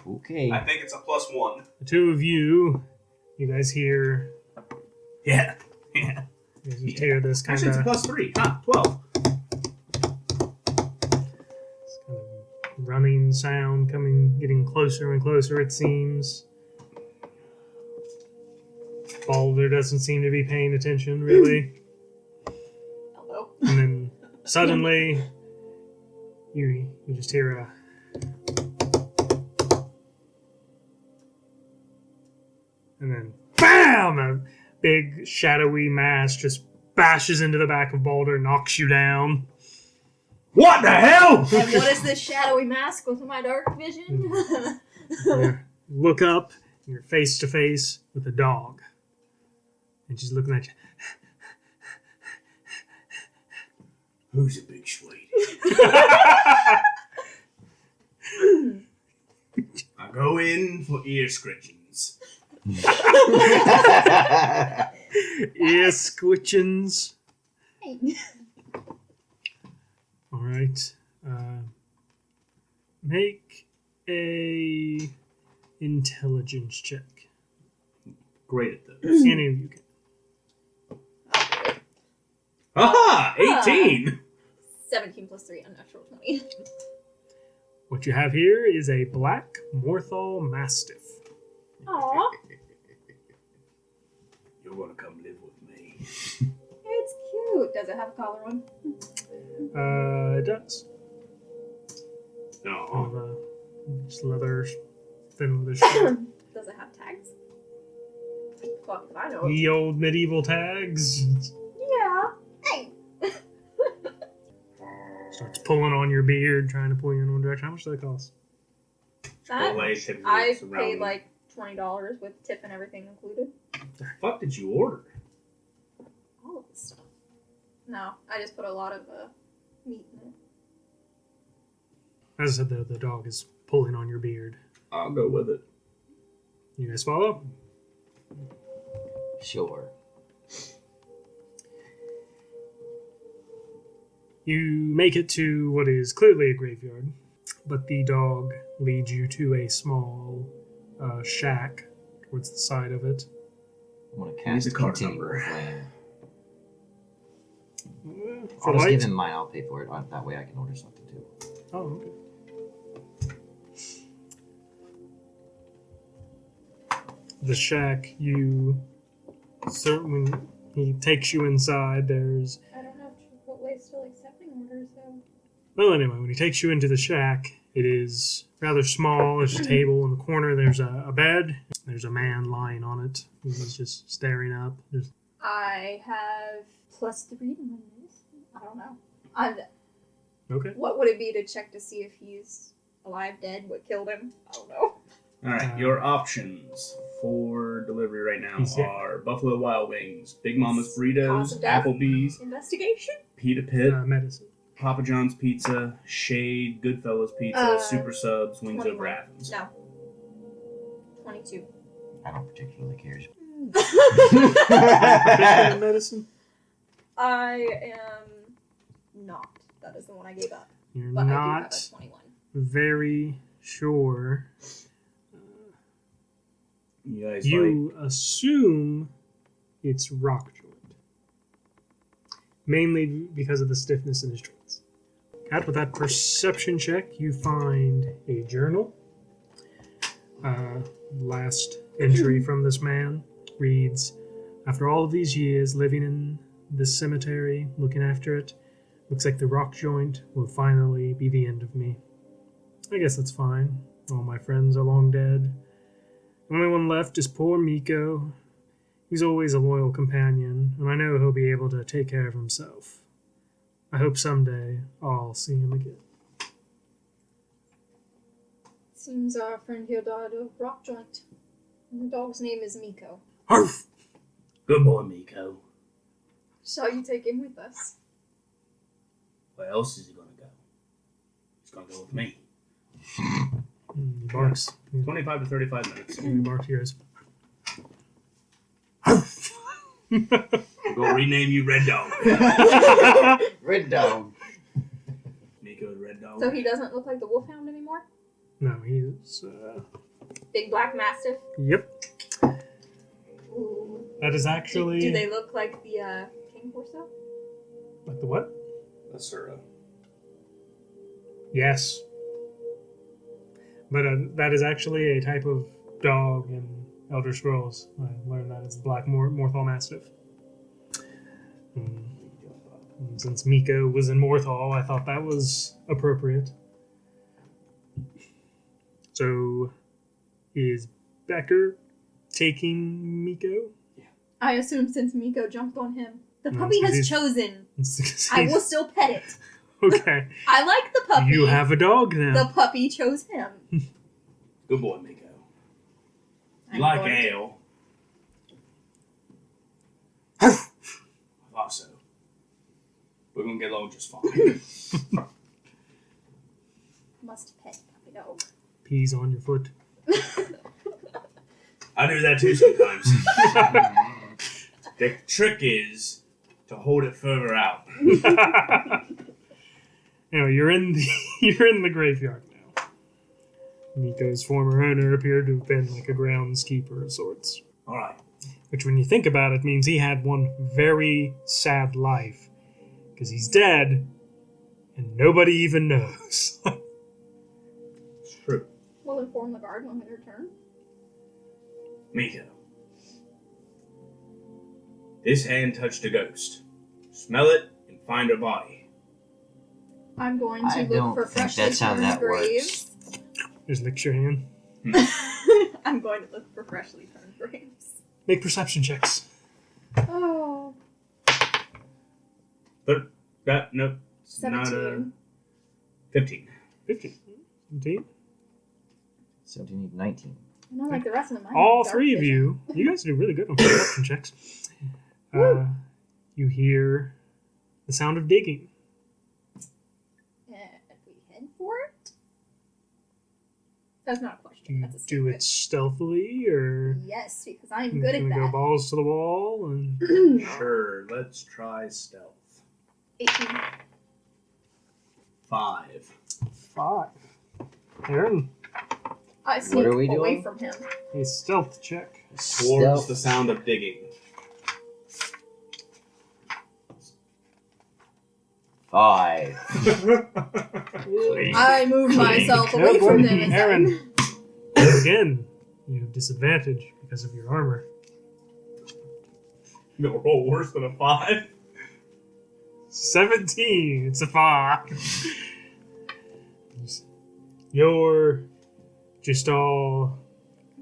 S5: Okay.
S6: I think it's a +1.
S1: The two of you guys hear.
S6: Yeah. Yeah.
S1: You just hear this kind
S2: Actually,
S1: of
S2: it's a +3. Huh, 12.
S1: running sound getting closer and closer. It seems. Balder doesn't seem to be paying attention really.
S4: Hello.
S1: And then suddenly, you just hear a. And then, BAM! A big shadowy mass just bashes into the back of Balder, knocks you down.
S3: What the hell?
S4: And what is this shadowy mask with my dark vision?
S1: You look up, and you're face to face with a dog. And she's looking at you.
S6: Who's a big sweetie? I go in for ear scratchings.
S1: Ear squitchins.
S4: Hey.
S1: All right. Make a intelligence check.
S2: Great at those.
S1: Any of you can.
S2: Aha! 18!
S4: 17 plus 3, unnatural 20.
S1: What you have here is a black Morthal Mastiff.
S4: Aww.
S6: You're gonna come live with me.
S4: It's cute. Does it have a collar on?
S1: It does.
S6: No.
S1: Kind of, just leather, thin leather shirt.
S4: Does it have tags? Fuck if I know.
S1: Ye old medieval tags.
S4: Yeah. Hey.
S1: Starts pulling on your beard, trying to pull you in one direction. How much does that cost?
S4: That,
S6: Chipotle typically
S4: I
S6: is around-
S4: paid like $20 with tip and everything included.
S2: What the fuck did you order?
S4: All of this stuff. No, I just put a lot of meat in it.
S1: As I said, the dog is pulling on your beard.
S2: I'll go with it.
S1: You guys follow?
S5: Sure.
S1: You make it to what is clearly a graveyard, but the dog leads you to a small shack towards the side of it.
S5: I want to
S2: Need
S5: cast
S2: the card
S5: Continual
S2: number.
S5: Flame. I'll just
S1: light?
S5: give him mine. I'll pay for it. That way I can order something too.
S1: Oh, okay. The shack, you certainly, he takes you inside. There's,
S4: I don't know if Chipotle's still accepting orders, though.
S1: well, anyway, when he takes you into the shack, it is rather small. There's a table in the corner. There's a bed. There's a man lying on it. He's just staring up.
S4: I have +3 to my news. I don't know.
S1: Okay.
S4: What would it be to check to see if he's alive, dead, what killed him? I don't know.
S2: Alright, your options for delivery right now
S1: He's dead.
S2: are Buffalo Wild Wings, Big Mama's
S4: Cause
S2: Burritos,
S4: of death?
S2: Applebee's,
S4: Investigation?
S2: Pita Pit,
S1: Medicine.
S2: Papa John's Pizza, Shade, Goodfellas Pizza,
S4: Uh,
S2: Super Subs, Wings
S4: 21.
S2: Over Athens.
S4: No. 22.
S5: I don't particularly care.
S1: Proficient in medicine?
S4: I am not. That is the one I gave up.
S1: You're
S4: But I do have
S1: not
S4: a 21.
S1: very sure.
S2: You guys
S1: You assume it's rock joint. Mainly because of the stiffness in his joints. With that perception check, you find a journal. Last entry from this man reads, "After all of these years living in this cemetery, looking after it, looks like the rock joint will finally be the end of me. I guess that's fine. All my friends are long dead. The only one left is poor Miko. He's always a loyal companion, and I know he'll be able to take care of himself. I hope someday I'll see him again."
S4: Seems our friend here died of rock joint. And the dog's name is Miko.
S1: Arf!
S6: Good boy, Miko.
S4: Shall you take him with us?
S6: Where else is he gonna go? He's gonna go with me.
S1: He barks.
S2: 25 to 35 minutes.
S1: He barks. He goes,
S6: We're gonna rename you Red Dog.
S5: Red Dog.
S6: Miko the Red Dog.
S4: So he doesn't look like the wolfhound anymore?
S1: No, he's,
S4: Big black mastiff?
S1: yep.
S4: Ooh.
S1: That is actually...
S4: Do they look like the King Corso?
S1: Like the what?
S2: Asura.
S1: Yes. But that is actually a type of dog in Elder Scrolls. I learned that it's the Black Morthal Mastiff. And since Miko was in Morthal, I thought that was appropriate. So, is Becker taking Miko?
S4: I assume since Miko jumped on him. The
S1: No,
S4: puppy
S1: it's 'cause
S4: has
S1: he's-
S4: chosen.
S1: It's-
S4: I will still pet it.
S1: Okay.
S4: I like the puppy.
S1: You have a dog now.
S4: The puppy chose him.
S2: Good boy, Miko.
S4: I'm
S2: You like
S4: going to-
S2: ale? I thought so. We're gonna get along just fine.
S4: Must pet puppy dog.
S1: Peas on your foot.
S2: I do that too sometimes. The trick is to hold it further out.
S1: Anyway, you're in the graveyard now. Miko's former owner appeared to have been like a groundskeeper of sorts.
S2: Alright.
S1: Which, when you think about it, means he had one very sad life. Because he's dead, and nobody even knows.
S2: It's true.
S4: We'll inform the guard when we return.
S2: Miko. This hand touched a ghost. Smell it and find a body.
S4: I'm going
S5: I
S4: to
S5: don't
S4: look for
S5: think
S4: freshly
S5: that's how
S4: turned
S5: that
S4: graves.
S1: Just licks your hand.
S4: I'm going to look for freshly turned graves.
S1: Make perception checks.
S4: Oh.
S2: But that nope. It's not
S4: 17.
S2: 15.
S1: 15. 17.
S5: 17, 19.
S4: Not like the rest of them. I have
S1: All
S4: dark
S1: three of
S4: vision.
S1: you guys do really good on perception checks. You hear the sound of digging.
S4: And we head for it? That's not a
S1: Do
S4: question.
S1: you
S4: That's a
S1: do
S4: statement.
S1: it stealthily, or
S4: Yes, because I'm
S1: you
S4: good at
S1: gonna go
S4: that.
S1: balls to the wall? And
S2: Sure, let's try stealth.
S4: 18.
S2: 5.
S1: 5. Aaron,
S4: I
S5: What
S4: sneak
S5: are we
S4: away
S5: doing?
S4: from him.
S1: a stealth check.
S2: Towards
S5: Stealth.
S2: the sound of digging.
S5: 5.
S4: I move myself away from them. and
S1: Aaron. Again, you have disadvantage because of your armor.
S2: You'll roll worse than a 5.
S1: 17. It's a 5. You're just all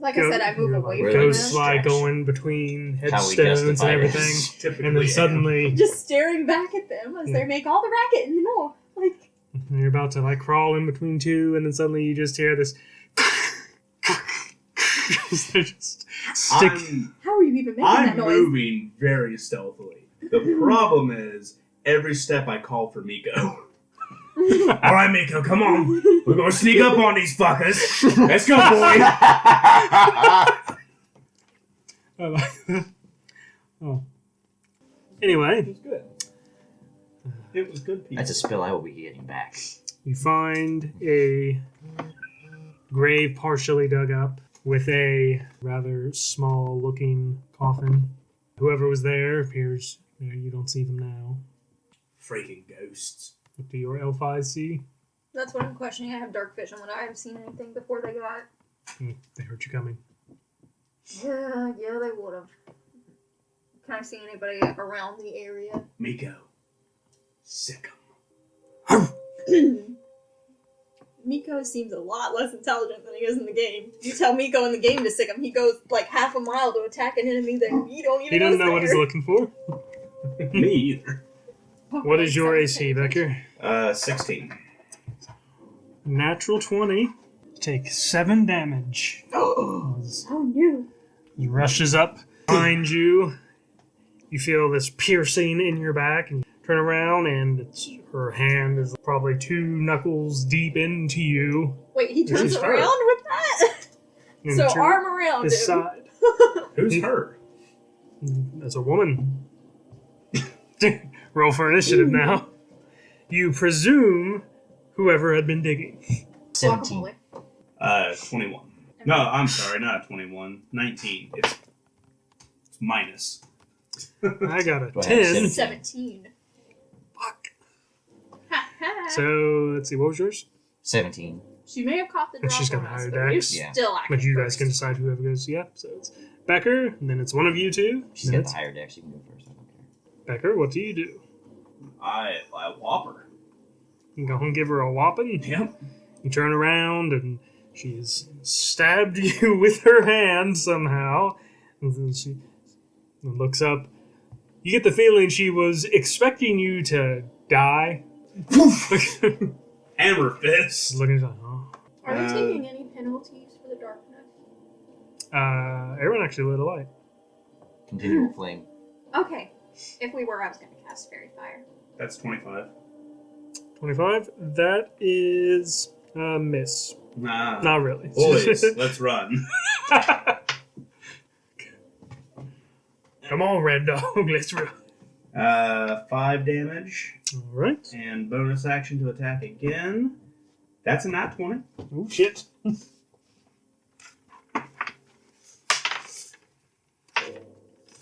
S4: Like I said, I move away
S5: Really?
S4: from
S1: ghost
S4: them.
S1: like going between
S5: How we
S1: headstones and
S5: justify
S1: everything.
S5: this.
S2: Typically,
S1: And then suddenly
S4: Just staring back at them as they make all the racket in the north. Like,
S1: you're about to like crawl in between two, and then suddenly you just hear this. They're just stick.
S4: how are you even making that
S2: I'm
S4: noise?
S2: moving very stealthily. The problem is, every step I call for Miko.
S3: All right, Miko, come on. We're gonna sneak up on these fuckers. Let's go, boy.
S1: I like that. Oh. Anyway,
S2: It was good. It was good, people.
S5: That's a spill I will be getting back.
S1: you find a grave partially dug up with a rather small-looking coffin. Whoever was there appears. You don't see them now.
S3: Freaking ghosts.
S1: What do your elf eyes see?
S4: That's what I'm questioning. I have dark vision. Would I have seen anything before they got?
S1: They heard you coming.
S4: Yeah, they would have. Can I see anybody around the area?
S3: Miko. Sick 'em.
S4: Miko seems a lot less intelligent than he is in the game. You tell Miko in the game to sick him, he goes like half a mile to attack an enemy that you don't even
S1: He doesn't
S4: is
S1: know what he's
S4: there.
S1: looking for.
S2: Me either.
S1: What is your AC, Becker?
S2: 16.
S1: Natural 20. Take 7 damage. As
S4: Oh no.
S1: he rushes up behind you. You feel this piercing in your back, and you turn around, and her hand is probably 2 knuckles deep into you.
S4: Wait, he turns
S1: She's
S4: around
S1: hurt.
S4: with that?
S1: And
S4: So
S1: to
S4: arm around
S1: his
S4: him.
S1: side.
S2: Who's her?
S1: As a woman. Roll for initiative now. You presume whoever had been digging.
S5: 17.
S2: 21. No, I'm sorry, not 21. 19. It's minus.
S1: I got a
S5: Go ahead,
S1: 10.
S4: 17.
S1: Fuck.
S4: Ha ha.
S1: So, let's see, what was yours?
S5: 17.
S4: She may have caught the
S1: And
S4: drop
S1: she's got
S4: on
S1: a
S4: us,
S1: higher
S4: but we're
S1: dex.
S5: Yeah.
S4: still acting
S1: But you guys
S4: first.
S1: can decide whoever goes. Yep. So it's Becker, and then it's one of you two.
S5: She's
S1: Then
S5: got
S1: it's
S5: the higher deck. She can go first. I don't care.
S1: Becker, what do you do?
S2: I whopper.
S1: You go and give her a whopping.
S2: Yep.
S1: You turn around, and she's stabbed you with her hand somehow. And then she looks up. You get the feeling she was expecting you to die.
S2: Hammer fist.
S1: Looking at you like, oh.
S4: Are they taking any penalties for the darkness?
S1: Aaron actually lit a light.
S5: Continual flame.
S4: Okay. If we were, I was going to cast Fairy Fire.
S2: That's 25.
S1: 25. That is a miss.
S2: Nah.
S1: Not really.
S2: Boys, let's run.
S1: Come on, Red Dog. Let's run.
S2: 5 damage.
S1: All right.
S2: And bonus action to attack again. That's a nat 20.
S1: Oh, shit.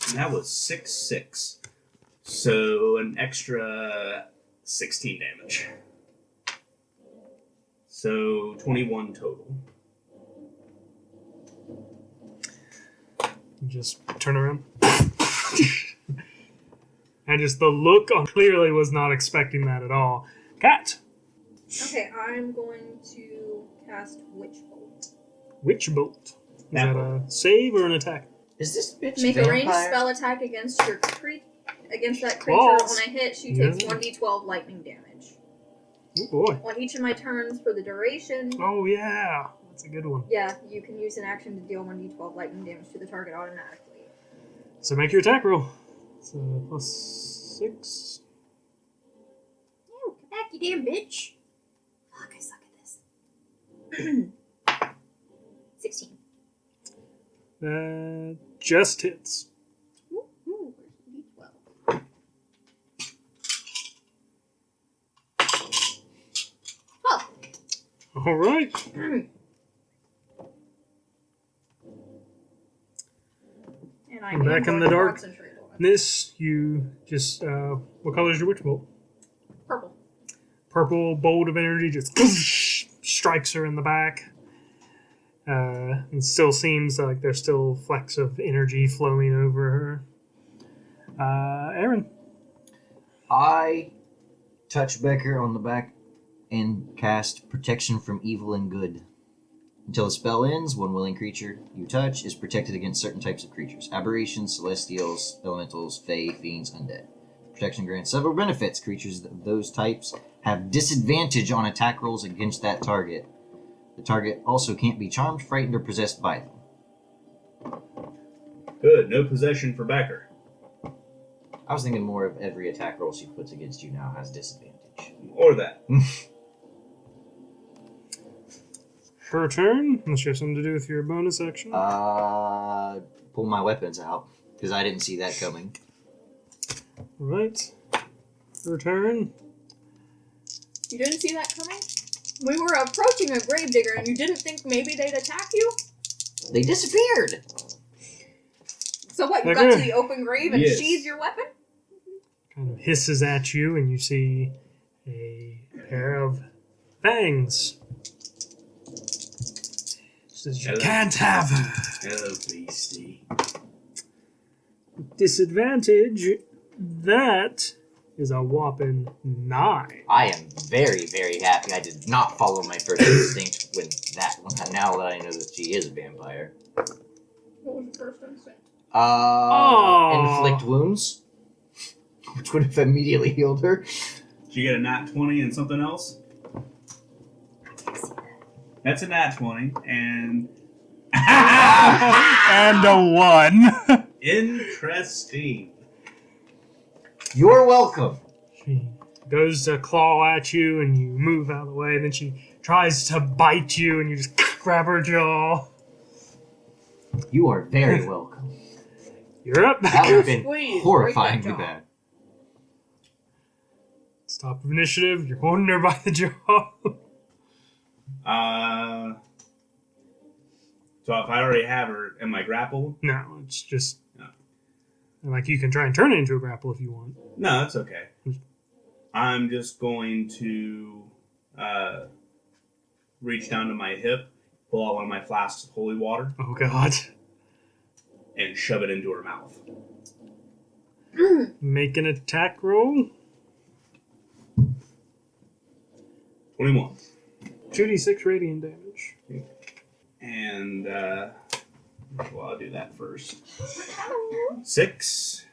S2: And that was 6/6. So an extra 16 damage. So 21 total.
S1: Just turn around. And just the look on clearly was not expecting that at all. Cat.
S4: Okay, I'm going to cast Witch Bolt.
S1: Witch Bolt. Is
S2: That
S1: that a save or an attack?
S5: Is this bitch
S4: Make
S5: vampire?
S4: a ranged spell attack against your against that creature.
S1: Balls.
S4: When I hit, she takes
S1: Yeah.
S4: 1d12 lightning damage.
S1: Oh, boy.
S4: On each of my turns for the duration,
S1: Oh, yeah. That's a good one.
S4: yeah, you can use an action to deal 1d12 lightning damage to the target automatically.
S1: So make your attack roll. So +6.
S4: Ew, get back, you damn bitch! Fuck, I suck at this. 16.
S1: That just hits.
S4: Ooh, where's the d12? Oh!
S1: All right.
S4: And I
S1: I'm back in
S4: going
S1: the
S4: to
S1: dark.
S4: concentrate on it.
S1: This, you just, what color is your Witch Bolt?
S4: Purple.
S1: purple bolt of energy just strikes her in the back. It still seems like there's still flecks of energy flowing over her. Aaron.
S5: I touch Becker on the back and cast Protection from Evil and Good. Until the spell ends, one willing creature you touch is protected against certain types of creatures. Aberrations, celestials, elementals, fae, fiends, undead. Protection grants several benefits. Creatures of those types have disadvantage on attack rolls against that target. The target also can't be charmed, frightened, or possessed by them.
S2: Good. No possession for Becker.
S5: I was thinking more of every attack roll she puts against you now has disadvantage.
S2: Or that.
S1: Her turn, unless you have something to do with your bonus action.
S5: Pull my weapons out, because I didn't see that coming.
S1: Right. Her turn.
S4: You didn't see that coming? We were approaching a gravedigger and you didn't think maybe they'd attack you?
S5: They disappeared!
S4: So what, you got to the open grave and sheathed your weapon?
S1: Kind of hisses at you, and you see a pair of fangs. Says, you can't have her.
S6: Hello, beastie.
S1: Disadvantage. That is a whopping 9.
S5: I am very, very happy I did not follow my first instinct with that one, now that I know that she is a vampire.
S4: What was your first instinct?
S5: Inflict wounds, which would have immediately healed her.
S2: Did you get a nat 20 and something else? That's a nat 20, and...
S1: And a 1.
S2: Interesting.
S5: You're welcome.
S1: She goes to claw at you, and you move out of the way, and then she tries to bite you, and you just grab her jaw.
S5: You are very welcome.
S1: You're up.
S5: That would have been
S4: Please,
S5: horrifyingly
S4: break that jaw.
S5: bad.
S1: It's top of initiative. You're holding her by the jaw.
S2: So if I already have her, am I grappled?
S1: No, it's just...
S2: No.
S1: Like, you can try and turn it into a grapple if you want.
S2: No, that's okay. I'm just going to reach down to my hip, pull out one of my flasks of holy water,
S1: Oh, God.
S2: and shove it into her mouth.
S1: Make an attack roll.
S2: 21.
S1: 2d6 radiant damage.
S2: And, well, I'll do that first. 6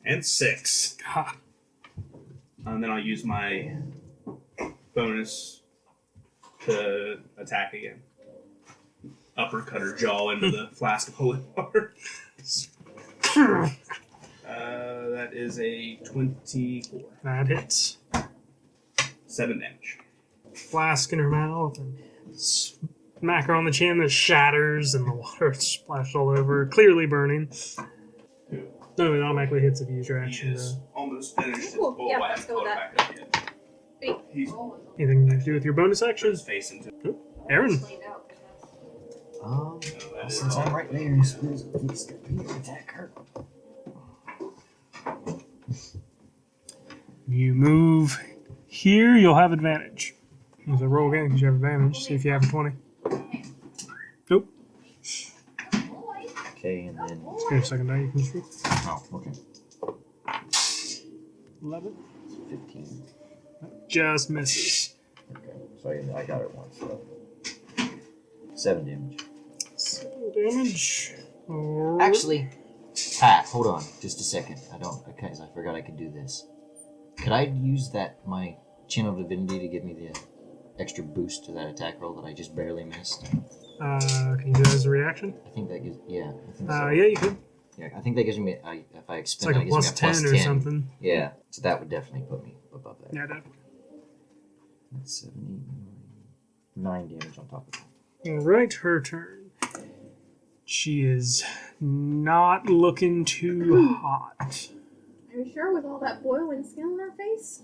S2: and 6.
S1: God.
S2: And then I'll use my bonus to attack again. Uppercut her jaw into the flask of holy water. That is a 24.
S1: That hits.
S2: 7 damage.
S1: Flask in her mouth and smack her on the chin that shatters and the water splashed all over her, clearly burning.
S2: Who?
S1: No, it automatically hits if you use your
S2: He
S1: action.
S2: is almost finished his
S4: Cool.
S2: bowl.
S4: Yeah,
S2: I
S4: let's
S2: haven't
S4: go with
S2: brought
S4: that.
S2: it back up yet.
S4: Wait.
S2: He's
S1: Anything you do with your bonus
S2: put
S1: action?
S2: his face into
S1: Aaron.
S2: that is
S5: Since I'm right there, I suppose I'll keep stepping to attack her.
S1: You move here, you'll have advantage. There's a roll again because you have advantage. See if you have a 20. Nope.
S5: Okay, and then...
S1: Give me a second now. You can shoot.
S5: Oh, okay.
S1: 11.
S5: 15.
S1: Just misses.
S5: Okay, so I got it once, so... 7 damage.
S1: 7 damage. Alright.
S5: Actually, Pat, hold on, just a second. I forgot I could do this. Could I use my channel divinity to give me the extra boost to that attack roll that I just barely missed?
S1: Can you do that as a reaction?
S5: I think that gives, yeah. I think so.
S1: Yeah, you could.
S5: Yeah, I think that gives me, if I
S1: It's
S5: expend
S1: like
S5: it,
S1: a
S5: it gives
S1: plus
S5: me a
S1: 10 or something.
S5: Yeah, so that would definitely put me above that.
S1: Yeah, definitely.
S5: That's 7, 8, 9 damage on top of that.
S1: Alright, her turn. She is not looking too hot.
S4: Are you sure with all that boiling skin on her face?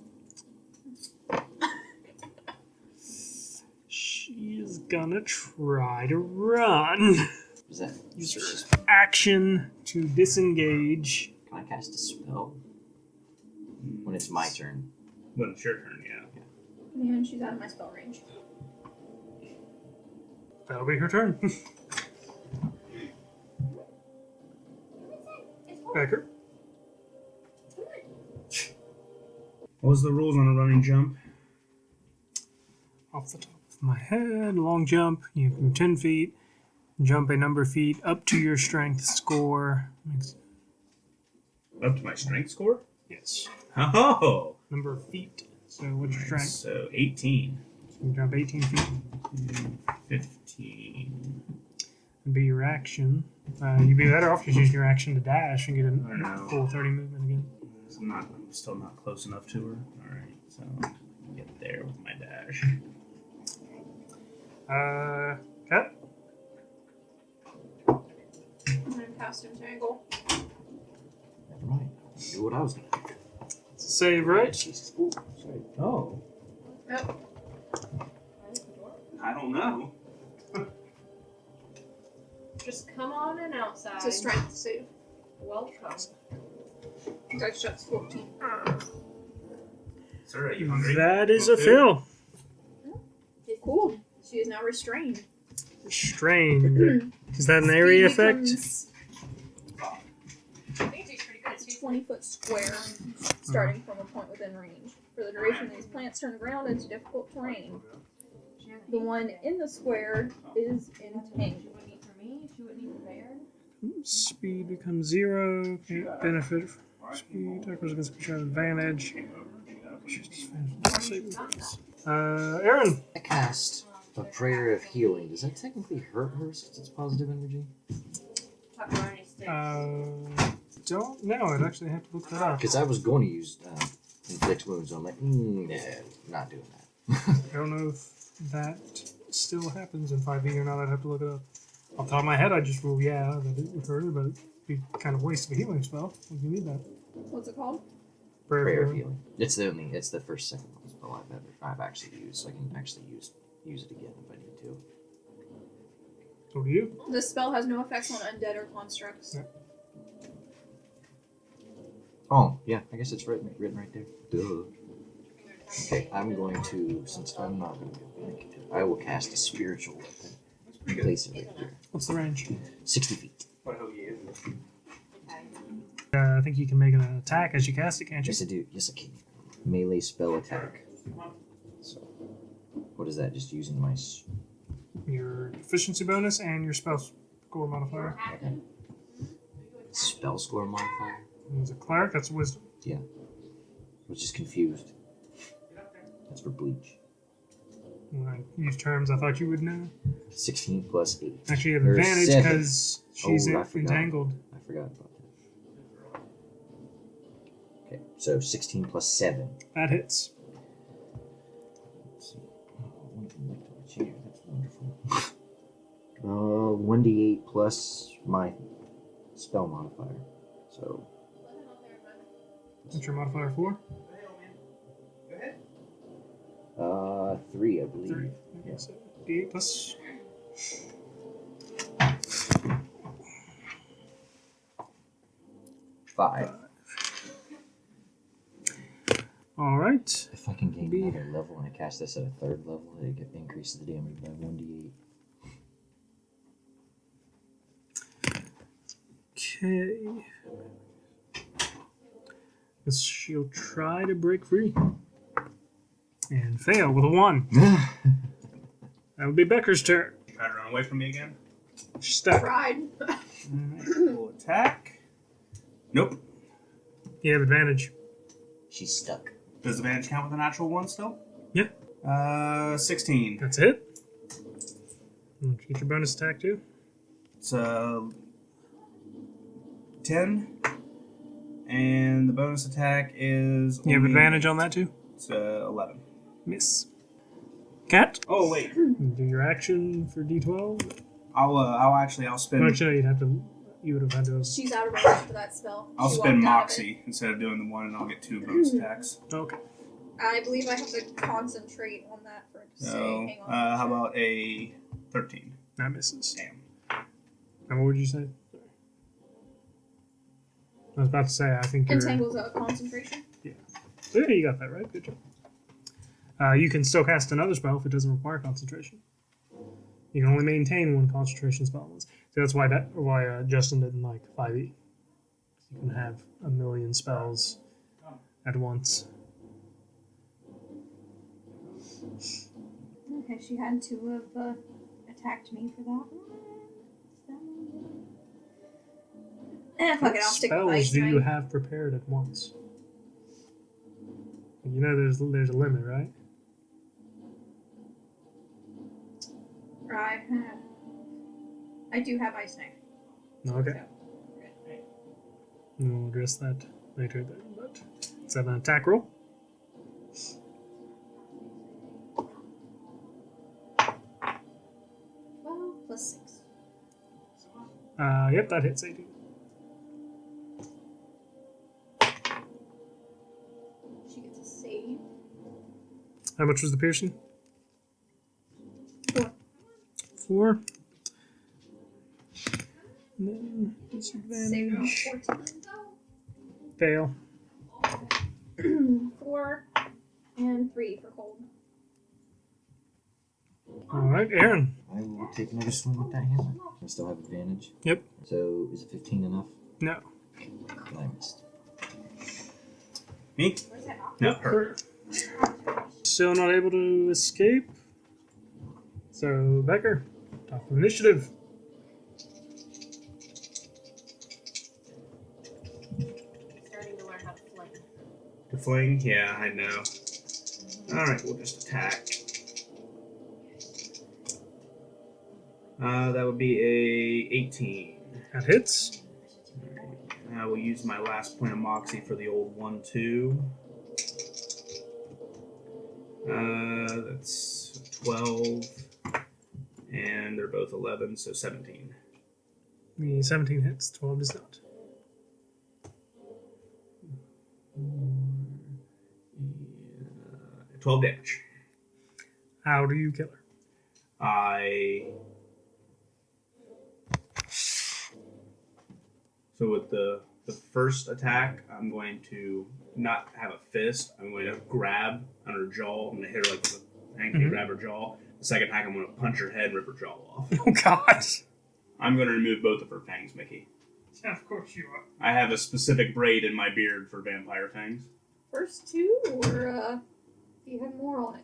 S1: She is gonna try to run.
S5: Is that...
S1: Use her action to disengage.
S5: Can I cast a spell? When it's my turn.
S2: when it's your turn, yeah.
S4: And she's out of my spell range.
S1: That'll be her turn. Becker.
S2: What was the rules on a running jump?
S1: Off the top of my head, long jump, you can move 10 feet, jump a number of feet up to your strength score.
S2: Up to my strength score?
S1: Yes.
S2: Oh!
S1: Number of feet. So what's your strength?
S2: So 18.
S1: So you jump 18 feet.
S2: 15.
S1: Would be your action. You'd be better off just using your action to dash and get
S2: I
S1: a
S2: know.
S1: full 30 movement again.
S2: I'm still not close enough to her. Alright, so I can get there with my dash.
S1: Cat?
S4: I'm gonna cast Entangle.
S5: Never mind. Do what I was gonna do.
S1: It's a save, right?
S5: Jesus. Ooh, sorry.
S2: Oh.
S4: Yep.
S2: I don't know.
S7: Just come on and outside.
S4: It's a strength save.
S7: Welcome.
S4: Dice shot's 14.
S2: Sir, are you hungry?
S1: That is a
S2: Want food?
S1: fill.
S4: Cool. She is now restrained.
S1: Restrained. Is that an area effect?
S7: I think she's pretty good too.
S4: 20-foot square, starting from a point within range. For the duration, these plants turn around into difficult terrain. The one in the square is entangled.
S7: She wouldn't eat for me. She wouldn't eat for Bear.
S1: Speed becomes 0. Can't benefit from speed. Attackers against creature have advantage. Aaron.
S5: I cast a prayer of healing. Does that technically hurt her since it's positive energy?
S7: Talk about any sticks.
S1: Don't know. I'd actually have to look that up.
S5: Because I was going to use inflict wounds. So I'm like, nah, not doing that.
S1: I don't know if that still happens in 5e or not. I'd have to look it up. Off the top of my head, I just rule that it would hurt her, but it'd be kind of waste of a healing spell if you need that.
S4: What's it called?
S5: Prayer of healing. It's the first second level spell I've actually used. So I can actually use it again if I need to.
S1: So do you?
S4: This spell has no effects on undead or constructs.
S1: Yeah.
S5: Oh, yeah, I guess it's written right there. Duh. Okay, I'm going to, since I'm not going to be able to make it, I will cast a spiritual weapon. Place it right here.
S1: What's the range?
S5: 60 feet.
S1: I think you can make an attack as you cast it, can't you?
S5: Yes, I do. Yes, I can. Melee spell attack. So, what is that? Just using my...
S1: Your efficiency bonus and your spell score modifier.
S5: Okay. Spell score modifier?
S1: As a cleric, that's wisdom.
S5: Yeah. I was just confused. That's for bleach.
S1: When I use terms I thought you would know.
S5: 16 plus 8.
S1: Actually, you have
S5: Or
S1: advantage
S5: 7.
S1: because she's
S5: Oh, I forgot.
S1: entangled.
S5: I forgot about that. Okay, so 16 plus 7.
S1: That hits.
S5: Let's see. Oh, one can make to a chair. That's wonderful. 1d8 plus my spell modifier. So.
S1: What's your modifier for?
S5: 3, I believe.
S1: 3. Okay, so D8 plus.
S5: Five.
S1: All right.
S5: If I can gain another level and I cast this at a 3rd level, it increases the damage by 1d8.
S1: Okay. Guess she'll try to break free. And fail with a 1. That would be Becker's turn.
S2: Try to run away from me again.
S1: She's stuck.
S4: Tried.
S2: Full attack. Nope.
S1: You have advantage.
S5: She's stuck.
S2: Does advantage count with a natural one still?
S1: Yeah.
S2: 16.
S1: That's it. Get your bonus attack too.
S2: It's 10. And the bonus attack is.
S1: You have
S2: only-
S1: advantage on that too.
S2: It's 11.
S1: Miss. Cat.
S2: Oh wait.
S1: Do your action for D12.
S2: I'll spin.
S1: Actually, you would have had to.
S4: She's out of range for that spell.
S2: I'll
S4: She
S2: spin
S4: walked out of
S2: Moxie instead of doing the 1, and I'll get 2 bonus attacks.
S1: Okay.
S4: it. I believe I have to concentrate on that for it to say.
S2: So,
S4: Hang on.
S2: how about a 13?
S1: That misses.
S2: Damn.
S1: And what would you say? Sorry. I was about to say, I think you're.
S4: Entangle's a concentration.
S1: Yeah, you got that right. Good job. You can still cast another spell if it doesn't require concentration. You can only maintain one concentration spell once. So that's why Justin didn't like 5e. You can have a million spells at once.
S4: Okay, she had to have attacked me for that one. Fuck it, I'll stick with
S1: spells
S4: ice
S1: do you
S4: ring.
S1: have prepared at once? You know there's a limit, right?
S4: I do have ice knife.
S1: Okay. We'll address that later then, but let's have an attack roll.
S4: 12 plus 6.
S1: Yep, that hits 18.
S4: She gets a save.
S1: How much was the piercing?
S4: 4.
S1: 4. And then
S4: Save on
S1: disadvantage.
S4: 14.
S1: Fail.
S4: 4 and 3 for cold.
S1: Alright, Aaron.
S5: I will take another swing with that hammer. I still have advantage.
S1: Yep.
S5: So is it 15 enough?
S1: No.
S5: I missed.
S2: Me?
S7: Where's that off?
S2: No, her.
S1: Still not able to escape. So, Becker, top of initiative.
S7: Starting to learn how to fling.
S2: The fling? Yeah, I know. Alright, we'll just attack. That would be a 18.
S1: That hits.
S2: I will use my last point of Moxie for the old 1-2. That's 12. And they're both 11, so 17.
S1: The 17 hits, 12 does not.
S2: 12 damage.
S1: How do you kill her?
S2: So with the first attack, I'm going to not have a fist. I'm going to grab on her jaw. I'm going to hit her like with a hanky, grab her jaw. The second attack, I'm going to punch her head, rip her jaw off.
S1: Oh, God.
S2: I'm going to remove both of her fangs, Mickey.
S1: Yeah, of course you are.
S2: I have a specific braid in my beard for vampire fangs.
S4: First 2, or do you have more on it?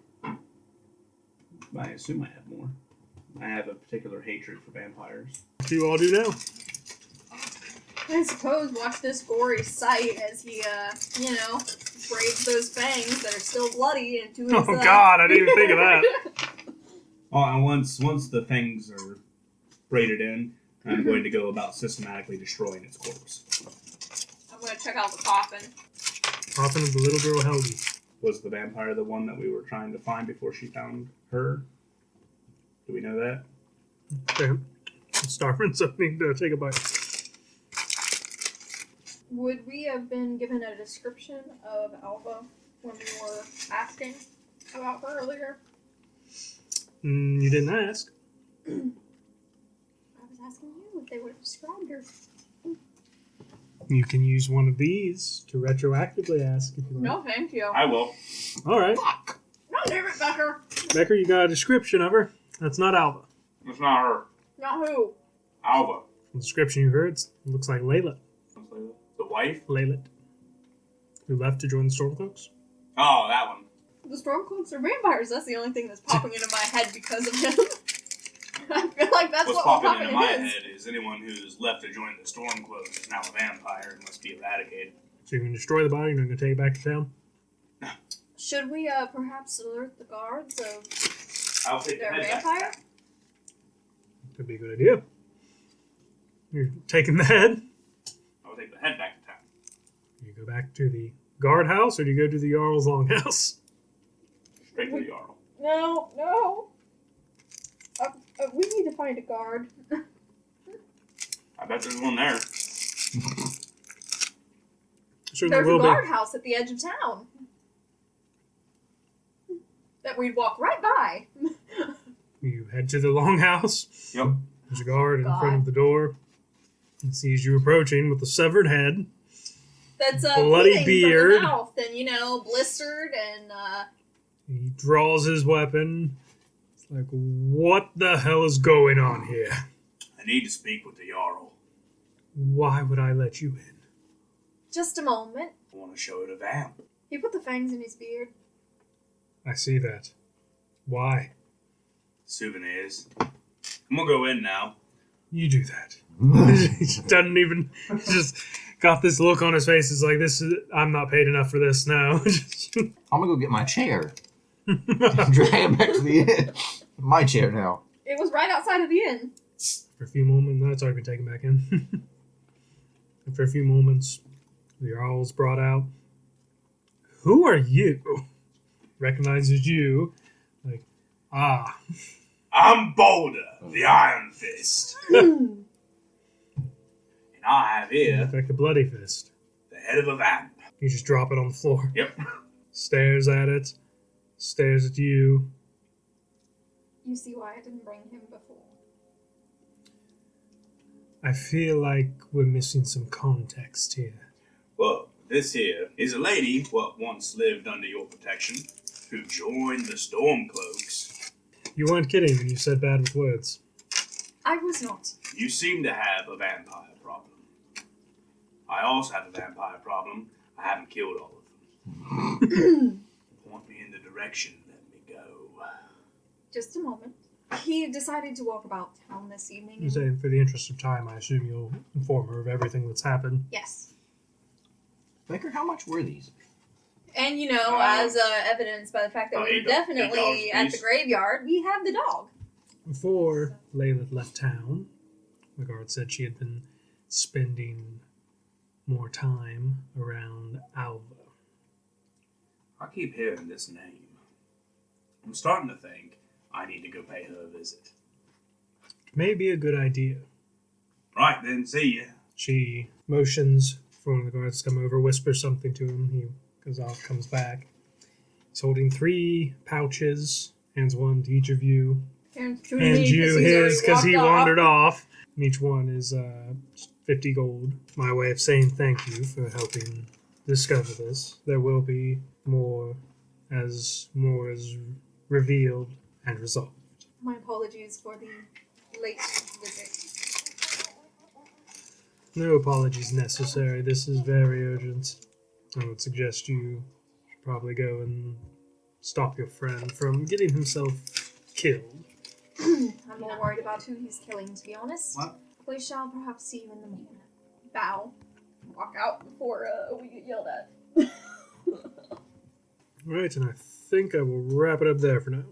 S2: I assume I have more. I have a particular hatred for vampires.
S1: What do you all do now?
S4: I suppose watch this gory sight as he, braids those fangs that are still bloody into his.
S1: Oh, God, I didn't even think of that.
S2: Oh, and once the fangs are braided in, I'm going to go about systematically destroying its corpse.
S4: I'm gonna check out the coffin.
S1: Coffin of the little girl Helgi.
S2: Was the vampire the one that we were trying to find before she found her? Do we know that?
S1: Okay. I'm starving, so I need to take a bite.
S4: Would we have been given a description of Alva when we were asking about her earlier?
S1: You didn't ask.
S4: I was asking you if they would have described her.
S1: You can use one of these to retroactively ask if you want.
S4: No, thank you.
S2: I will.
S1: All right.
S4: No, damn it, Becker.
S1: Becker, you got a description of her. That's not Alva.
S2: It's not her.
S4: Not who.
S2: Alva.
S1: The description you heard looks like Layla.
S2: The wife?
S1: Layla. Who left to join the Stormcloaks.
S2: Oh, that one.
S4: The Stormcloaks are vampires. That's the only thing that's popping into my head because of him. I feel like that's
S2: What's
S4: what
S2: popping
S4: will
S2: into
S4: pop
S2: my
S4: into his.
S2: head is anyone who's left to join the Stormcloaks is now a vampire and must be eradicated.
S1: So you can destroy the body and you're going to take it back to town?
S4: Should we perhaps alert the guards of
S2: I'll take the
S4: their
S2: head
S4: vampire?
S2: back.
S1: Could be a good idea. You're taking the head.
S2: I'll take the head back to town.
S1: You go back to the guardhouse, or do you go to the Jarl's longhouse?
S2: Straight to the Jarl.
S4: No. We need to find a guard.
S2: I bet there's one there.
S1: Certainly
S4: There's a
S1: will be.
S4: guardhouse at the edge of town that we'd walk right by.
S1: You head to the longhouse.
S2: Yep.
S1: There's a guard in
S4: God.
S1: front of the door. He sees you approaching with a severed head.
S4: That's
S1: Bloody
S4: bleeding
S1: beard.
S4: from the mouth and blistered and
S1: He draws his weapon. It's like, what the hell is going on here?
S6: I need to speak with the Jarl.
S1: Why would I let you in?
S4: Just a moment.
S6: I want to show it a vamp.
S4: He put the fangs in his beard.
S1: I see that. Why?
S6: Souvenirs. I'm gonna go in now.
S1: You do that. He doesn't even. He just got this look on his face. It's like, this is. I'm not paid enough for this now.
S5: I'm gonna go get my chair. Drag it back to the inn. My chair now.
S4: It was right outside of the inn.
S1: For a few moments, no, it's already been taken back in. And for a few moments, the Jarl's brought out. Who are you? Recognizes you. Like, ah.
S6: I'm Boulder, the Iron Fist. And I have
S1: In
S6: here
S1: fact, a bloody fist.
S6: the head of a vamp.
S1: You just drop it on the floor.
S6: Yep.
S1: Stares at it. Stares at you.
S4: You see why I didn't bring him before.
S1: I feel like we're missing some context here.
S6: Well, this here is a lady what once lived under your protection, who joined the Stormcloaks.
S1: You weren't kidding when you said bad with words.
S4: I was not.
S6: You seem to have a vampire problem. I also have a vampire problem. I haven't killed all of them. Point me in the direction. Let me go.
S4: Just a moment. He decided to walk about town this evening.
S1: You say, for the interest of time, I assume you'll inform her of everything that's happened.
S4: Yes.
S5: Baker, how much were these?
S4: And, you know, as evidence by the fact that we were
S6: the
S4: definitely
S6: dog's
S4: at the
S6: piece.
S4: graveyard, we have the dog.
S1: Before Layla left town, the guard said she had been spending more time around Alva.
S6: I keep hearing this name. I'm starting to think I need to go pay her a visit.
S1: May be a good idea.
S6: Right then, see ya.
S1: She motions for one of the guards to come over, whispers something to him. He goes off, comes back. He's holding 3 pouches, hands one to each of you.
S4: And
S1: You his because he wandered off. And each one is 50 gold. My way of saying thank you for helping discover this. There will be more as revealed and resolved.
S4: My apologies for the late visit.
S1: No apologies necessary. This is very urgent. I would suggest you should probably go and stop your friend from getting himself killed.
S4: I'm more worried about who he's killing, to be honest.
S6: What?
S4: We shall perhaps see you in the morning. Bow. Walk out before we get yelled at.
S1: Right, and I think I will wrap it up there for now.